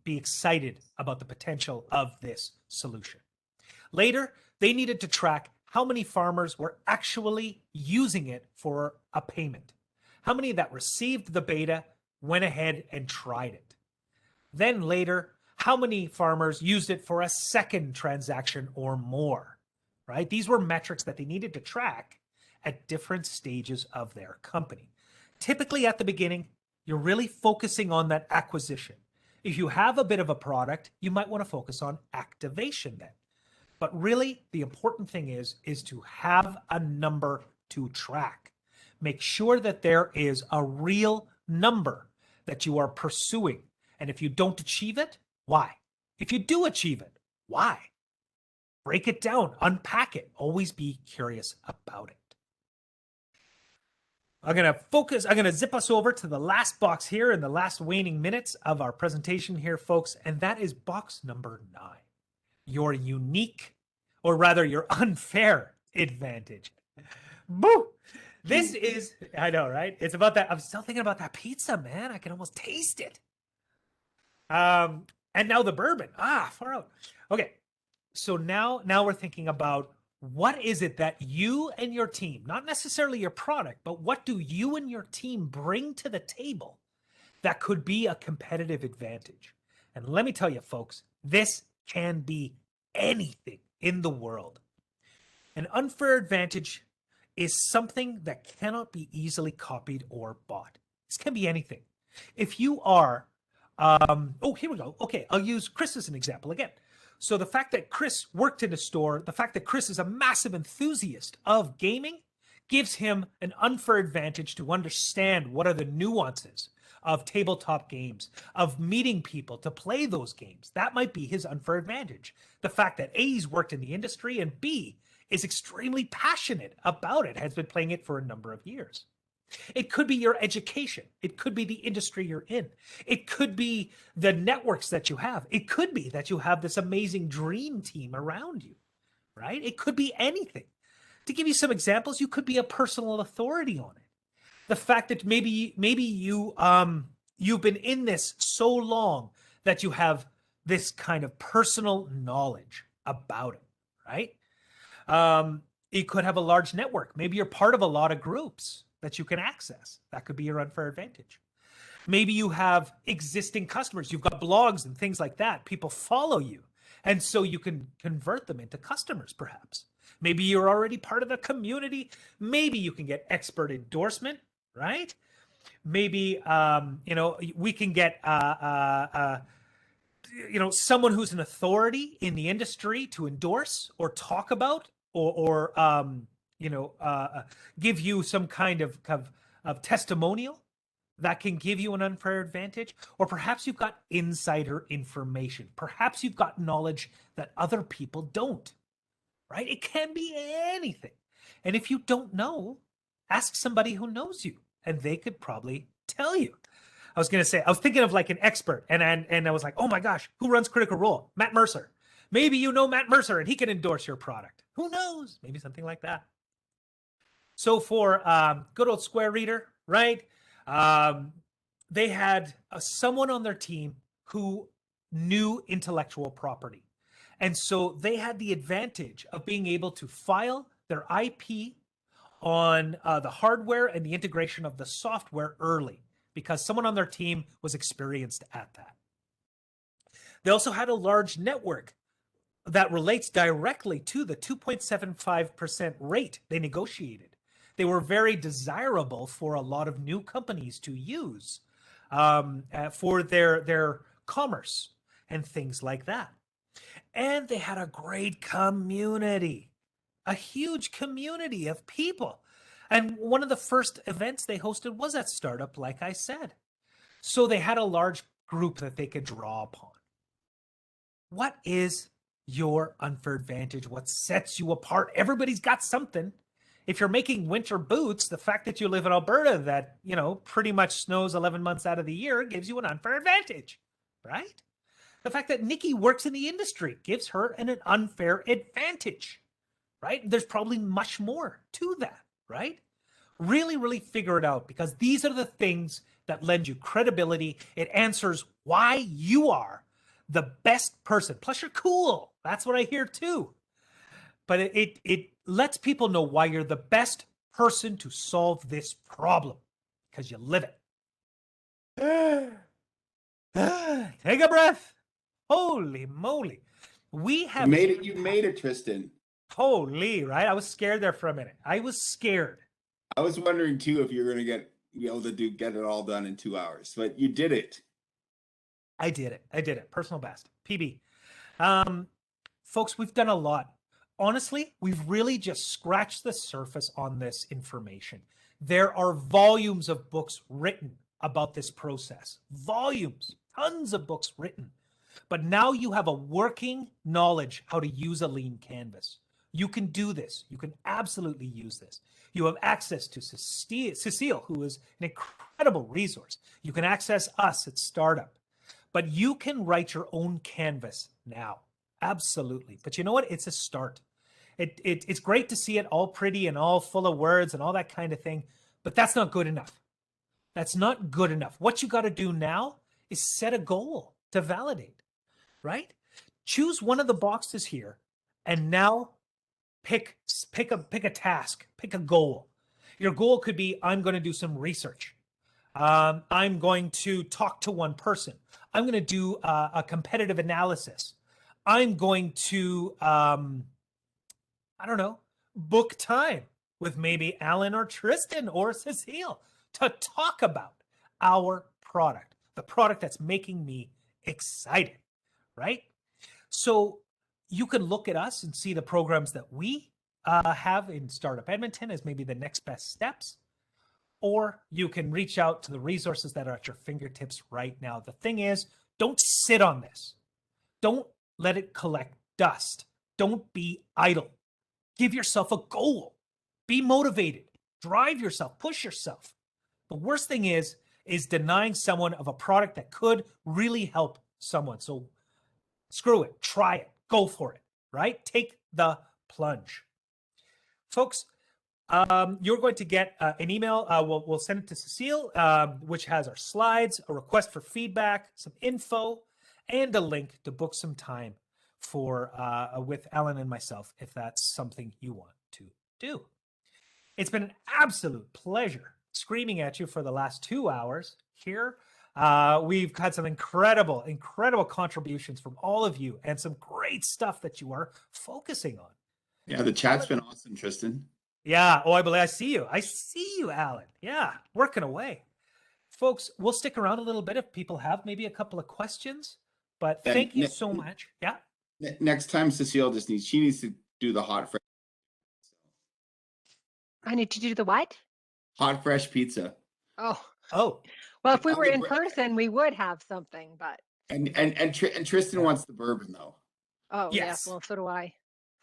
Speaker 2: be excited about the potential of this solution. Later, they needed to track how many farmers were actually using it for a payment. How many that received the beta went ahead and tried it. Then later, how many farmers used it for a second transaction or more, right? These were metrics that they needed to track at different stages of their company. Typically at the beginning, you're really focusing on that acquisition. If you have a bit of a product, you might want to focus on activation then. But really, the important thing is to have a number to track. Make sure that there is a real number that you are pursuing. And if you don't achieve it, why? If you do achieve it, why? Break it down, unpack it, always be curious about it. I'm going to zip us over to the last box here in the last waning minutes of our presentation here, folks, and that is box number 9. Your unique, or rather your unfair advantage. Boo! This is, I know, right? It's about that. I'm still thinking about that pizza, man. I can almost taste it. And now the bourbon. Far out. Okay. So now we're thinking about what is it that you and your team, not necessarily your product, but what do you and your team bring to the table that could be a competitive advantage? And let me tell you, folks, this can be anything in the world. An unfair advantage is something that cannot be easily copied or bought. This can be anything. If you are here we go. Okay, I'll use Chris as an example again. So the fact that Chris worked in a store, the fact that Chris is a massive enthusiast of gaming gives him an unfair advantage to understand what are the nuances of tabletop games, of meeting people to play those games. That might be his unfair advantage. The fact that A, he's worked in the industry, and B, is extremely passionate about it, has been playing it for a number of years. It could be your education. It could be the industry you're in. It could be the networks that you have. It could be that you have this amazing dream team around you, right? It could be anything. To give you some examples, you could be a personal authority on it. The fact that maybe you you've been in this so long that you have this kind of personal knowledge about it, right? You could have a large network. Maybe you're part of a lot of groups that you can access. That could be your unfair advantage. Maybe you have existing customers. You've got blogs and things like that. People follow you. And so you can convert them into customers, perhaps. Maybe you're already part of the community. Maybe you can get expert endorsement, right? Maybe, we can get, someone who's an authority in the industry to endorse or talk about or give you some kind of testimonial that can give you an unfair advantage. Or perhaps you've got insider information. Perhaps you've got knowledge that other people don't, right? It can be anything. And if you don't know, ask somebody who knows you and they could probably tell you. I was thinking of like an expert and I was like, oh my gosh, who runs Critical Role? Matt Mercer. Maybe you know Matt Mercer and he can endorse your product. Who knows? Maybe something like that. So for good old Square Reader, right? They had someone on their team who knew intellectual property. And so they had the advantage of being able to file their IP on the hardware and the integration of the software early because someone on their team was experienced at that. They also had a large network that relates directly to the 2.75% rate they negotiated. They were very desirable for a lot of new companies to use for their commerce and things like that. And they had a great community, a huge community of people. And one of the first events they hosted was at Startup, like I said. So they had a large group that they could draw upon. What is your unfair advantage? What sets you apart? Everybody's got something. If you're making winter boots, the fact that you live in Alberta that, pretty much snows 11 months out of the year gives you an unfair advantage, right? The fact that Nikki works in the industry gives her an unfair advantage, right? There's probably much more to that, right? Really, really figure it out, because these are the things that lend you credibility. It answers why you are the best person. Plus, you're cool. That's what I hear too. But it lets people know why you're the best person to solve this problem, because you live it. Take a breath. Holy moly. We have
Speaker 1: You made it, Tristan.
Speaker 2: Holy, right? I was scared there for a minute. I was scared.
Speaker 1: I was wondering too if you're going to be able to get it all done in 2 hours, but you did it.
Speaker 2: I did it. Personal best. PB. Folks, we've done a lot. Honestly, we've really just scratched the surface on this information. There are volumes of books written about this process. Volumes, tons of books written. But now you have a working knowledge how to use a lean canvas. You can do this. You can absolutely use this. You have access to Cecile, who is an incredible resource. You can access us at Startup. But you can write your own canvas now. Absolutely. But you know what? It's a start. It's great to see it all pretty and all full of words and all that kind of thing, but that's not good enough. That's not good enough. What you got to do now is set a goal to validate, right? Choose one of the boxes here and now pick a task, pick a goal. Your goal could be, I'm going to do some research. I'm going to talk to one person. I'm going to do a competitive analysis. I'm going to, I don't know, book time with maybe Alan or Tristan or Cecile to talk about our product, the product that's making me excited, right? So you can look at us and see the programs that we have in Startup Edmonton as maybe the next best steps, or you can reach out to the resources that are at your fingertips right now. The thing is, don't sit on this. Don't let it collect dust. Don't be idle. Give yourself a goal. Be motivated. Drive yourself. Push yourself. The worst thing is denying someone of a product that could really help someone. So screw it. Try it. Go for it, right? Take the plunge. Folks, you're going to get an email. We'll send it to Cecile, which has our slides, a request for feedback, some info, and a link to book some time for with Alan and myself, if that's something you want to do. It's been an absolute pleasure screaming at you for the last 2 hours here. We've had some incredible contributions from all of you and some great stuff that you are focusing on.
Speaker 1: Yeah, the chat's been awesome, Tristan.
Speaker 2: Yeah. Oh, I believe I see you. I see you, Alan. Yeah, working away. Folks, we'll stick around a little bit if people have maybe a couple of questions, but thank you so much. Yeah.
Speaker 1: Next time Cecile she needs to do the hot fresh.
Speaker 5: I need to do the what?
Speaker 1: Hot fresh pizza.
Speaker 5: Oh.
Speaker 2: Oh.
Speaker 5: Well, if we were in person, we would have something, but.
Speaker 1: And Tristan wants the bourbon though.
Speaker 5: Oh
Speaker 2: yes.
Speaker 5: Yeah. Well, so do I.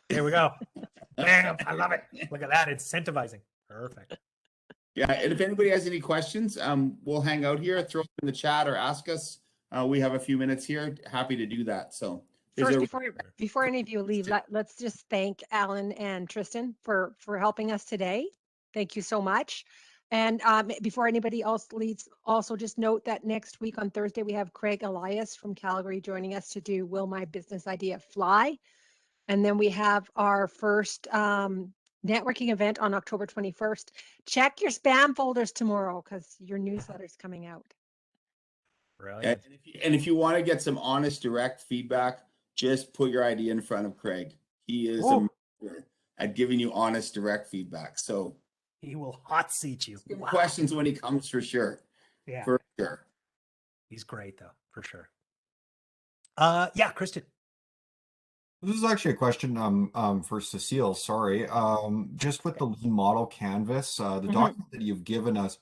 Speaker 2: There we go. Bam! I love it. Look at that. Incentivizing. Perfect.
Speaker 1: Yeah, and if anybody has any questions, we'll hang out here, throw them in the chat or ask us. We have a few minutes here. Happy to do that. So
Speaker 5: first, before any of you leave, let's just thank Alan and Tristan for helping us today. Thank you so much. And before anybody else leaves, also just note that next week on Thursday, we have Craig Elias from Calgary joining us to do Will My Business Idea Fly? And then we have our first networking event on October 21st. Check your spam folders tomorrow because your newsletter's coming out.
Speaker 2: Brilliant.
Speaker 1: And if you want to get some honest, direct feedback, just put your idea in front of Craig. He is a master at giving you honest, direct feedback. So
Speaker 2: he will hot seat you.
Speaker 1: Questions when he comes for sure.
Speaker 2: Yeah.
Speaker 1: For sure.
Speaker 2: He's great though, for sure. Yeah, Kristen.
Speaker 3: This is actually a question for Cecile, sorry. Just with the lean model canvas, the document that you've given us,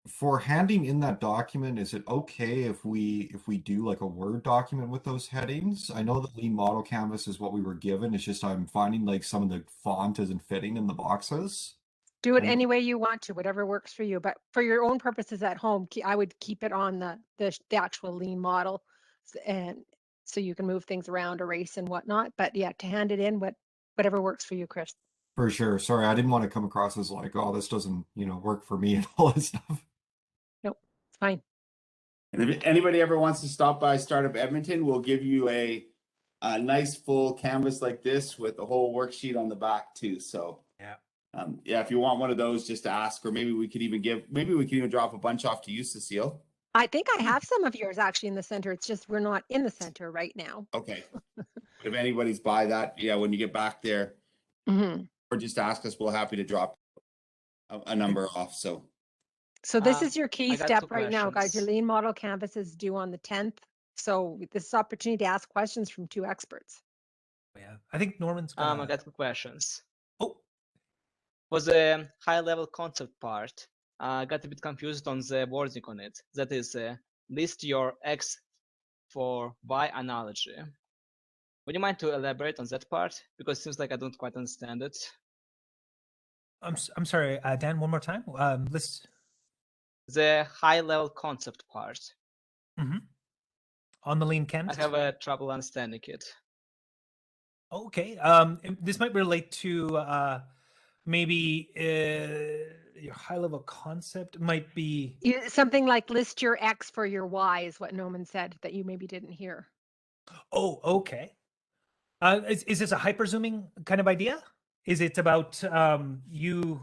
Speaker 3: for handing in that document, is it okay if we do like a Word document with those headings? I know the lean model canvas is what we were given. It's just I'm finding like some of the font isn't fitting in the boxes.
Speaker 5: Do it
Speaker 3: And
Speaker 5: any way you want to, whatever works for you. But for your own purposes at home, I would keep it on the actual lean model, and so you can move things around, erase and whatnot. But yeah, to hand it in, whatever works for you, Chris.
Speaker 3: for sure. Sorry, I didn't want to come across as like, oh, this doesn't, work for me and all that stuff.
Speaker 5: Nope, it's fine.
Speaker 1: And if anybody ever wants to stop by Startup Edmonton, we'll give you a nice full canvas like this with the whole worksheet on the back too. So yeah, if you want one of those, just ask, or maybe we could even drop a bunch off to you, Cecile.
Speaker 5: I think I have some of yours actually in the center. It's just we're not in the center right now.
Speaker 1: Okay. If anybody's by that, yeah, when you get back there, or just ask us, we're happy to drop a number off. So
Speaker 5: this is your key
Speaker 11: I got
Speaker 5: step
Speaker 11: two
Speaker 5: right now, guys. Your
Speaker 11: questions.
Speaker 5: lean model canvas is due on the 10th. So this is opportunity to ask questions from two experts.
Speaker 2: Yeah, I think Norman's
Speaker 11: I
Speaker 2: gonna.
Speaker 11: got two questions.
Speaker 2: Oh,
Speaker 11: For the high-level concept part, I got a bit confused on the wording on it. That is, list your X for Y analogy. Would you mind to elaborate on that part? Because it seems like I don't quite understand it.
Speaker 2: I'm sorry, Dan. One more time. List.
Speaker 11: The high-level concept part.
Speaker 2: On the lean
Speaker 11: I
Speaker 2: canvas.
Speaker 11: have trouble understanding it.
Speaker 2: Okay. This might relate to maybe your high-level concept might be
Speaker 5: Something like list your X for your Y is what Norman said that you maybe didn't hear.
Speaker 2: Oh, okay. Is this a hyper zooming kind of idea? Is it about you?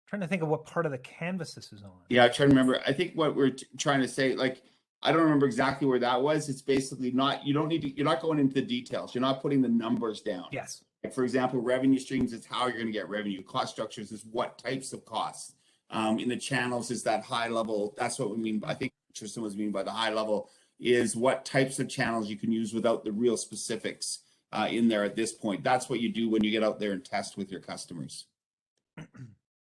Speaker 2: Trying to think of what part of the canvas this is on.
Speaker 1: yeah, I'm trying to remember. I think what we're trying to say, like, I don't remember exactly where that was. It's basically not, you're not going into the details. You're not putting the numbers down.
Speaker 2: Yes.
Speaker 1: Like, for example, revenue streams is how you're going to get revenue. Cost structures is what types of costs. In the channels is that high level. That's what we mean. I think Tristan was mean by the high level is what types of channels you can use without the real specifics in there at this point. That's what you do when you get out there and test with your customers.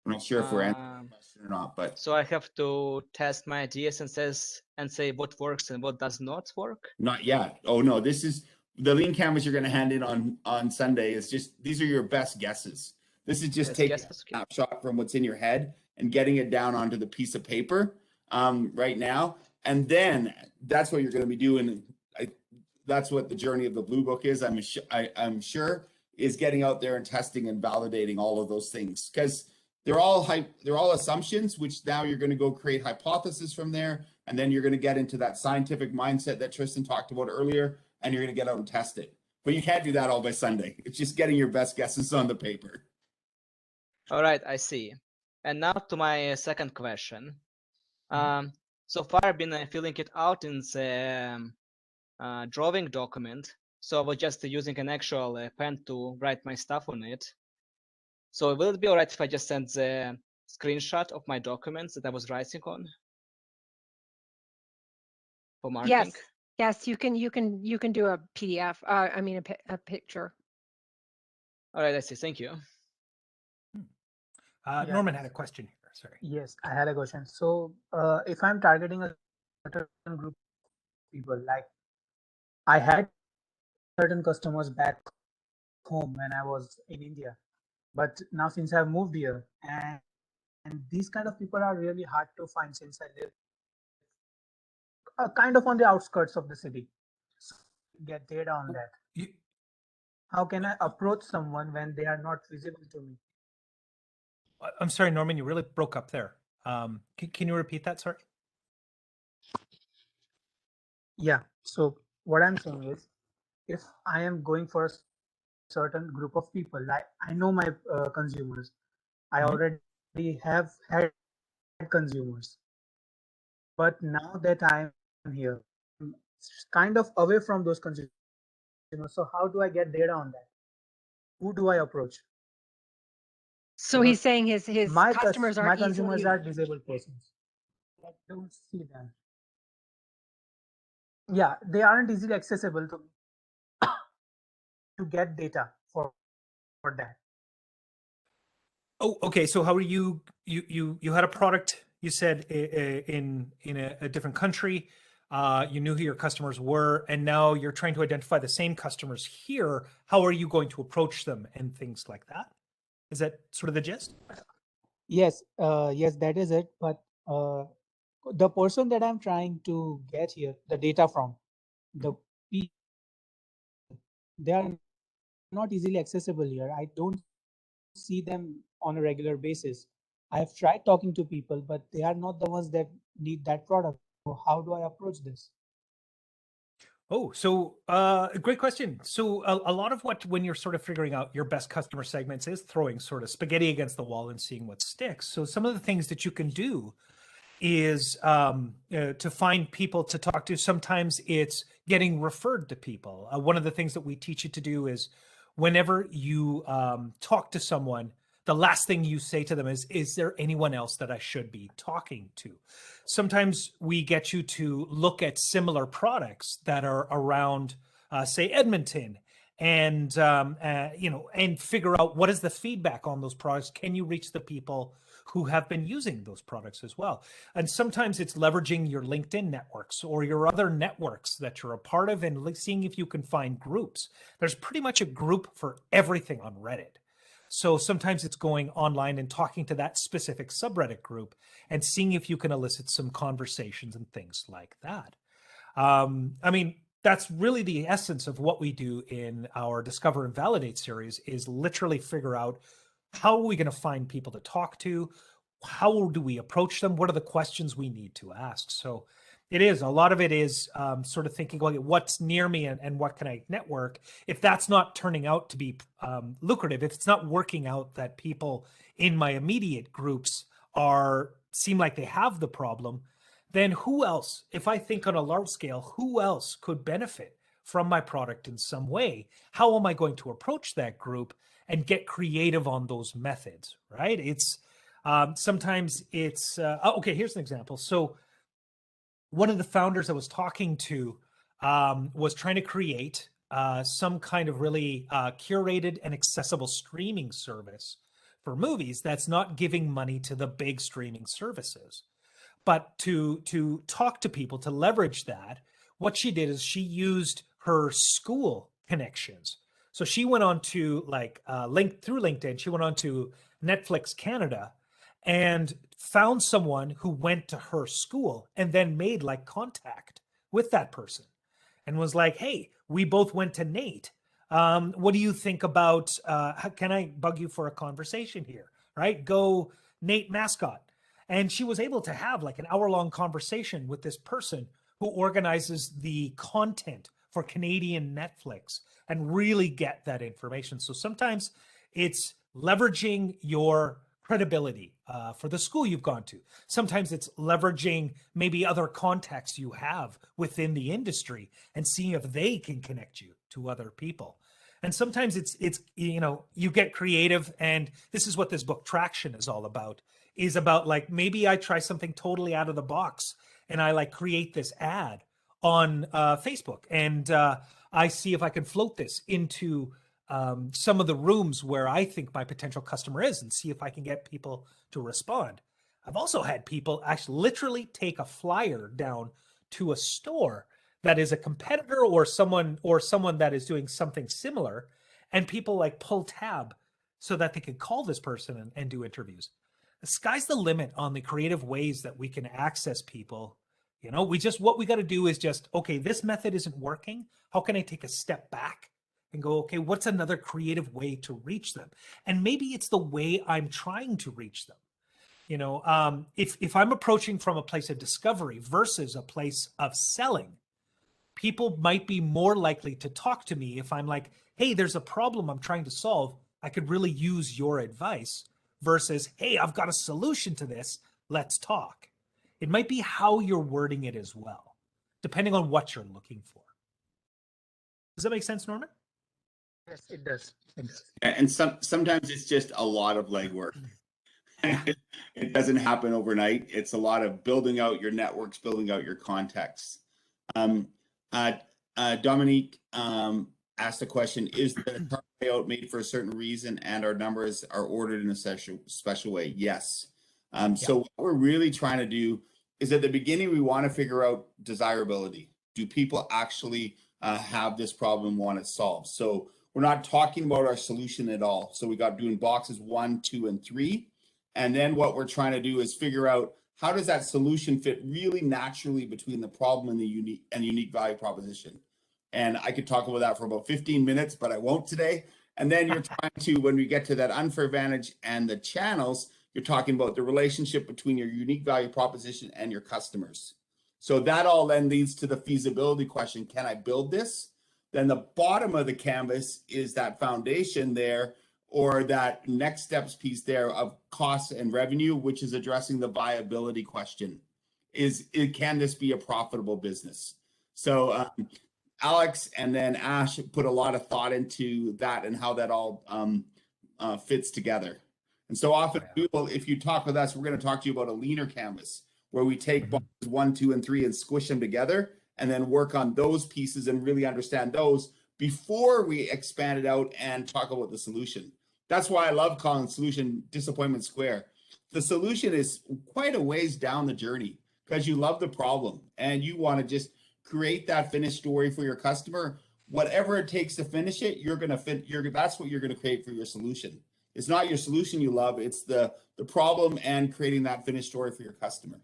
Speaker 1: I'm not sure if we're answering the question or not, but
Speaker 11: So I have to test my ideas and say what works and what does not work.
Speaker 1: not yet. Oh no, this is the lean canvas you're going to hand in on Sunday. Is just these are your best guesses. This is just taking a snapshot from what's in your head and getting it down onto the piece of paper right now, and then that's what you're going to be doing. That's what the journey of the Blue Book is. I'm sure is getting out there and testing and validating all of those things because. They're all assumptions, which now you're going to go create hypotheses from there. And then you're going to get into that scientific mindset that Tristan talked about earlier, and you're going to get out and test it. But you can't do that all by Sunday. It's just getting your best guesses on the paper.
Speaker 11: All right, I see. And now to my second question. So far I've been filling it out in the drawing document. So I was just using an actual pen to write my stuff on it. So will it be all right if I just send the screenshot of my documents that I was writing on for marking?
Speaker 5: Yes, you can do a PDF. I mean a picture.
Speaker 11: All right, I see. Thank you.
Speaker 2: Norman had a question here. Sorry.
Speaker 8: Yes, I had a question. So if I'm targeting a certain group of people, like I had certain customers back home when I was in India, but now since I've moved here, and these kind of people are really hard to find since I live kind of on the outskirts of the city. So get data on that. How can I approach someone when they are not visible to me?
Speaker 2: I'm sorry, Norman, you really broke up there. Can you repeat that? Sorry.
Speaker 8: Yeah. So what I'm saying is, if I am going for a certain group of people, like I know my consumers, I already have had consumers, but now that I'm here, I'm kind of away from those consumers. So how do I get data on that? Who do I approach?
Speaker 5: So he's saying his
Speaker 8: my
Speaker 5: customers aren't
Speaker 8: consumers
Speaker 5: easily.
Speaker 8: are disabled persons. I don't see them. Yeah, they aren't easily accessible to get data for that.
Speaker 2: Oh, okay. So how are you had a product, you said, in a different country. You knew who your customers were, and now you're trying to identify the same customers here. How are you going to approach them and things like that? Is that sort of the gist?
Speaker 8: Yes, yes, that is it. But the person that I'm trying to get here, the data from, the people, they are not easily accessible here. I don't see them on a regular basis. I have tried talking to people, but they are not the ones that need that product. So how do I approach this?
Speaker 2: Oh, so great question. So a lot of what, when you're sort of figuring out your best customer segments, is throwing sort of spaghetti against the wall and seeing what sticks. So some of the things that you can do is to find people to talk to. Sometimes it's getting referred to people. One of the things that we teach you to do is whenever you talk to someone, the last thing you say to them is there anyone else that I should be talking to? Sometimes we get you to look at similar products that are around, say, Edmonton, and and figure out what is the feedback on those products. Can you reach the people who have been using those products as well? And sometimes it's leveraging your LinkedIn networks or your other networks that you're a part of, and seeing if you can find groups. There's pretty much a group for everything on Reddit. So sometimes it's going online and talking to that specific subreddit group and seeing if you can elicit some conversations and things like that. I mean, that's really the essence of what we do in our Discover and Validate series, is literally figure out how are we going to find people to talk to? How do we approach them? What are the questions we need to ask? So it is, a lot of it is sort of thinking, well, what's near me and what can I network? If that's not turning out to be lucrative, if it's not working out that people in my immediate groups seem like they have the problem, then who else, if I think on a large scale, who else could benefit from my product in some way? How am I going to approach that group and get creative on those methods, right? It's sometimes it's, okay, here's an example. So one of the founders I was talking to was trying to create some kind of really curated and accessible streaming service for movies that's not giving money to the big streaming services. But to talk to people, to leverage that, what she did is she used her school connections. So she went on to through LinkedIn, she went on to Netflix Canada and found someone who went to her school and then made like contact with that person and was like, hey, we both went to Nate. What do you think about, can I bug you for a conversation here? Right? Go Nate Mascot. And she was able to have like an hour-long conversation with this person who organizes the content for Canadian Netflix and really get that information. So sometimes it's leveraging your credibility for the school you've gone to. Sometimes it's leveraging maybe other contacts you have within the industry and seeing if they can connect you to other people. And sometimes it's you get creative, and this is what this book Traction is all about. Is about like, maybe I try something totally out of the box and I like create this ad on Facebook, and I see if I can float this into some of the rooms where I think my potential customer is and see if I can get people to respond. I've also had people actually literally take a flyer down to a store that is a competitor or someone that is doing something similar, and people like pull tab so that they can call this person and do interviews. The sky's the limit on the creative ways that we can access people. What we got to do is just, okay, this method isn't working. How can I take a step back and go, okay, what's another creative way to reach them? And maybe it's the way I'm trying to reach them. If I'm approaching from a place of discovery versus a place of selling, people might be more likely to talk to me if I'm like, hey, there's a problem I'm trying to solve. I could really use your advice, versus, hey, I've got a solution to this. Let's talk. It might be how you're wording it as well, depending on what you're looking for. Does that make sense, Norman?
Speaker 8: Yes, it does. It does.
Speaker 1: And sometimes it's just a lot of legwork. It doesn't happen overnight. It's a lot of building out your networks, building out your contacts. Dominique asked a question: is the card layout made for a certain reason, and our numbers are ordered in a special way? Yes. So what we're really trying to do is at the beginning, we want to figure out desirability. Do people actually have this problem and want it solved? So we're not talking about our solution at all. So we got doing boxes 1, 2, and 3. And then what we're trying to do is figure out how does that solution fit really naturally between the problem and the unique value proposition. And I could talk about that for about 15 minutes, but I won't today. And then you're trying to, when we get to that unfair advantage and the channels, you're talking about the relationship between your unique value proposition and your customers. So that all then leads to the feasibility question. Can I build this? Then the bottom of the canvas is that foundation there, or that next steps piece there of cost and revenue, which is addressing the viability question. Can this be a profitable business? So Alex and then Ash put a lot of thought into that and how that all fits together. And so often, people, if you talk with us, we're going to talk to you about a leaner canvas where we take boxes 1, 2, and 3 and squish them together and then work on those pieces and really understand those before we expand it out and talk about the solution. That's why I love calling solution disappointment square. The solution is quite a ways down the journey because you love the problem and you want to just create that finished story for your customer. Whatever it takes to finish it, you're going to that's what you're going to create for your solution. It's not your solution you love, it's the problem and creating that finished story for your customer.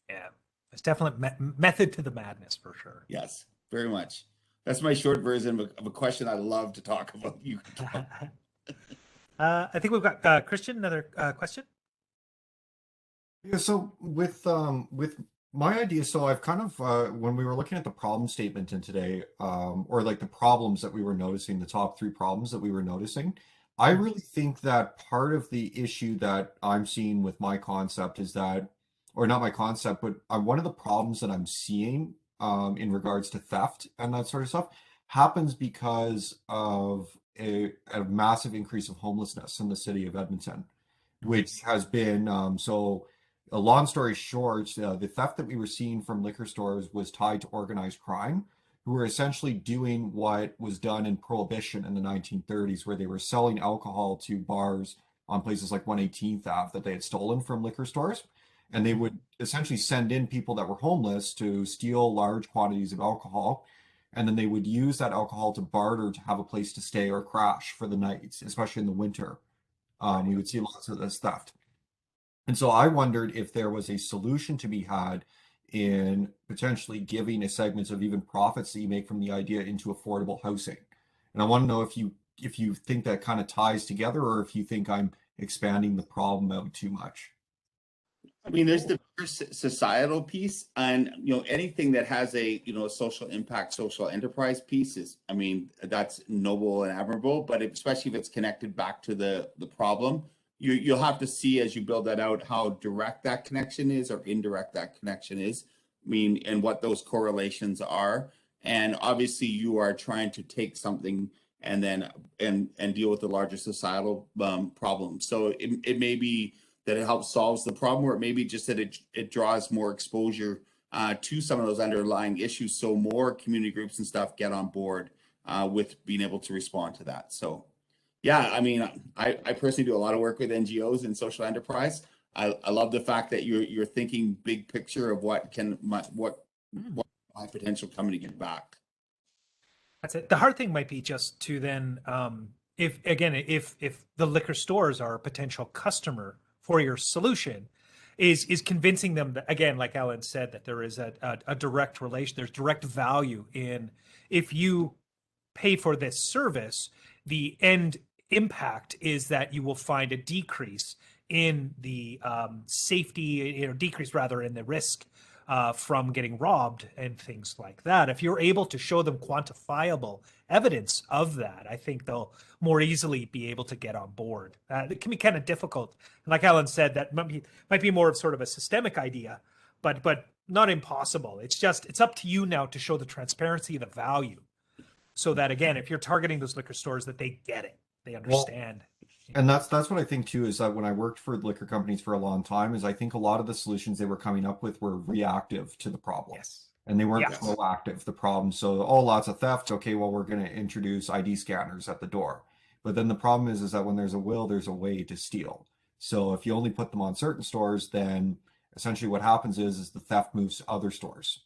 Speaker 2: Yeah, it's definitely method to the madness for sure.
Speaker 1: Yes, very much. That's my short version of a question I love to talk about. You.
Speaker 2: I think we've got Christian, another question.
Speaker 3: Yeah, so with my idea, so I've kind of when we were looking at the problem statement in today, or like the problems that we were noticing, the top 3 problems that we were noticing, I really think that part of the issue that I'm seeing with my concept is that, or not my concept, but one of the problems that I'm seeing in regards to theft and that sort of stuff happens because of a massive increase of homelessness in the city of Edmonton, which has been so. A long story short, the theft that we were seeing from liquor stores was tied to organized crime, who were essentially doing what was done in Prohibition in the 1930s, where they were selling alcohol to bars on places like 118th Ave that they had stolen from liquor stores. And they would essentially send in people that were homeless to steal large quantities of alcohol. And then they would use that alcohol to barter to have a place to stay or crash for the night, especially in the winter. We would see lots of this theft. And so I wondered if there was a solution to be had in potentially giving a segment of even profits that you make from the idea into affordable housing. And I want to know if you think that kind of ties together, or if you think I'm expanding the problem out too much.
Speaker 1: I mean, there's the societal piece, and anything that has a social impact, social enterprise piece is, I mean, that's noble and admirable. But especially if it's connected back to the problem, you'll have to see as you build that out how direct that connection is or indirect that connection is. I mean, and what those correlations are. And obviously, you are trying to take something and then and deal with the larger societal problem. So it may be that it helps solves the problem, or it may be just that it draws more exposure to some of those underlying issues, so more community groups and stuff get on board with being able to respond to that. So yeah, I mean, I personally do a lot of work with NGOs and social enterprise. I love the fact that you're thinking big picture of what my potential coming to get back.
Speaker 2: That's it. The hard thing might be just to then, if the liquor stores are a potential customer for your solution, is convincing them that, again, like Alan said, that there is a direct relation, there's direct value in, if you pay for this service, the end impact is that you will find a decrease in the safety, decrease rather in the risk from getting robbed and things like that. If you're able to show them quantifiable evidence of that, I think they'll more easily be able to get on board. It can be kind of difficult. And like Alan said, that might be more of sort of a systemic idea, but not impossible. It's up to you now to show the transparency, the value, so that, again, if you're targeting those liquor stores, that they get it, they understand.
Speaker 3: And that's what I think too, is that when I worked for liquor companies for a long time, is I think a lot of the solutions they were coming up with were reactive to the problem.
Speaker 2: Yes.
Speaker 3: and they weren't
Speaker 2: Yes.
Speaker 3: proactive. The problem, so oh, lots of theft. Okay, well, we're going to introduce ID scanners at the door. But then the problem is that when there's a will, there's a way to steal. So if you only put them on certain stores, then essentially what happens is the theft moves to other stores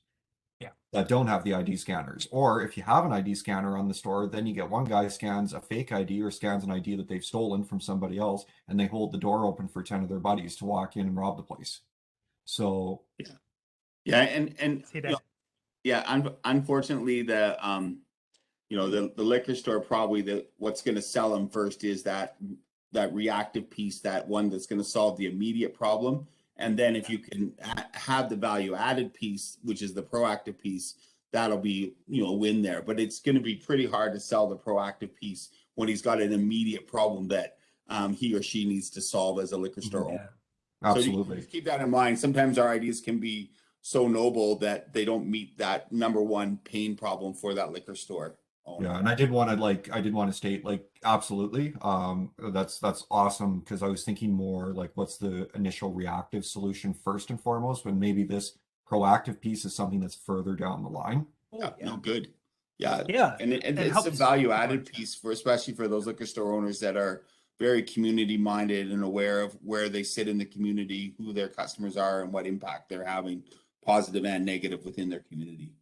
Speaker 3: that don't have the ID scanners. Or if you have an ID scanner on the store, then you get one guy scans a fake ID or scans an ID that they've stolen from somebody else, and they hold the door open for 10 of their buddies to walk in and rob the place. So
Speaker 1: yeah, and
Speaker 2: See
Speaker 1: you
Speaker 2: that?
Speaker 1: know, yeah, unfortunately, the liquor store, probably what's going to sell them first is that reactive piece, that one that's going to solve the immediate problem. And then if you can have the value added piece, which is the proactive piece, that'll be, a win there. But it's going to be pretty hard to sell the proactive piece when he's got an immediate problem that he or she needs to solve as a liquor store owner.
Speaker 3: absolutely.
Speaker 1: So just keep that in mind. Sometimes our ideas can be so noble that they don't meet that number one pain problem for that liquor store owner.
Speaker 3: Yeah, and I did want to state, absolutely. That's awesome, because I was thinking more like, what's the initial reactive solution first and foremost, when maybe this proactive piece is something that's further down the line.
Speaker 1: Yeah, no, good. Yeah.
Speaker 2: Yeah.
Speaker 1: And it's a value added piece especially for those liquor store owners that are very community minded and aware of where they sit in the community, who their customers are, and what impact they're having, positive and negative, within their community.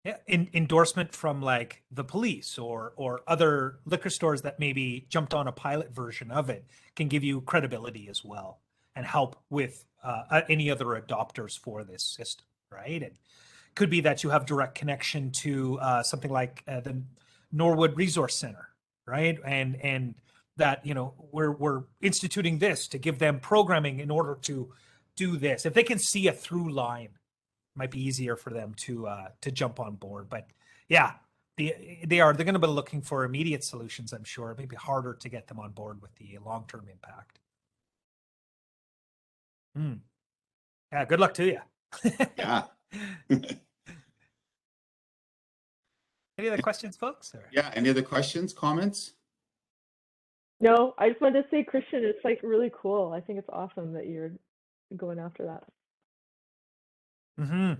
Speaker 2: Yeah, endorsement from like the police or other liquor stores that maybe jumped on a pilot version of it can give you credibility as well, and help with any other adopters for this system, right? And could be that you have direct connection to something like the Norwood Resource Center, right? And that we're instituting this to give them programming in order to do this. If they can see a through line, might be easier for them to jump on board. But yeah, they're going to be looking for immediate solutions, I'm sure. It may be harder to get them on board with the long-term impact. Yeah, good luck to you.
Speaker 1: Yeah.
Speaker 2: Any other questions, folks? Or?
Speaker 1: Yeah, any other questions, comments?
Speaker 9: No, I just wanted to say, Christian, it's really cool. I think it's awesome that you're going after that.
Speaker 2: Mm-hmm.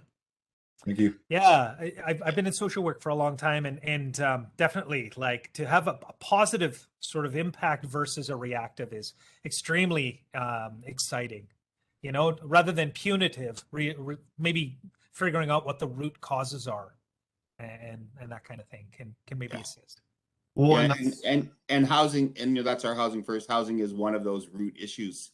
Speaker 3: Thank you.
Speaker 2: Yeah, I've been in social work for a long time, and definitely to have a positive sort of impact versus a reactive is extremely exciting. Rather than punitive, maybe figuring out what the root causes are, and that kind of thing can maybe assist.
Speaker 3: Well,
Speaker 1: and housing, and that's our housing first. Housing is one of those root issues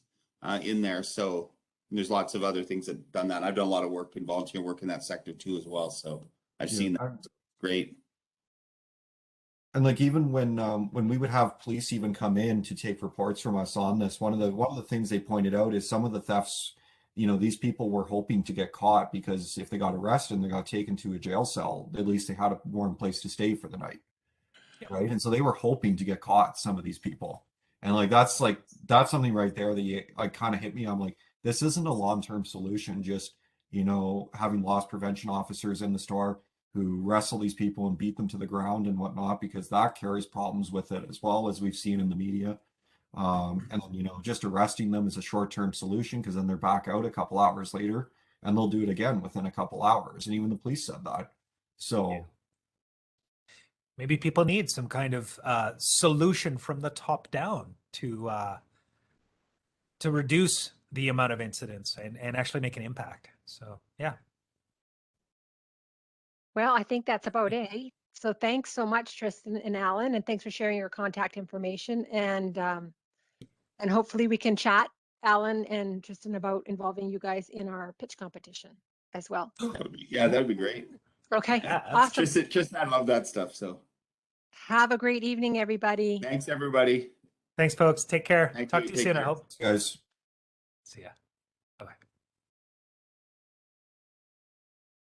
Speaker 1: in there. So there's lots of other things that have done that. I've done a lot of work in volunteer work in that sector too as well. So I've seen that. Great.
Speaker 3: And even when we would have police even come in to take reports from us on this, one of the things they pointed out is some of the thefts, these people were hoping to get caught, because if they got arrested and they got taken to a jail cell, at least they had a warm place to stay for the night. Yeah. Right. And so they were hoping to get caught, some of these people. And that's something right there that kind of hit me. I'm like, this isn't a long-term solution, just, having loss prevention officers in the store who wrestle these people and beat them to the ground and whatnot, because that carries problems with it as well, as we've seen in the media. And then, just arresting them is a short-term solution, because then they're back out a couple hours later and they'll do it again within a couple hours. And even the police said that. So
Speaker 2: maybe people need some kind of solution from the top down to reduce the amount of incidents and actually make an impact. So, yeah.
Speaker 5: Well, I think that's about it. So thanks so much, Tristan and Alan, and thanks for sharing your contact information. And hopefully we can chat, Alan and Tristan, about involving you guys in our pitch competition as well.
Speaker 1: Yeah, that'd be great.
Speaker 5: Okay,
Speaker 2: yeah,
Speaker 5: awesome.
Speaker 1: Tristan, I love that stuff. So
Speaker 5: have a great evening, everybody.
Speaker 1: Thanks, everybody.
Speaker 2: Thanks, folks. Take care.
Speaker 1: Thank
Speaker 2: Talk
Speaker 1: you.
Speaker 2: to you
Speaker 1: Take
Speaker 2: soon,
Speaker 1: care.
Speaker 2: I hope.
Speaker 3: guys.
Speaker 2: See ya.